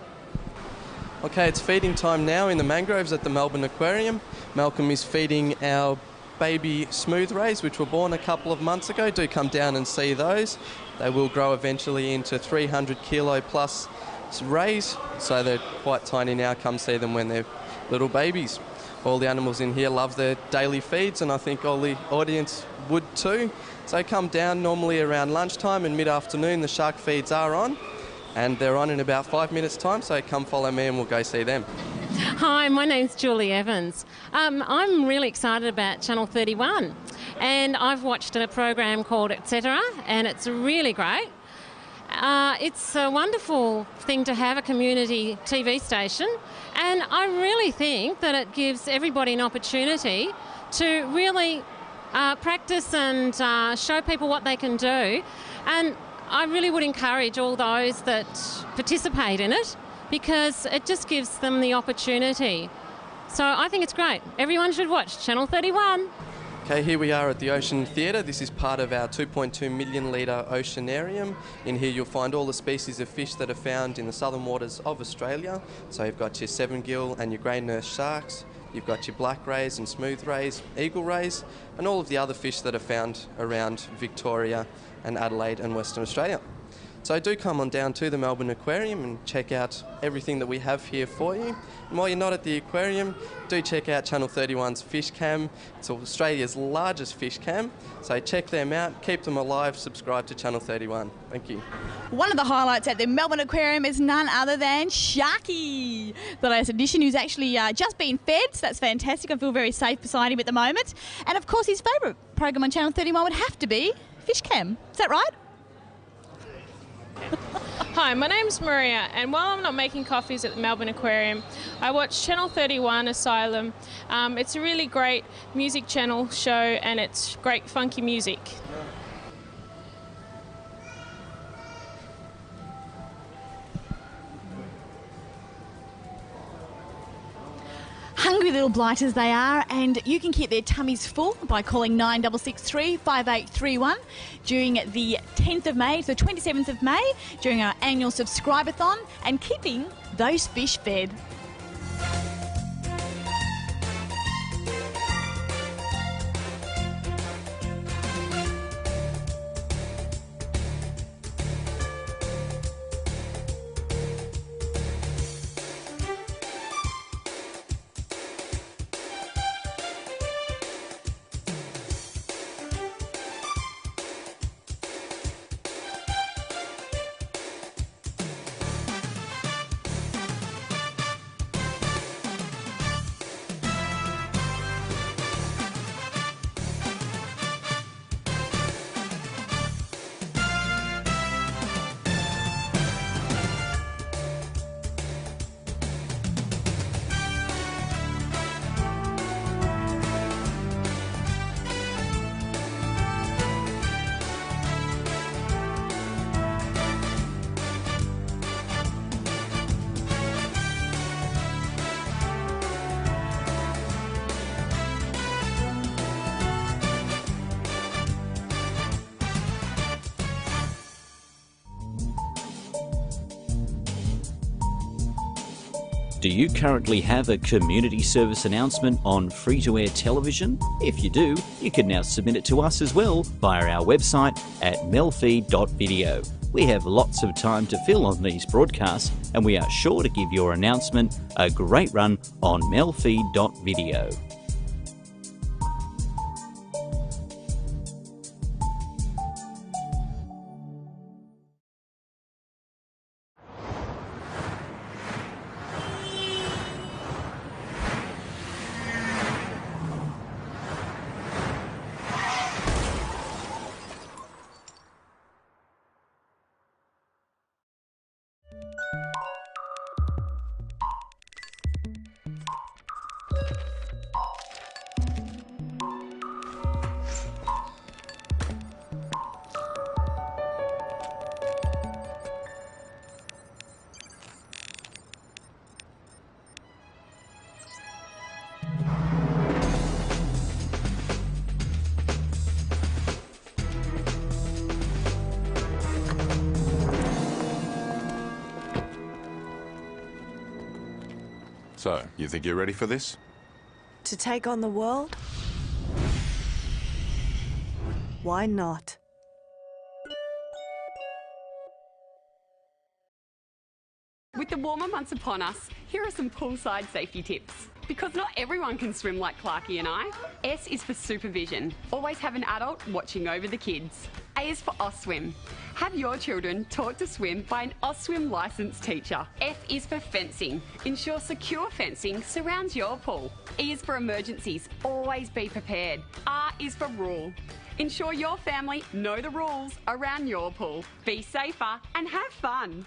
Okay, it's feeding time now in the mangroves at the Melbourne Aquarium. Malcolm is feeding our baby smooth rays, which were born a couple of months ago. Do come down and see those. They will grow eventually into 300 kilo plus rays, so they're quite tiny now. Come see them when they're little babies. All the animals in here love their daily feeds, and I think all the audience would too. So come down normally around lunchtime and mid-afternoon. The shark feeds are on, and they're on in about 5 minutes time, so come follow me and we'll go see them. Hi, my name's Julie Evans. I'm really excited about Channel 31, and I've watched a program called Etc, and it's really great. It's a wonderful thing to have a community TV station, and I really think that it gives everybody an opportunity to really practice and show people what they can do. And I really would encourage all those that participate in it, because it just gives them the opportunity. So I think it's great. Everyone should watch Channel 31. Okay, here we are at the Ocean Theatre. This is part of our 2.2 million litre oceanarium. In here you'll find all the species of fish that are found in the southern waters of Australia. So you've got your seven gill and your grey nurse sharks. You've got your black rays and smooth rays, eagle rays, and all of the other fish that are found around Victoria and Adelaide and Western Australia. So do come on down to the Melbourne Aquarium and check out everything that we have here for you. And while you're not at the aquarium, do check out Channel 31's Fish Cam. It's Australia's largest fish cam, so check them out, keep them alive, subscribe to Channel 31. Thank you. One of the highlights at the Melbourne Aquarium is none other than Sharky, the latest addition, who's actually just been fed, so that's fantastic. I feel very safe beside him at the moment. And of course his favourite program on Channel 31 would have to be Fish Cam. Is that right? Hi, my name's Maria, and while I'm not making coffees at the Melbourne Aquarium, I watch Channel 31 Asylum. It's a really great music channel show, and it's great funky music. Hungry little blighters they are, and you can keep their tummies full by calling 9663 5831 during the 10th of May to the 27th of May during our annual subscribe-a-thon, and keeping those fish fed. Do you currently have a community service announcement on free-to-air television? If you do, you can now submit it to us as well via our website at MELfeed.video. We have lots of time to fill on these broadcasts, and we are sure to give your announcement a great run on MELfeed.video. So, you think you're ready for this? To take on the world? Why not? With the warmer months upon us, here are some poolside safety tips. Because not everyone can swim like Clarkie and I. S is for supervision. Always have an adult watching over the kids. A is for Oswim. Have your children taught to swim by an Oswim licensed teacher. F is for fencing. Ensure secure fencing surrounds your pool. E is for emergencies. Always be prepared. R is for rule. Ensure your family know the rules around your pool. Be safer and have fun.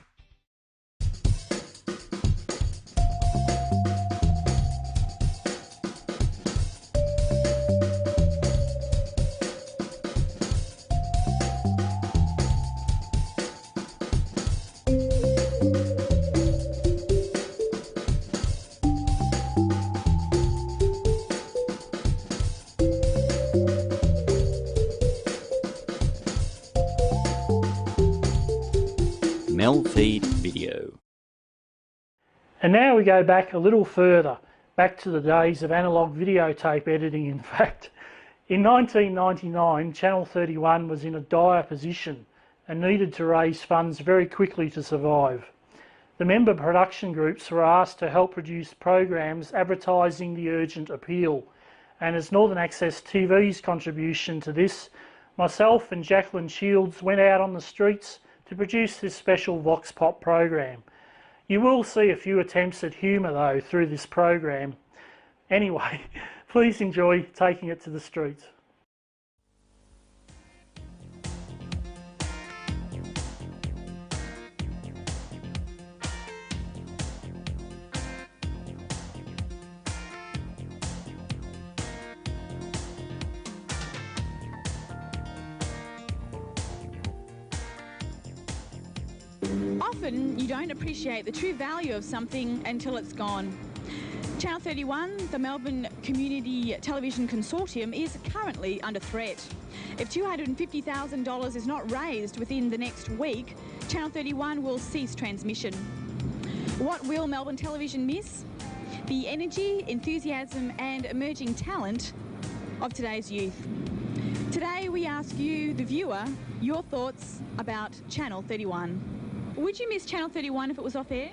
MELfeed.video. And now we go back a little further, back to the days of analogue videotape editing in fact. In 1999, Channel 31 was in a dire position and needed to raise funds very quickly to survive. The member production groups were asked to help produce programs advertising the urgent appeal, and as Northern Access TV's contribution to this, myself and Jacqueline Shields went out on the streets to produce this special Vox Pop program. You will see a few attempts at humour though through this program. Anyway, please enjoy taking it to the streets. Often you don't appreciate the true value of something until it's gone. Channel 31, the Melbourne Community Television Consortium, is currently under threat. If $250,000 is not raised within the next week, Channel 31 will cease transmission. What will Melbourne Television miss? The energy, enthusiasm and emerging talent of today's youth. Today we ask you, the viewer, your thoughts about Channel 31. Would you miss Channel 31 if it was off air?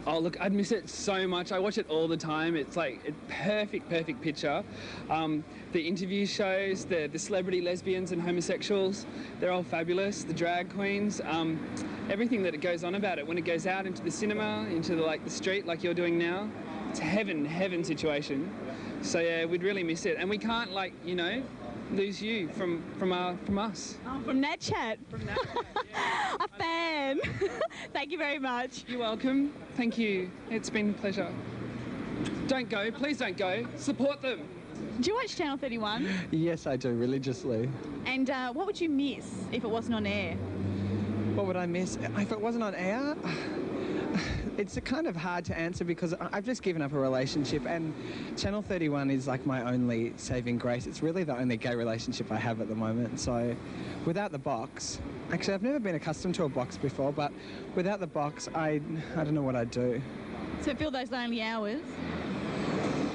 Oh look, I'd miss it so much. I watch it all the time. It's like a perfect picture. The interview shows, the celebrity lesbians and homosexuals, they're all fabulous. The drag queens, everything that it goes on about it. When it goes out into the cinema, into the street like you're doing now, it's a heaven situation. So yeah, we'd really miss it. And we can't lose you from us. Oh, from Nat Chat. From Nat Chat, yeah. A fan. Thank you very much. You're welcome. Thank you. It's been a pleasure. Don't go. Please don't go. Support them. Do you watch Channel 31? Yes, I do, religiously. And what would you miss if it wasn't on air? What would I miss? If it wasn't on air? It's kind of hard to answer because I've just given up a relationship and Channel 31 is like my only saving grace. It's really the only gay relationship I have at the moment. So without the box, actually I've never been accustomed to a box before, but without the box I don't know what I'd do. So fill those lonely hours.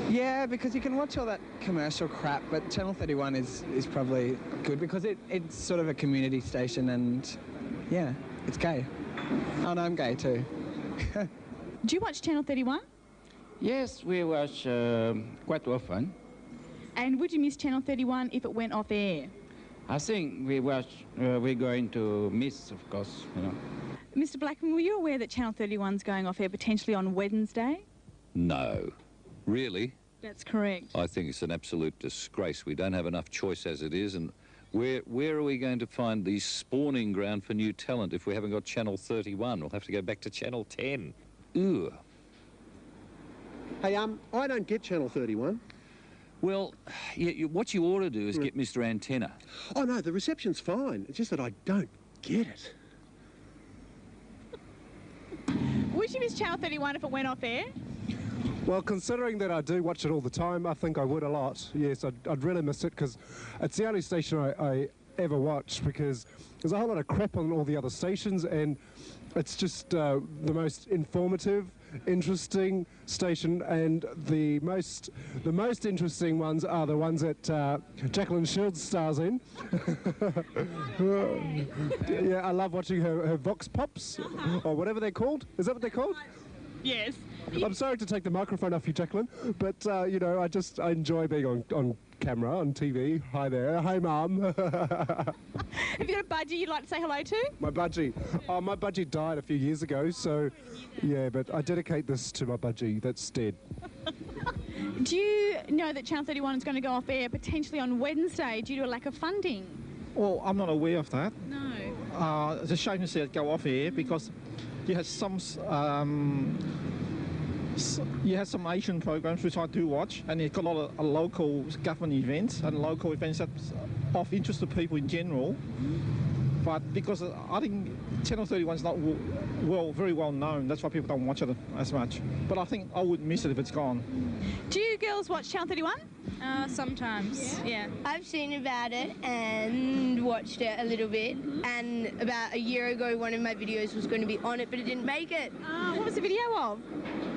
Yeah, because you can watch all that commercial crap, but Channel 31 is probably good because it's sort of a community station and, yeah, it's gay. Oh, no, I'm gay too. Do you watch Channel 31? Yes, we watch quite often. And would you miss Channel 31 if it went off air? I think we're going to miss, of course, you know. Mr. Blackman, were you aware that Channel 31's going off air potentially on Wednesday? No. Really? That's correct. I think it's an absolute disgrace. We don't have enough choice as it is, and where are we going to find the spawning ground for new talent if we haven't got Channel 31? We'll have to go back to Channel 10. Ugh. Hey, I don't get Channel 31. Well, what you ought to do is get Mr. Antenna. Oh, no, the reception's fine. It's just that I don't get it. Would you miss Channel 31 if it went off air? Well, considering that I do watch it all the time, I think I would a lot. Yes, I'd really miss it because it's the only station I ever watch, because there's a whole lot of crap on all the other stations, and it's just the most informative, interesting station, and the most interesting ones are the ones that Jacqueline Shields stars in. Yeah, I love watching her Vox Pops, or whatever they're called. Is that what they're called? Yes. I'm sorry to take the microphone off you, Jacqueline, but, you know, I enjoy being on camera, on TV. Hi there. Hi, Mum. Have you got a budgie you'd like to say hello to? My budgie. Oh, my budgie died a few years ago, so, yeah, but I dedicate this to my budgie that's dead. Do you know that Channel 31 is going to go off air potentially on Wednesday due to a lack of funding? Well, I'm not aware of that. No. It's a shame to see it go off air because you had some Asian programs which I do watch, and you've got a lot of local government events and local events that's of interest to people in general. But because I think Channel 31 is not very well known, that's why people don't watch it as much. But I think I would miss it if it's gone. Do you girls watch Channel 31? Sometimes. Yeah. I've seen about it and watched it a little bit, and about a year ago one of my videos was going to be on it, but it didn't make it. What was the video of?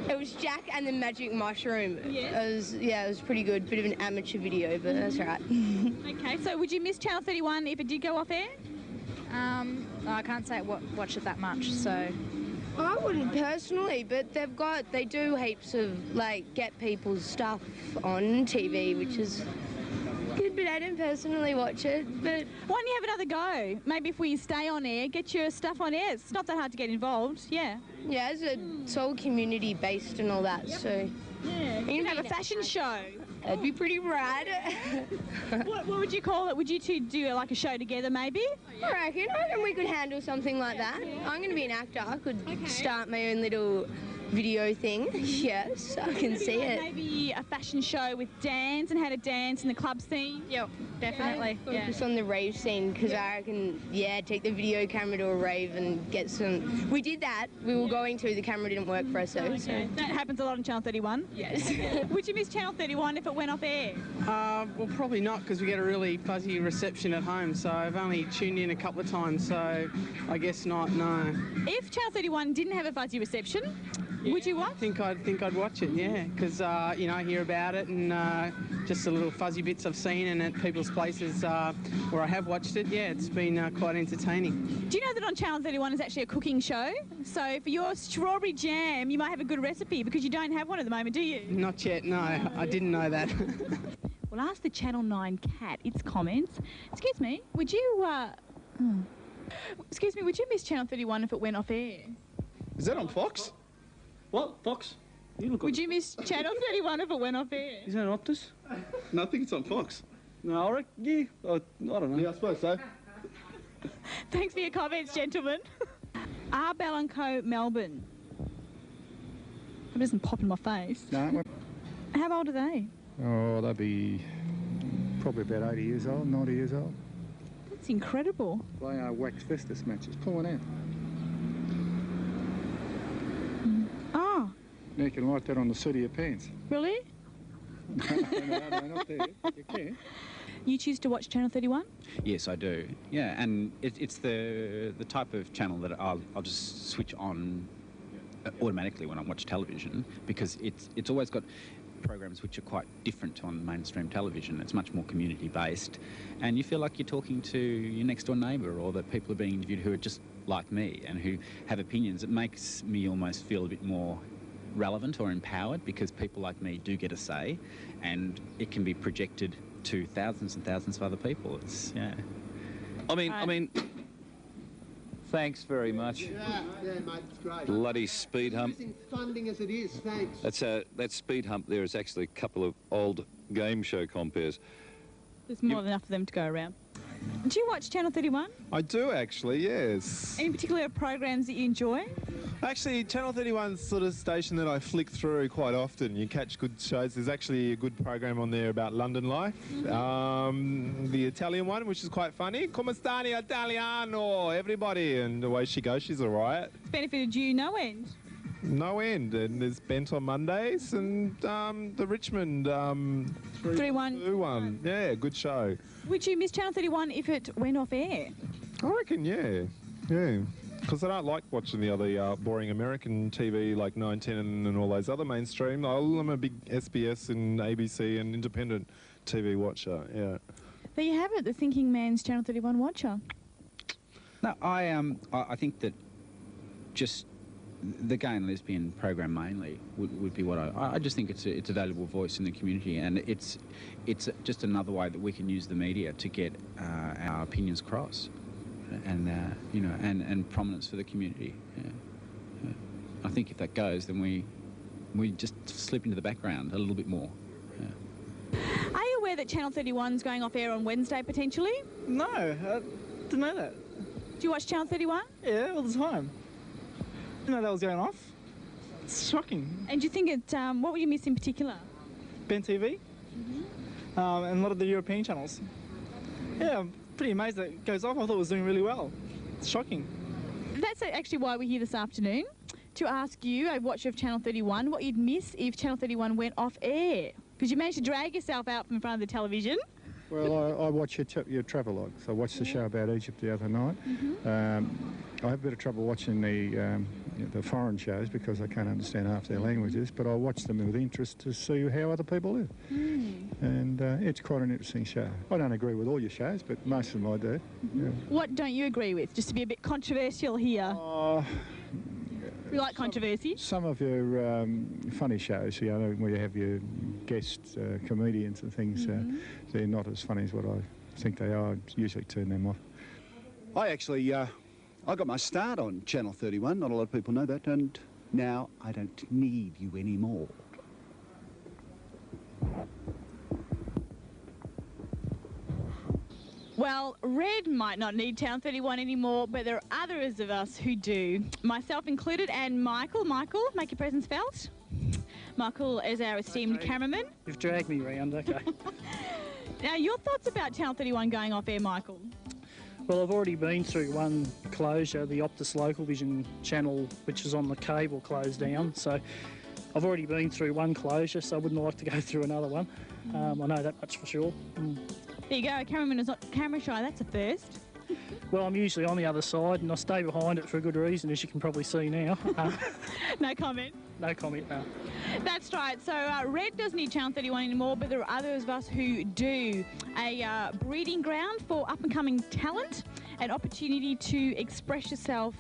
It was Jack and the Magic Mushroom. Yeah. It was pretty good. Bit of an amateur video, but that's all right. Okay, so would you miss Channel 31 if it did go off air? I can't say I watch it that much, so... I wouldn't personally, but they do heaps of, like, get people's stuff on TV, which is good, but I don't personally watch it, but... Why don't you have another go? Maybe if we stay on air, get your stuff on air. It's not that hard to get involved, yeah. Yeah, it's all community-based and all that, so... Yeah, you can have a fashion show. That'd be pretty rad. What would you call it? Would you two do like a show together maybe? I reckon we could handle something like that. I'm going to be an actor. I could start my own little video thing. Yes, I can see it. Maybe a fashion show with dance and how to dance in the club scene. Yep, definitely. Focus on the rave scene because I reckon, take the video camera to a rave and get some... We did that. We were going to. The camera didn't work for us though. So. That happens a lot on Channel 31? Yes. Would you miss Channel 31 if it went off air? Well, probably not because we get a really fuzzy reception at home, so I've only tuned in a couple of times, so I guess not, no. If Channel 31 didn't have a fuzzy reception, would you watch? I think I'd watch it, yeah, because you know, I hear about it and just the little fuzzy bits I've seen and at people's places where I have watched it. Yeah, it's been quite entertaining. Do you know that on Channel 31 is actually a cooking show? So for your strawberry jam, you might have a good recipe because you don't have one at the moment, do you? Not yet, no. I didn't know that. We'll ask the Channel 9 cat its comments. Excuse me, would you? Excuse me, would you miss Channel 31 if it went off air? Is that on Fox? What? Fox? Would you miss Channel 31 if it went off air? Is that on Optus? No, I think it's on Fox. No, I reckon, yeah. I don't know. Yeah, I suppose so. Thanks for your comments, gentlemen. Are Bell & Co. Melbourne? It doesn't pop in my face. No. How old are they? Oh, they'll be probably about 80 years old, 90 years old. That's incredible. They are wax Festus match. It's pulling out. Oh. Now you can write that on the seat of your pants. Really? No, not there. You can. You choose to watch Channel 31? Yes, I do. Yeah, and it's the type of channel that I'll just switch on automatically when I watch television, because it's always got programs which are quite different on mainstream television. It's much more community based, and you feel like you're talking to your next door neighbour, or that people are being interviewed who are just like me and who have opinions. It makes me almost feel a bit more relevant or empowered, because people like me do get a say, and it can be projected to thousands and thousands of other people. It's, yeah. I mean, thanks very much. Yeah, mate, it's great. Bloody speed hump. Using funding as it is, thanks. That speed hump there is actually a couple of old game show compares. There's more than enough of them to go around. Do you watch Channel 31? I do actually, yes. Any particular programs that you enjoy? Actually, Channel 31's sort of station that I flick through quite often. You catch good shows. There's actually a good program on there about London life. The Italian one, which is quite funny. Come stani Italiano, everybody. And the way she goes, she's all right. It's benefited you no end. No end. And there's Bent on Mondays and the Richmond 3-1 one. Yeah, good show. Would you miss Channel 31 if it went off air? I reckon, yeah. Because I don't like watching the other boring American TV like 9, 10 and all those other mainstream. I'm a big SBS and ABC and independent TV watcher, yeah. There you have it, the thinking man's Channel 31 watcher. No, I think that just the gay and lesbian program mainly would be what I just think it's a valuable voice in the community, and it's just another way that we can use the media to get our opinions across. And you know, and prominence for the community. Yeah. I think if that goes, then we just slip into the background a little bit more. Yeah. Are you aware that Channel 31's going off air on Wednesday potentially? No, I didn't know that. Do you watch Channel 31? Yeah, all the time. Didn't know that was going off. It's shocking. And do you think it? What would you miss in particular? Ben TV, and a lot of the European channels. Yeah. Pretty amazed that it goes off. I thought it was doing really well. It's shocking. That's actually why we're here this afternoon, to ask you, a watcher of Channel 31, what you'd miss if Channel 31 went off air. Because you managed to drag yourself out from in front of the television. Well, I watch your travelogues. I watched the show about Egypt the other night. I have a bit of trouble watching the foreign shows because I can't understand half their languages, but I watch them with interest to see how other people live. And it's quite an interesting show. I don't agree with all your shows, but most of them I do. Yeah. What don't you agree with? Just to be a bit controversial here. We like controversy. Some of your funny shows, you know, where you have your guest comedians and things, they're not as funny as what I think they are. I usually turn them off. I actually, I got my start on Channel 31, not a lot of people know that, and now I don't need you anymore. Well, Red might not need Channel 31 anymore, but there are others of us who do, myself included, and Michael. Michael, make your presence felt. Michael is our esteemed cameraman. You've dragged me round, okay. Now, your thoughts about Channel 31 going off air, Michael? Well, I've already been through one closure, the Optus Local Vision channel, which is on the cable, closed down. So I've already been through one closure, so I wouldn't like to go through another one. I know that much for sure. There you go, a cameraman is not camera shy, that's a first. Well, I'm usually on the other side and I stay behind it for a good reason, as you can probably see now. No comment? No comment, no. That's right. So Red doesn't need Channel 31 anymore, but there are others of us who do. A breeding ground for up-and-coming talent, an opportunity to express yourself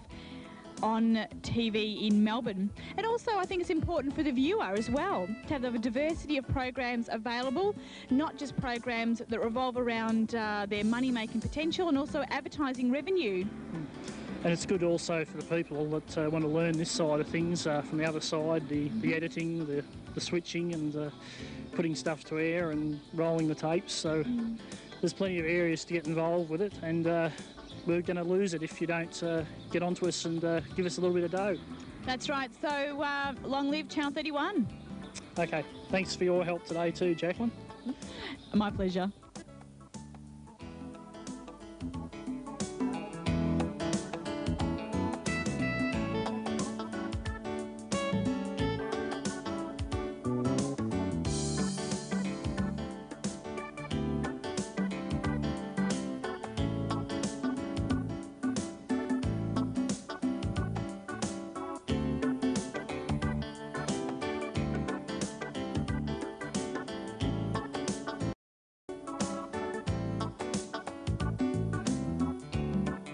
on TV in Melbourne. And also I think it's important for the viewer as well to have a diversity of programs available, not just programs that revolve around their money-making potential and also advertising revenue. And it's good also for the people that want to learn this side of things from the other side, the editing, the switching and putting stuff to air and rolling the tapes. So there's plenty of areas to get involved with it, and we're going to lose it if you don't get onto us and give us a little bit of dough. That's right. So long live Channel 31. Okay. Thanks for your help today too, Jacqueline. My pleasure.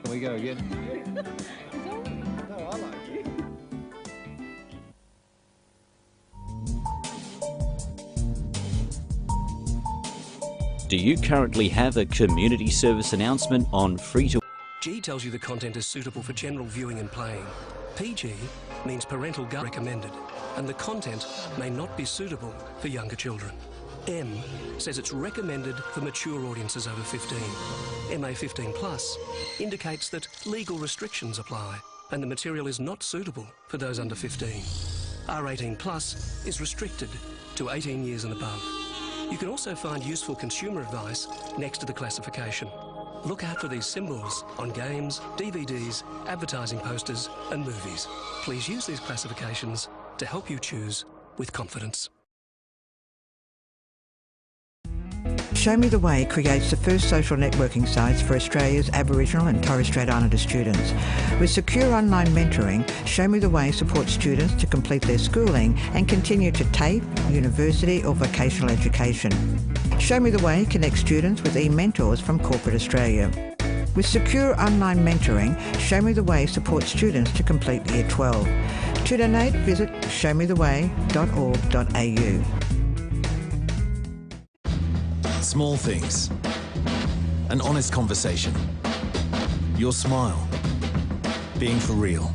Can we go again? No, I like it. Do you currently have a community service announcement on free-to... G tells you the content is suitable for general viewing and playing. PG means parental guidance recommended, and the content may not be suitable for younger children. M says it's recommended for mature audiences over 15. MA 15 plus indicates that legal restrictions apply, and the material is not suitable for those under 15. R18 plus is restricted to 18 years and above. You can also find useful consumer advice next to the classification. Look out for these symbols on games, DVDs, advertising posters and movies. Please use these classifications to help you choose with confidence. Show Me the Way creates the first social networking sites for Australia's Aboriginal and Torres Strait Islander students. With secure online mentoring, Show Me the Way supports students to complete their schooling and continue to TAFE, university or vocational education. Show Me the Way connects students with e-mentors from corporate Australia. With secure online mentoring, Show Me the Way supports students to complete Year 12. To donate, visit showmetheway.org.au. Small things. An honest conversation. Your smile. Being for real.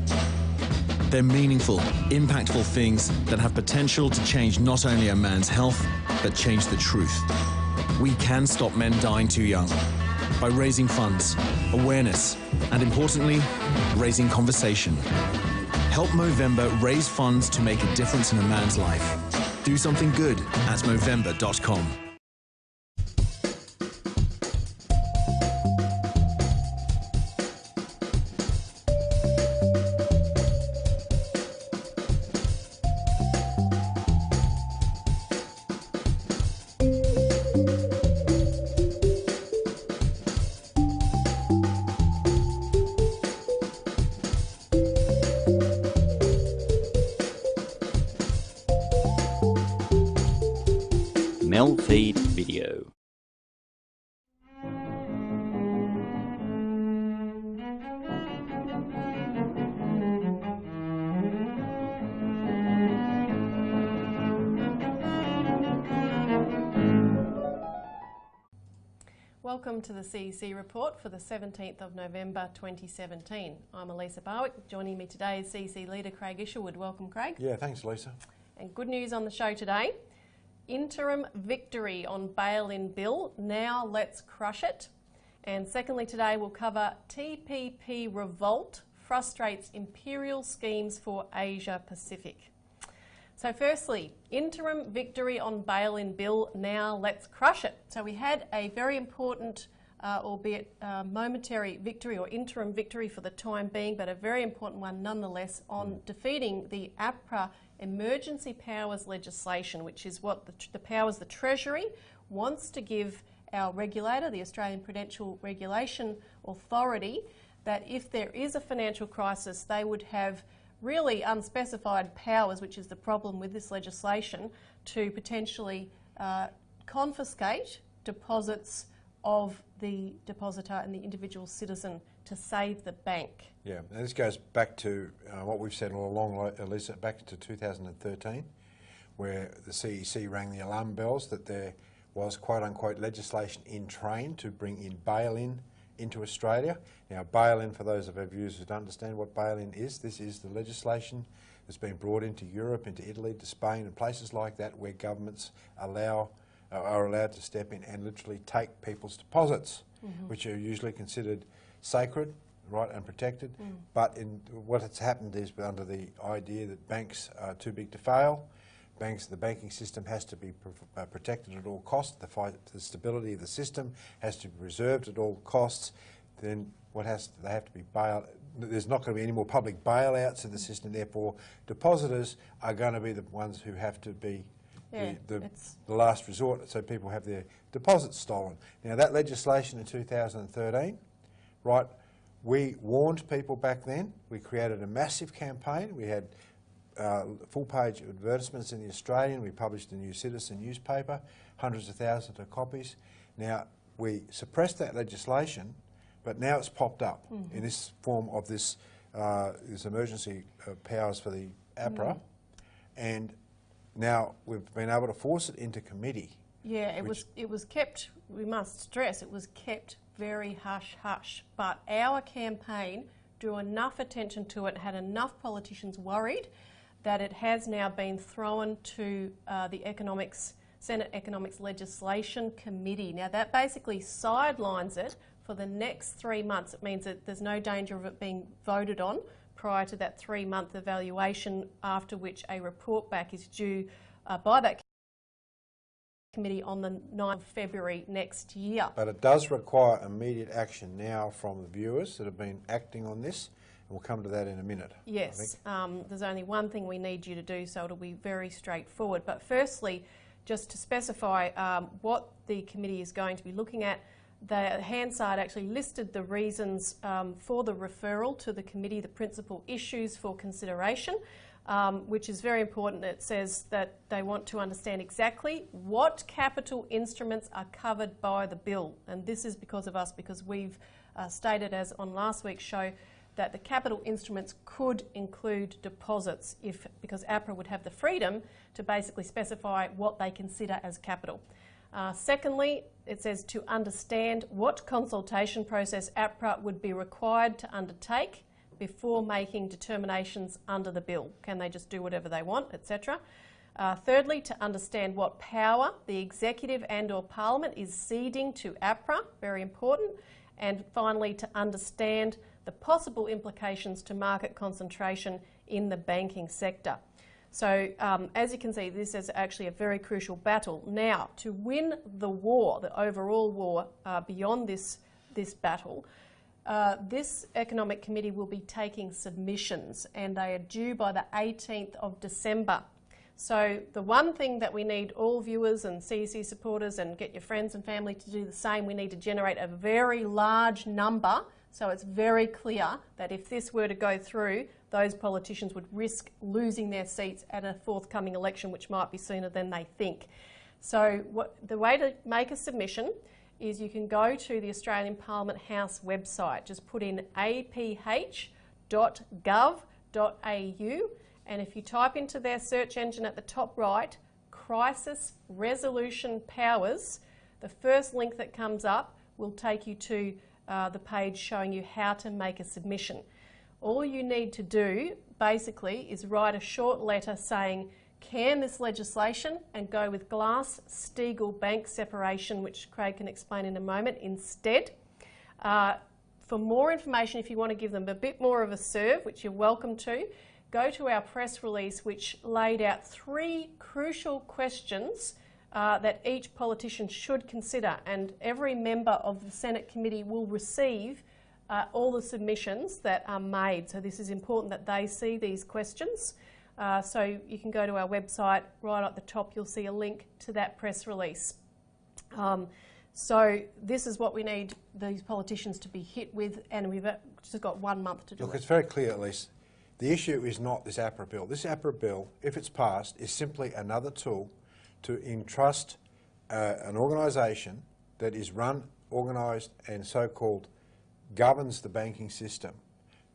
They're meaningful, impactful things that have potential to change not only a man's health, but change the truth. We can stop men dying too young by raising funds, awareness, and importantly, raising conversation. Help Movember raise funds to make a difference in a man's life. Do something good at Movember.com. MELfeed.video. Welcome to the CEC Report for the 17th of November 2017. I'm Elisa Barwick. Joining me today is CEC leader Craig Isherwood. Welcome, Craig. Yeah, thanks, Lisa. And good news on the show today. Interim victory on bail-in bill. Now let's crush it. And secondly, today we'll cover TPP revolt frustrates imperial schemes for Asia Pacific. So firstly, interim victory on bail-in bill. Now let's crush it. So we had a very important, albeit momentary victory or interim victory for the time being, but a very important one nonetheless on defeating the APRA emergency powers legislation, which is what the powers the Treasury wants to give our regulator, the Australian Prudential Regulation Authority, that if there is a financial crisis, they would have really unspecified powers, which is the problem with this legislation, to potentially confiscate deposits of the depositor and the individual citizen to save the bank. Yeah, and this goes back to what we've said all along, Lisa, back to 2013, where the CEC rang the alarm bells that there was quote-unquote legislation in train to bring in bail-in into Australia. Now, bail-in, for those of our viewers who don't understand what bail-in is, this is the legislation that's been brought into Europe, into Italy, to Spain and places like that where governments are allowed to step in and literally take people's deposits, which are usually considered sacred, right, and protected. But what has happened is, under the idea that banks are too big to fail, the banking system has to be protected at all costs, the stability of the system has to be preserved at all costs, then they have to be bailed. There's not going to be any more public bailouts in the system, therefore depositors are going to be the ones who have to be the last resort, so people have their deposits stolen. Now, that legislation in 2013, right, we warned people back then. We created a massive campaign. We had full-page advertisements in The Australian. We published the New Citizen newspaper, hundreds of thousands of copies. Now, we suppressed that legislation but now it's popped up in this form of this emergency powers for the APRA, and now we've been able to force it into committee. Yeah, it was kept, we must stress, it was kept very hush-hush, but our campaign drew enough attention to it, had enough politicians worried that it has now been thrown to the Senate Economics Legislation Committee. Now that basically sidelines it for the next 3 months. It means that there's no danger of it being voted on prior to that 3-month evaluation, after which a report back is due by that committee on the 9th of February next year. But it does require immediate action now from the viewers that have been acting on this, and we'll come to that in a minute. Yes, there's only one thing we need you to do, so it'll be very straightforward. But firstly, just to specify what the committee is going to be looking at, the Hansard actually listed the reasons for the referral to the committee, the principal issues for consideration, which is very important. It says that they want to understand exactly what capital instruments are covered by the bill. And this is because of us, because we've stated, as on last week's show, that the capital instruments could include deposits because APRA would have the freedom to basically specify what they consider as capital. Secondly, it says to understand what consultation process APRA would be required to undertake before making determinations under the bill. Can they just do whatever they want, etc.? Thirdly, to understand what power the executive and/or Parliament is ceding to APRA, very important. And finally, to understand the possible implications to market concentration in the banking sector. So as you can see, this is actually a very crucial battle. Now, to win the war, the overall war beyond this battle, this Economic Committee will be taking submissions, and they are due by the 18th of December. So the one thing that we need all viewers and CEC supporters, and get your friends and family to do the same, we need to generate a very large number, so it's very clear that if this were to go through, those politicians would risk losing their seats at a forthcoming election, which might be sooner than they think. So the way to make a submission is you can go to the Australian Parliament House website. Just put in aph.gov.au, and if you type into their search engine at the top right, Crisis Resolution Powers, the first link that comes up will take you to the page showing you how to make a submission. All you need to do basically is write a short letter saying, can this legislation, and go with Glass-Steagall bank separation, which Craig can explain in a moment, instead. For more information, if you want to give them a bit more of a serve, which you're welcome to, go to our press release, which laid out 3 crucial questions that each politician should consider, and every member of the Senate committee will receive all the submissions that are made. So this is important that they see these questions. So you can go to our website, right at the top you'll see a link to that press release. So this is what we need these politicians to be hit with, and we've just got 1 month to do it. Look, it's very clear, at least. The issue is not this APRA bill. This APRA bill, if it's passed, is simply another tool to entrust an organisation that is run, organised and so-called governs the banking system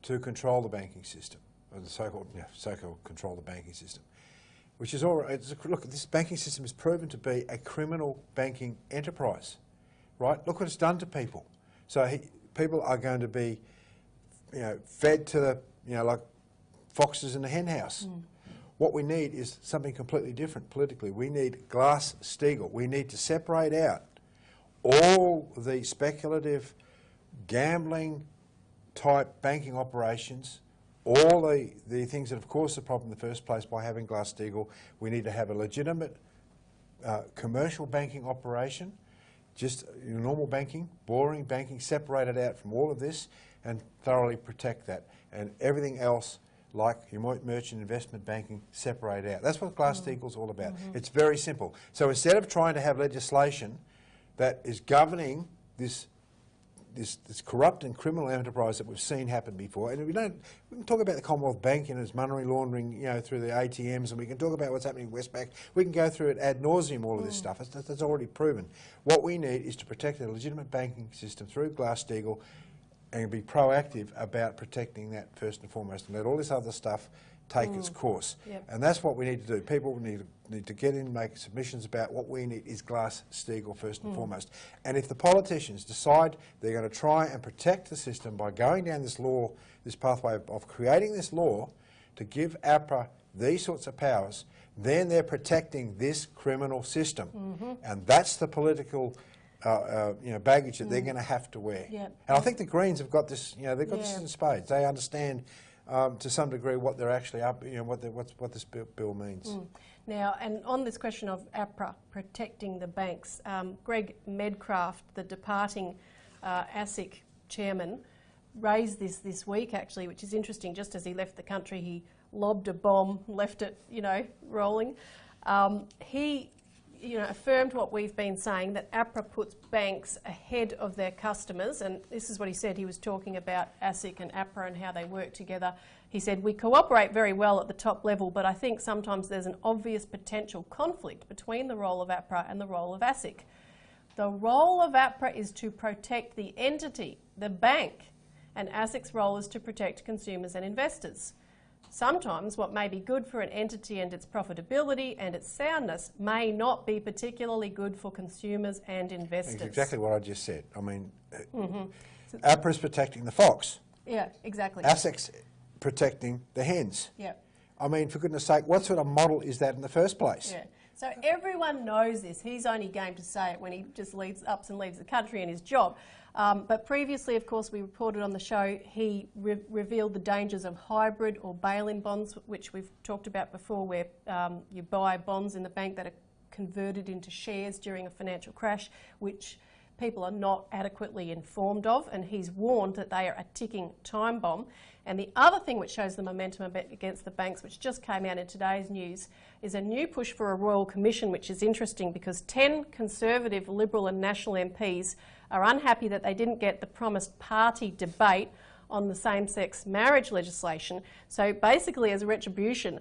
to control the banking system, or the so-called control the banking system, which is all right. Look, this banking system is proven to be a criminal banking enterprise, right? Look what it's done to people. So people are going to be, fed to the, like foxes in the hen house. What we need is something completely different politically. We need Glass-Steagall. We need to separate out all the speculative, gambling type banking operations, all the things that have caused the problem in the first place by having Glass-Steagall. We need to have a legitimate commercial banking operation, just normal banking, boring banking, separated out from all of this and thoroughly protect that. And everything else, like your merchant investment banking, separate out. That's what Glass-Steagall's all about. It's very simple. So instead of trying to have legislation that is governing this corrupt and criminal enterprise that we've seen happen before, and we can talk about the Commonwealth Bank and its money laundering, through the ATMs, and we can talk about what's happening in Westpac. We can go through it ad nauseum, all of this stuff. That's already proven. What we need is to protect a legitimate banking system through Glass-Steagall, and be proactive about protecting that first and foremost, and let all this other stuff take its course. Yep. And that's what we need to do. People need to get in, make submissions about what we need is Glass-Steagall first and foremost. And if the politicians decide they're going to try and protect the system by going down this law, this pathway of creating this law to give APRA these sorts of powers, then they're protecting this criminal system. And that's the political baggage that they're going to have to wear. Yep. And I think the Greens have got this, they've got this in spades. They understand to some degree what they're actually up, what this bill means. Now, and on this question of APRA protecting the banks, Greg Medcraft, the departing ASIC chairman, raised this week actually, which is interesting. Just as he left the country, he lobbed a bomb, left it, rolling. He affirmed what we've been saying, that APRA puts banks ahead of their customers, and this is what he said. He was talking about ASIC and APRA and how they work together. He said, we cooperate very well at the top level, but I think sometimes there's an obvious potential conflict between the role of APRA and the role of ASIC. The role of APRA is to protect the entity, the bank, and ASIC's role is to protect consumers and investors. Sometimes what may be good for an entity and its profitability and its soundness may not be particularly good for consumers and investors. That's exactly what I just said. I mean, APRA is protecting the fox. Yeah, exactly. ASIC's protecting the hens. Yeah. I mean, for goodness sake, what sort of model is that in the first place? Yeah. So everyone knows this. He's only game to say it when he just ups and leaves the country and his job. But previously, of course, we reported on the show, he revealed the dangers of hybrid or bail-in bonds, which we've talked about before, where you buy bonds in the bank that are converted into shares during a financial crash, which people are not adequately informed of, and he's warned that they are a ticking time bomb. And the other thing which shows the momentum against the banks, which just came out in today's news, is a new push for a Royal Commission, which is interesting because 10 Conservative, Liberal and National MPs are unhappy that they didn't get the promised party debate on the same-sex marriage legislation. So basically, as a retribution,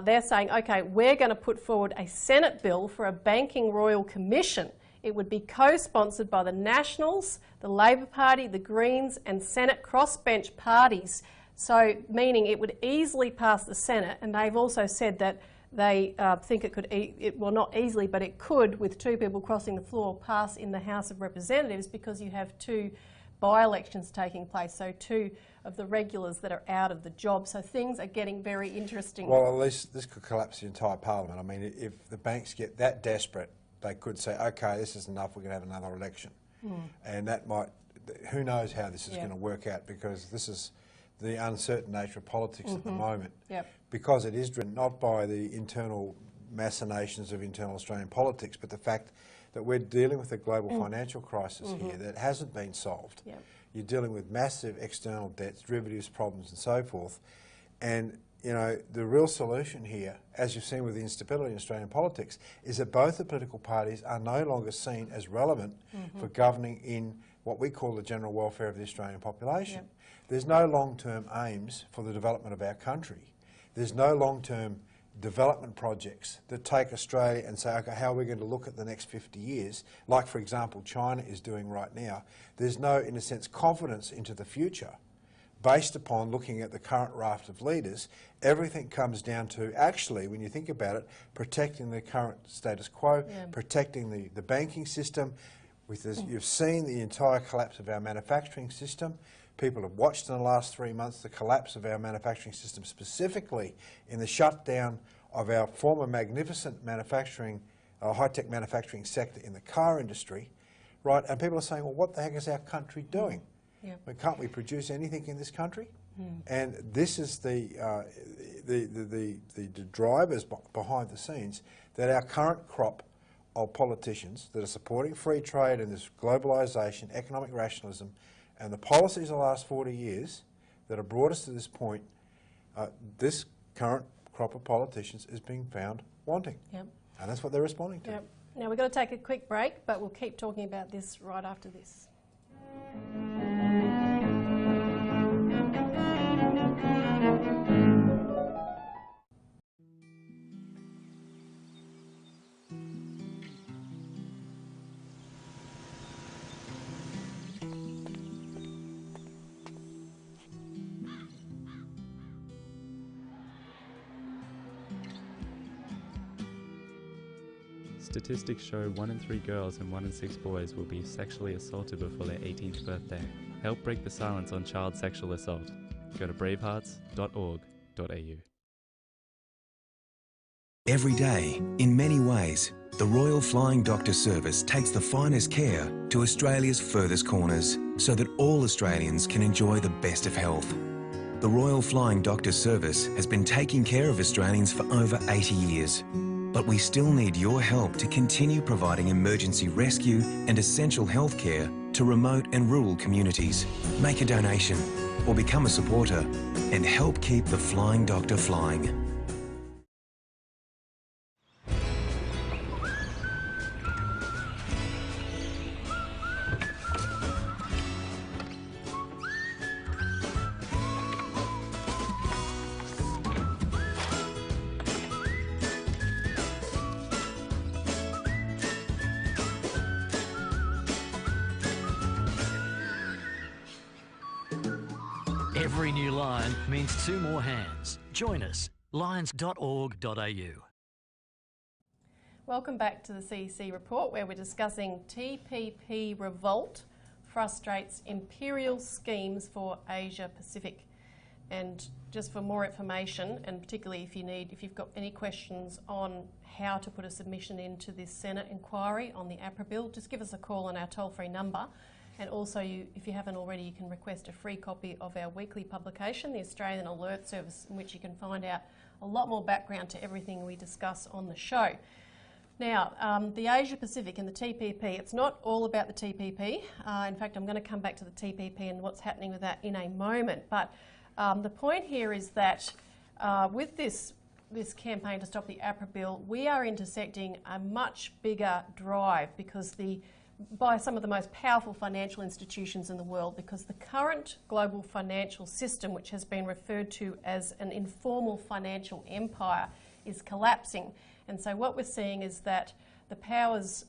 they're saying, OK, we're going to put forward a Senate bill for a banking Royal Commission. It would be co-sponsored by the Nationals, the Labor Party, the Greens and Senate crossbench parties. So meaning it would easily pass the Senate, and they've also said that they think it could, well not easily, but it could, with two people crossing the floor, pass in the House of Representatives because you have two by-elections taking place, so two of the regulars that are out of the job. So things are getting very interesting. Well, at least this could collapse the entire parliament. I mean, if the banks get that desperate, they could say, OK, this is enough, we're going to have another election. And that might, who knows how this is going to work out, because this is the uncertain nature of politics at the moment. Because it is driven not by the internal machinations of internal Australian politics, but the fact that we're dealing with a global financial crisis here that hasn't been solved. You're dealing with massive external debts, derivatives problems and so forth. And the real solution here, as you've seen with the instability in Australian politics, is that both the political parties are no longer seen as relevant for governing in what we call the general welfare of the Australian population. There's no long-term aims for the development of our country. There's no long-term development projects that take Australia and say, OK, how are we going to look at the next 50 years, like, for example, China is doing right now. There's no, in a sense, confidence into the future. Based upon looking at the current raft of leaders, everything comes down to actually, when you think about it, protecting the current status quo, protecting the banking system. With this, you've seen the entire collapse of our manufacturing system. People have watched in the last 3 months the collapse of our manufacturing system, specifically in the shutdown of our former magnificent manufacturing, high-tech manufacturing sector in the car industry, right? And people are saying, well, what the heck is our country doing? Well, can't we produce anything in this country? And this is the drivers behind the scenes, that our current crop of politicians that are supporting free trade and this globalisation, economic rationalism, and the policies of the last 40 years that have brought us to this point, this current crop of politicians is being found wanting. And that's what they're responding to. Now we've got to take a quick break, but we'll keep talking about this right after this. Statistics show 1 in 3 girls and 1 in 6 boys will be sexually assaulted before their 18th birthday. Help break the silence on child sexual assault. Go to bravehearts.org.au. Every day, in many ways, the Royal Flying Doctor Service takes the finest care to Australia's furthest corners so that all Australians can enjoy the best of health. The Royal Flying Doctor Service has been taking care of Australians for over 80 years. But we still need your help to continue providing emergency rescue and essential health care to remote and rural communities. Make a donation or become a supporter and help keep the Flying Doctor flying. Every new line means 2 more hands. Join us, lions.org.au. Welcome back to the CEC Report, where we're discussing TPP revolt frustrates imperial schemes for Asia Pacific. And just for more information, and particularly if you've got any questions on how to put a submission into this Senate inquiry on the APRA bill, just give us a call on our toll-free number. And also, if you haven't already, you can request a free copy of our weekly publication, the Australian Alert Service, in which you can find out a lot more background to everything we discuss on the show. Now, the Asia Pacific and the TPP, it's not all about the TPP. In fact, I'm going to come back to the TPP and what's happening with that in a moment. But the point here is that with this campaign to stop the APRA bill, we are intersecting a much bigger drive by some of the most powerful financial institutions in the world, because the current global financial system, which has been referred to as an informal financial empire, is collapsing. And so what we're seeing is that the powers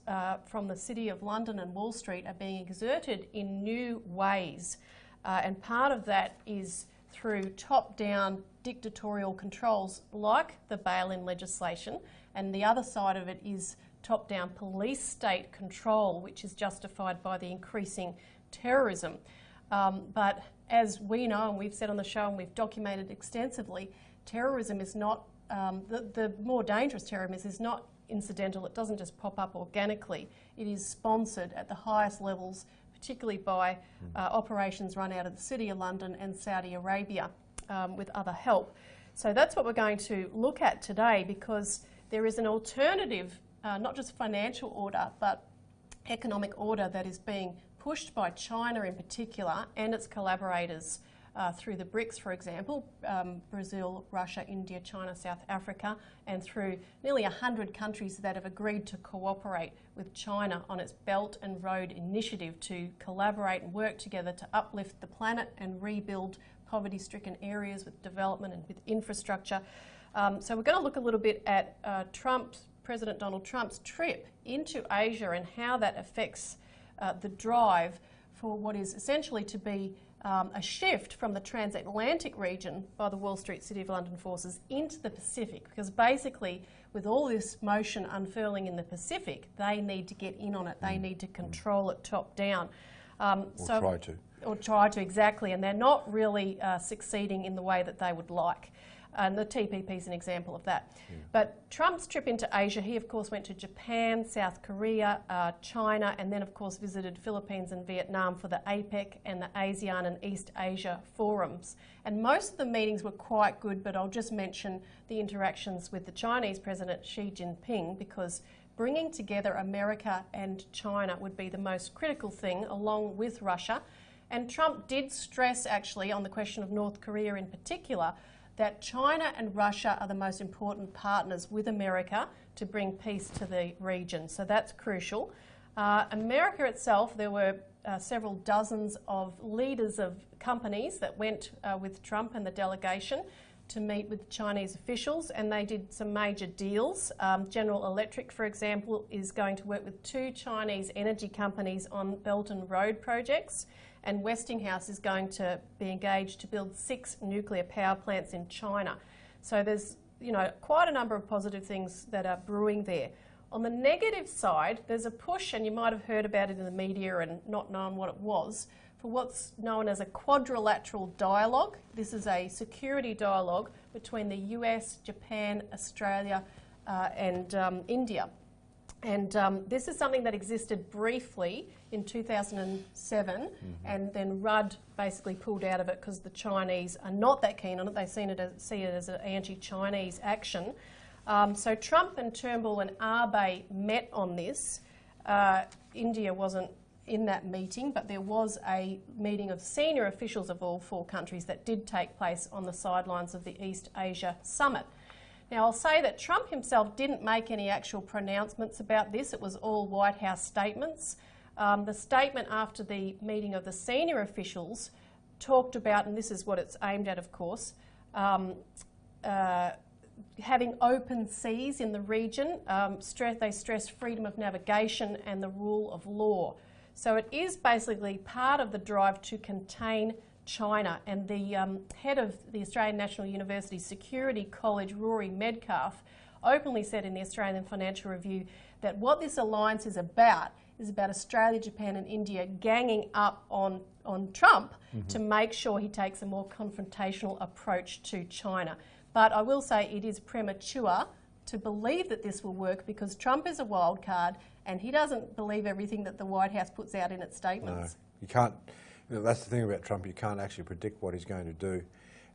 from the City of London and Wall Street are being exerted in new ways. And part of that is through top-down dictatorial controls like the bail-in legislation, and the other side of it is top-down police state control, which is justified by the increasing terrorism. But as we know, and we've said on the show and we've documented extensively, terrorism is not, the more dangerous terrorism is not incidental. It doesn't just pop up organically. It is sponsored at the highest levels, particularly by operations run out of the City of London and Saudi Arabia with other help. So that's what we're going to look at today, because there is an alternative not just financial order, but economic order that is being pushed by China in particular and its collaborators through the BRICS, for example, Brazil, Russia, India, China, South Africa, and through nearly 100 countries that have agreed to cooperate with China on its Belt and Road Initiative to collaborate and work together to uplift the planet and rebuild poverty-stricken areas with development and with infrastructure. So we're going to look a little bit at President Donald Trump's trip into Asia and how that affects the drive for what is essentially to be a shift from the transatlantic region by the Wall Street City of London forces into the Pacific, because basically with all this motion unfurling in the Pacific, they need to get in on it. They need to control it top down. Or try to, exactly, and they're not really succeeding in the way that they would like. And the TPP is an example of that. Yeah. But Trump's trip into Asia, he of course went to Japan, South Korea, China, and then of course visited Philippines and Vietnam for the APEC and the ASEAN and East Asia forums. And most of the meetings were quite good, but I'll just mention the interactions with the Chinese President Xi Jinping, because bringing together America and China would be the most critical thing, along with Russia. And Trump did stress, actually, on the question of North Korea in particular, that China and Russia are the most important partners with America to bring peace to the region. So that's crucial. America itself, there were several dozens of leaders of companies that went with Trump and the delegation to meet with Chinese officials, and they did some major deals. General Electric, for example, is going to work with 2 Chinese energy companies on Belt and Road projects, and Westinghouse is going to be engaged to build 6 nuclear power plants in China. So there's, quite a number of positive things that are brewing there. On the negative side, there's a push, and you might have heard about it in the media and not known what it was, for what's known as a quadrilateral dialogue. This is a security dialogue between the US, Japan, Australia and India. And this is something that existed briefly in 2007, and then Rudd basically pulled out of it because the Chinese are not that keen on it. They see it as an anti-Chinese action. So Trump and Turnbull and Abe met on this. India wasn't in that meeting, but there was a meeting of senior officials of all 4 countries that did take place on the sidelines of the East Asia Summit. Now, I'll say that Trump himself didn't make any actual pronouncements about this. It was all White House statements. The statement after the meeting of the senior officials talked about, and this is what it's aimed at, of course, having open seas in the region. They stressed freedom of navigation and the rule of law. So it is basically part of the drive to contain China, and the head of the Australian National University Security College, Rory Medcalf, openly said in the Australian Financial Review that what this alliance is about Australia, Japan and India ganging up on Trump to make sure he takes a more confrontational approach to China. But I will say it is premature to believe that this will work, because Trump is a wild card and he doesn't believe everything that the White House puts out in its statements. No, you can't. You know, that's the thing about Trump. You can't actually predict what he's going to do.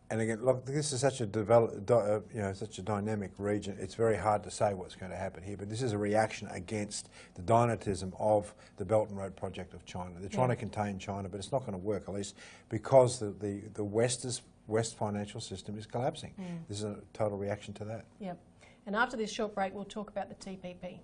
And again, look, this is such a such a dynamic region. It's very hard to say what's going to happen here. But this is a reaction against the dynamism of the Belt and Road project of China. They're trying to contain China, but it's not going to work, at least because the West financial system is collapsing. This is a total reaction to that. Yep. And after this short break, we'll talk about the TPP.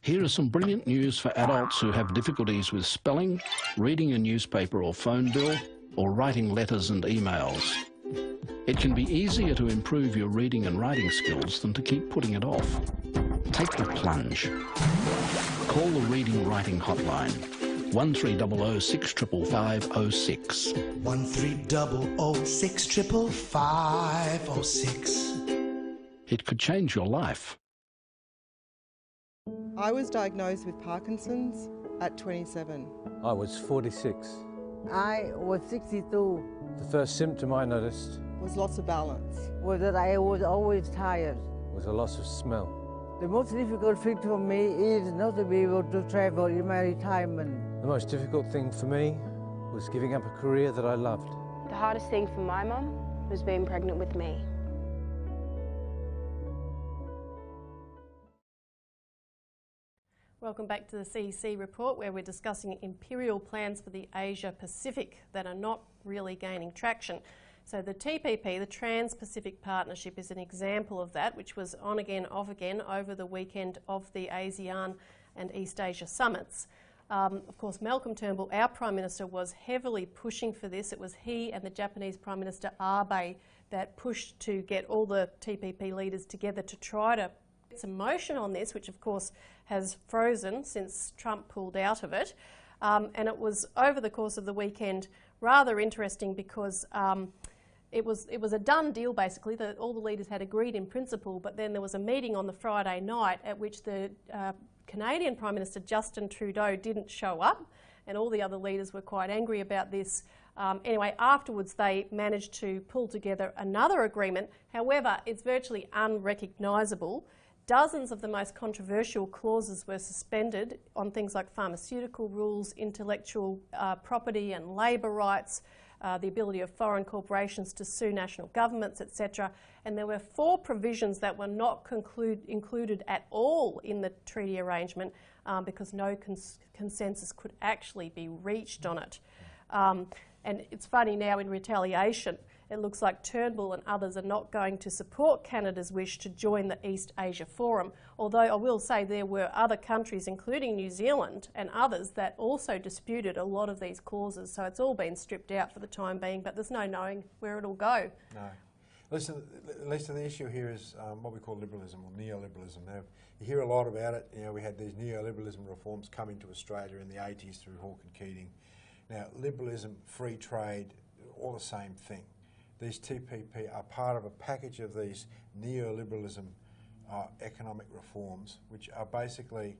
Here is some brilliant news for adults who have difficulties with spelling, reading a newspaper or phone bill, or writing letters and emails. It can be easier to improve your reading and writing skills than to keep putting it off. Take the plunge. Call the Reading Writing Hotline, 1300 655 06. 1300 655 06. It could change your life. I was diagnosed with Parkinson's at 27. I was 46. I was 62. The first symptom I noticed was loss of balance. Was that I was always tired. Was a loss of smell. The most difficult thing for me is not to be able to travel in my retirement. The most difficult thing for me was giving up a career that I loved. The hardest thing for my mum was being pregnant with me. Welcome back to the CEC Report, where we're discussing imperial plans for the Asia-Pacific that are not really gaining traction. So the TPP, the Trans-Pacific Partnership, is an example of that, which was on again, off again over the weekend of the ASEAN and East Asia summits. Of course, Malcolm Turnbull, our Prime Minister, was heavily pushing for this. It was he and the Japanese Prime Minister Abe that pushed to get all the TPP leaders together to try to get some motion on this, which of course has frozen since Trump pulled out of it. And it was over the course of the weekend rather interesting because it was a done deal basically, that all the leaders had agreed in principle, but then there was a meeting on the Friday night at which the Canadian Prime Minister Justin Trudeau didn't show up, and all the other leaders were quite angry about this. Anyway, afterwards they managed to pull together another agreement. However, it's virtually unrecognisable. Dozens of the most controversial clauses were suspended on things like pharmaceutical rules, intellectual property and labour rights, the ability of foreign corporations to sue national governments, etc. And there were 4 provisions that were not included at all in the treaty arrangement because no consensus could actually be reached on it. And it's funny now, in retaliation, it looks like Turnbull and others are not going to support Canada's wish to join the East Asia Forum, although I will say there were other countries, including New Zealand and others, that also disputed a lot of these clauses, so it's all been stripped out for the time being, but there's no knowing where it'll go. No. Listen, Lisa, the issue here is what we call liberalism or neoliberalism. Now, you hear a lot about it. You know, we had these neoliberalism reforms come into Australia in the 80s through Hawke and Keating. Now, liberalism, free trade, all the same thing. These TPP are part of a package of these neoliberalism economic reforms, which are basically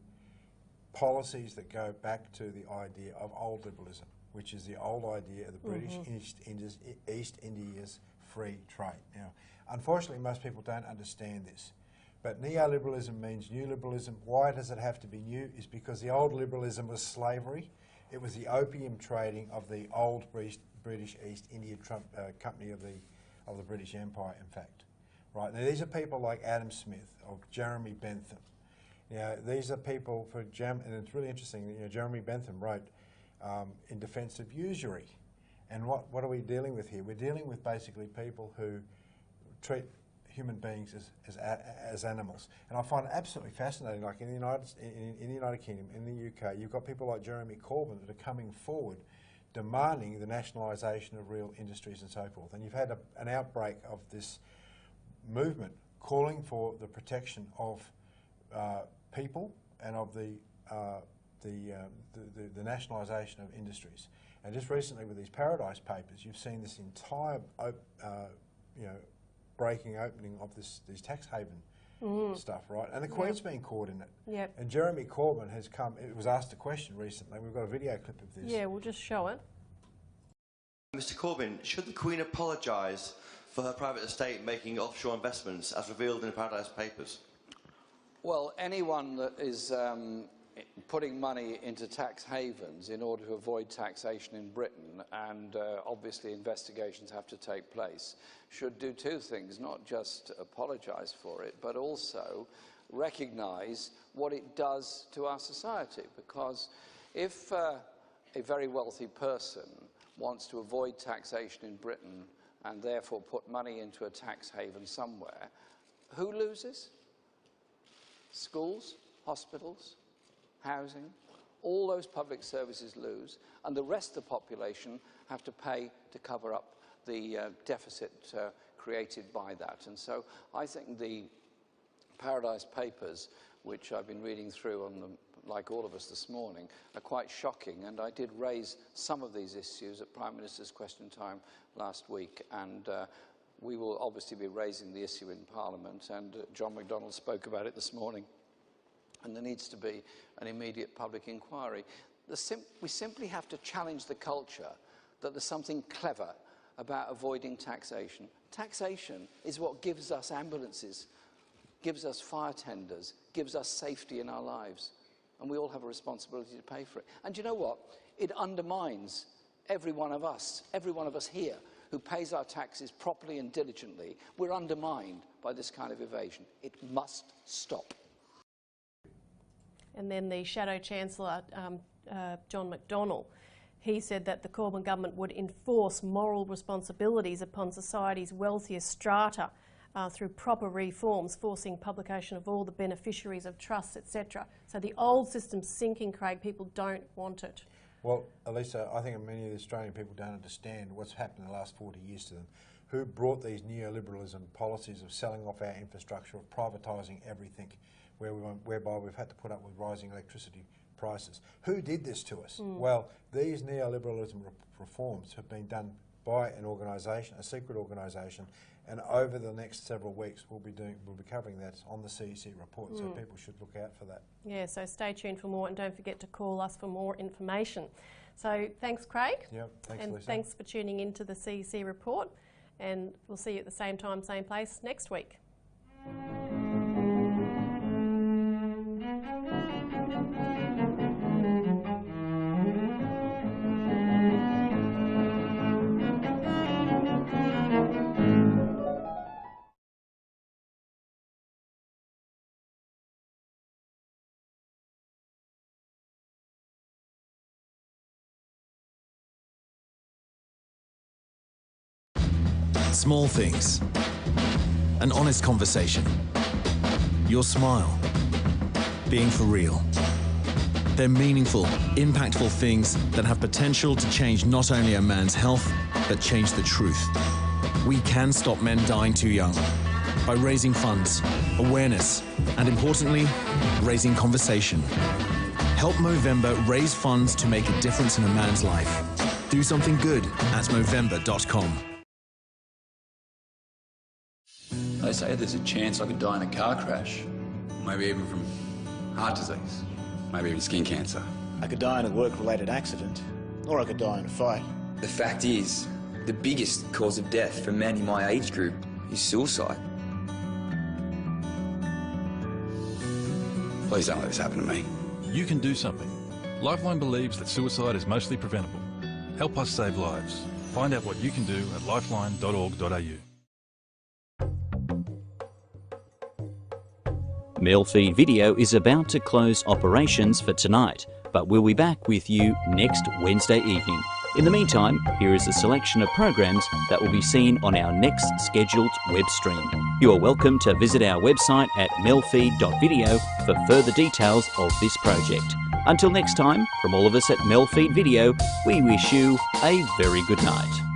policies that go back to the idea of old liberalism, which is the old idea of the British East India's free trade. Now, unfortunately, most people don't understand this. But neoliberalism means new liberalism. Why does it have to be new? Is because the old liberalism was slavery. It was the opium trading of the old British East India Company of the British Empire, in fact. Right, now these are people like Adam Smith or Jeremy Bentham. You know, these are people and it's really interesting, you know, Jeremy Bentham wrote in defence of usury. And what are we dealing with here? We're dealing with basically people who treat human beings as animals. And I find it absolutely fascinating, like in the United Kingdom, in the UK, you've got people like Jeremy Corbyn that are coming forward demanding the nationalisation of real industries and so forth. And you've had an outbreak of this movement calling for the protection of people and of the nationalisation of industries. And just recently with these Paradise Papers, you've seen this entire opening of these tax haven stuff, right? And the Queen's been caught in it. Yep. And Jeremy Corbyn has was asked a question recently. We've got a video clip of this. Yeah, we'll just show it. Mr Corbyn, should the Queen apologise for her private estate making offshore investments as revealed in the Paradise Papers? Well, anyone that is putting money into tax havens in order to avoid taxation in Britain, and obviously investigations have to take place, should do 2 things: not just apologise for it, but also recognise what it does to our society. Because if a very wealthy person wants to avoid taxation in Britain and therefore put money into a tax haven somewhere, who loses? Schools, hospitals, housing, all those public services lose, and the rest of the population have to pay to cover up the deficit created by that. And so I think the Paradise Papers, which I've been reading through on them, like all of us this morning, are quite shocking, and I did raise some of these issues at Prime Minister's Question Time last week, and we will obviously be raising the issue in Parliament, and John McDonnell spoke about it this morning. And there needs to be an immediate public inquiry. We simply have to challenge the culture that there's something clever about avoiding taxation. Taxation is what gives us ambulances, gives us fire tenders, gives us safety in our lives. And we all have a responsibility to pay for it. And you know what? It undermines every one of us here who pays our taxes properly and diligently. We're undermined by this kind of evasion. It must stop. And then the Shadow Chancellor, John McDonnell, he said that the Corbyn government would enforce moral responsibilities upon society's wealthiest strata through proper reforms, forcing publication of all the beneficiaries of trusts, etc. So the old system's sinking, Craig. People don't want it. Well, Elisa, I think many of the Australian people don't understand what's happened in the last 40 years to them. Who brought these neoliberalism policies of selling off our infrastructure, of privatising everything, whereby we've had to put up with rising electricity prices? Who did this to us? Well, these neoliberalism reforms have been done by an organisation, a secret organisation, and over the next several weeks we'll be covering that on the CEC report, so people should look out for that. Yeah, so stay tuned for more, and don't forget to call us for more information. So thanks, Craig. Yep, thanks, and Lisa. thanks for tuning in to the CEC Report. And we'll see you at the same time, same place next week. Small things. An honest conversation. Your smile. Being for real. They're meaningful, impactful things that have potential to change not only a man's health, but change the truth. We can stop men dying too young by raising funds, awareness, and importantly, raising conversation. Help Movember raise funds to make a difference in a man's life. Do something good at Movember.com. They say there's a chance I could die in a car crash, maybe even from heart disease, maybe even skin cancer. I could die in a work-related accident, or I could die in a fight. The fact is, the biggest cause of death for men in my age group is suicide. Please don't let this happen to me. You can do something. Lifeline believes that suicide is mostly preventable. Help us save lives. Find out what you can do at lifeline.org.au. MELfeed.video is about to close operations for tonight, but we'll be back with you next Wednesday evening. In the meantime, here is a selection of programs that will be seen on our next scheduled web stream. You are welcome to visit our website at MELfeed.video for further details of this project. Until next time, from all of us at MELfeed.video, we wish you a very good night.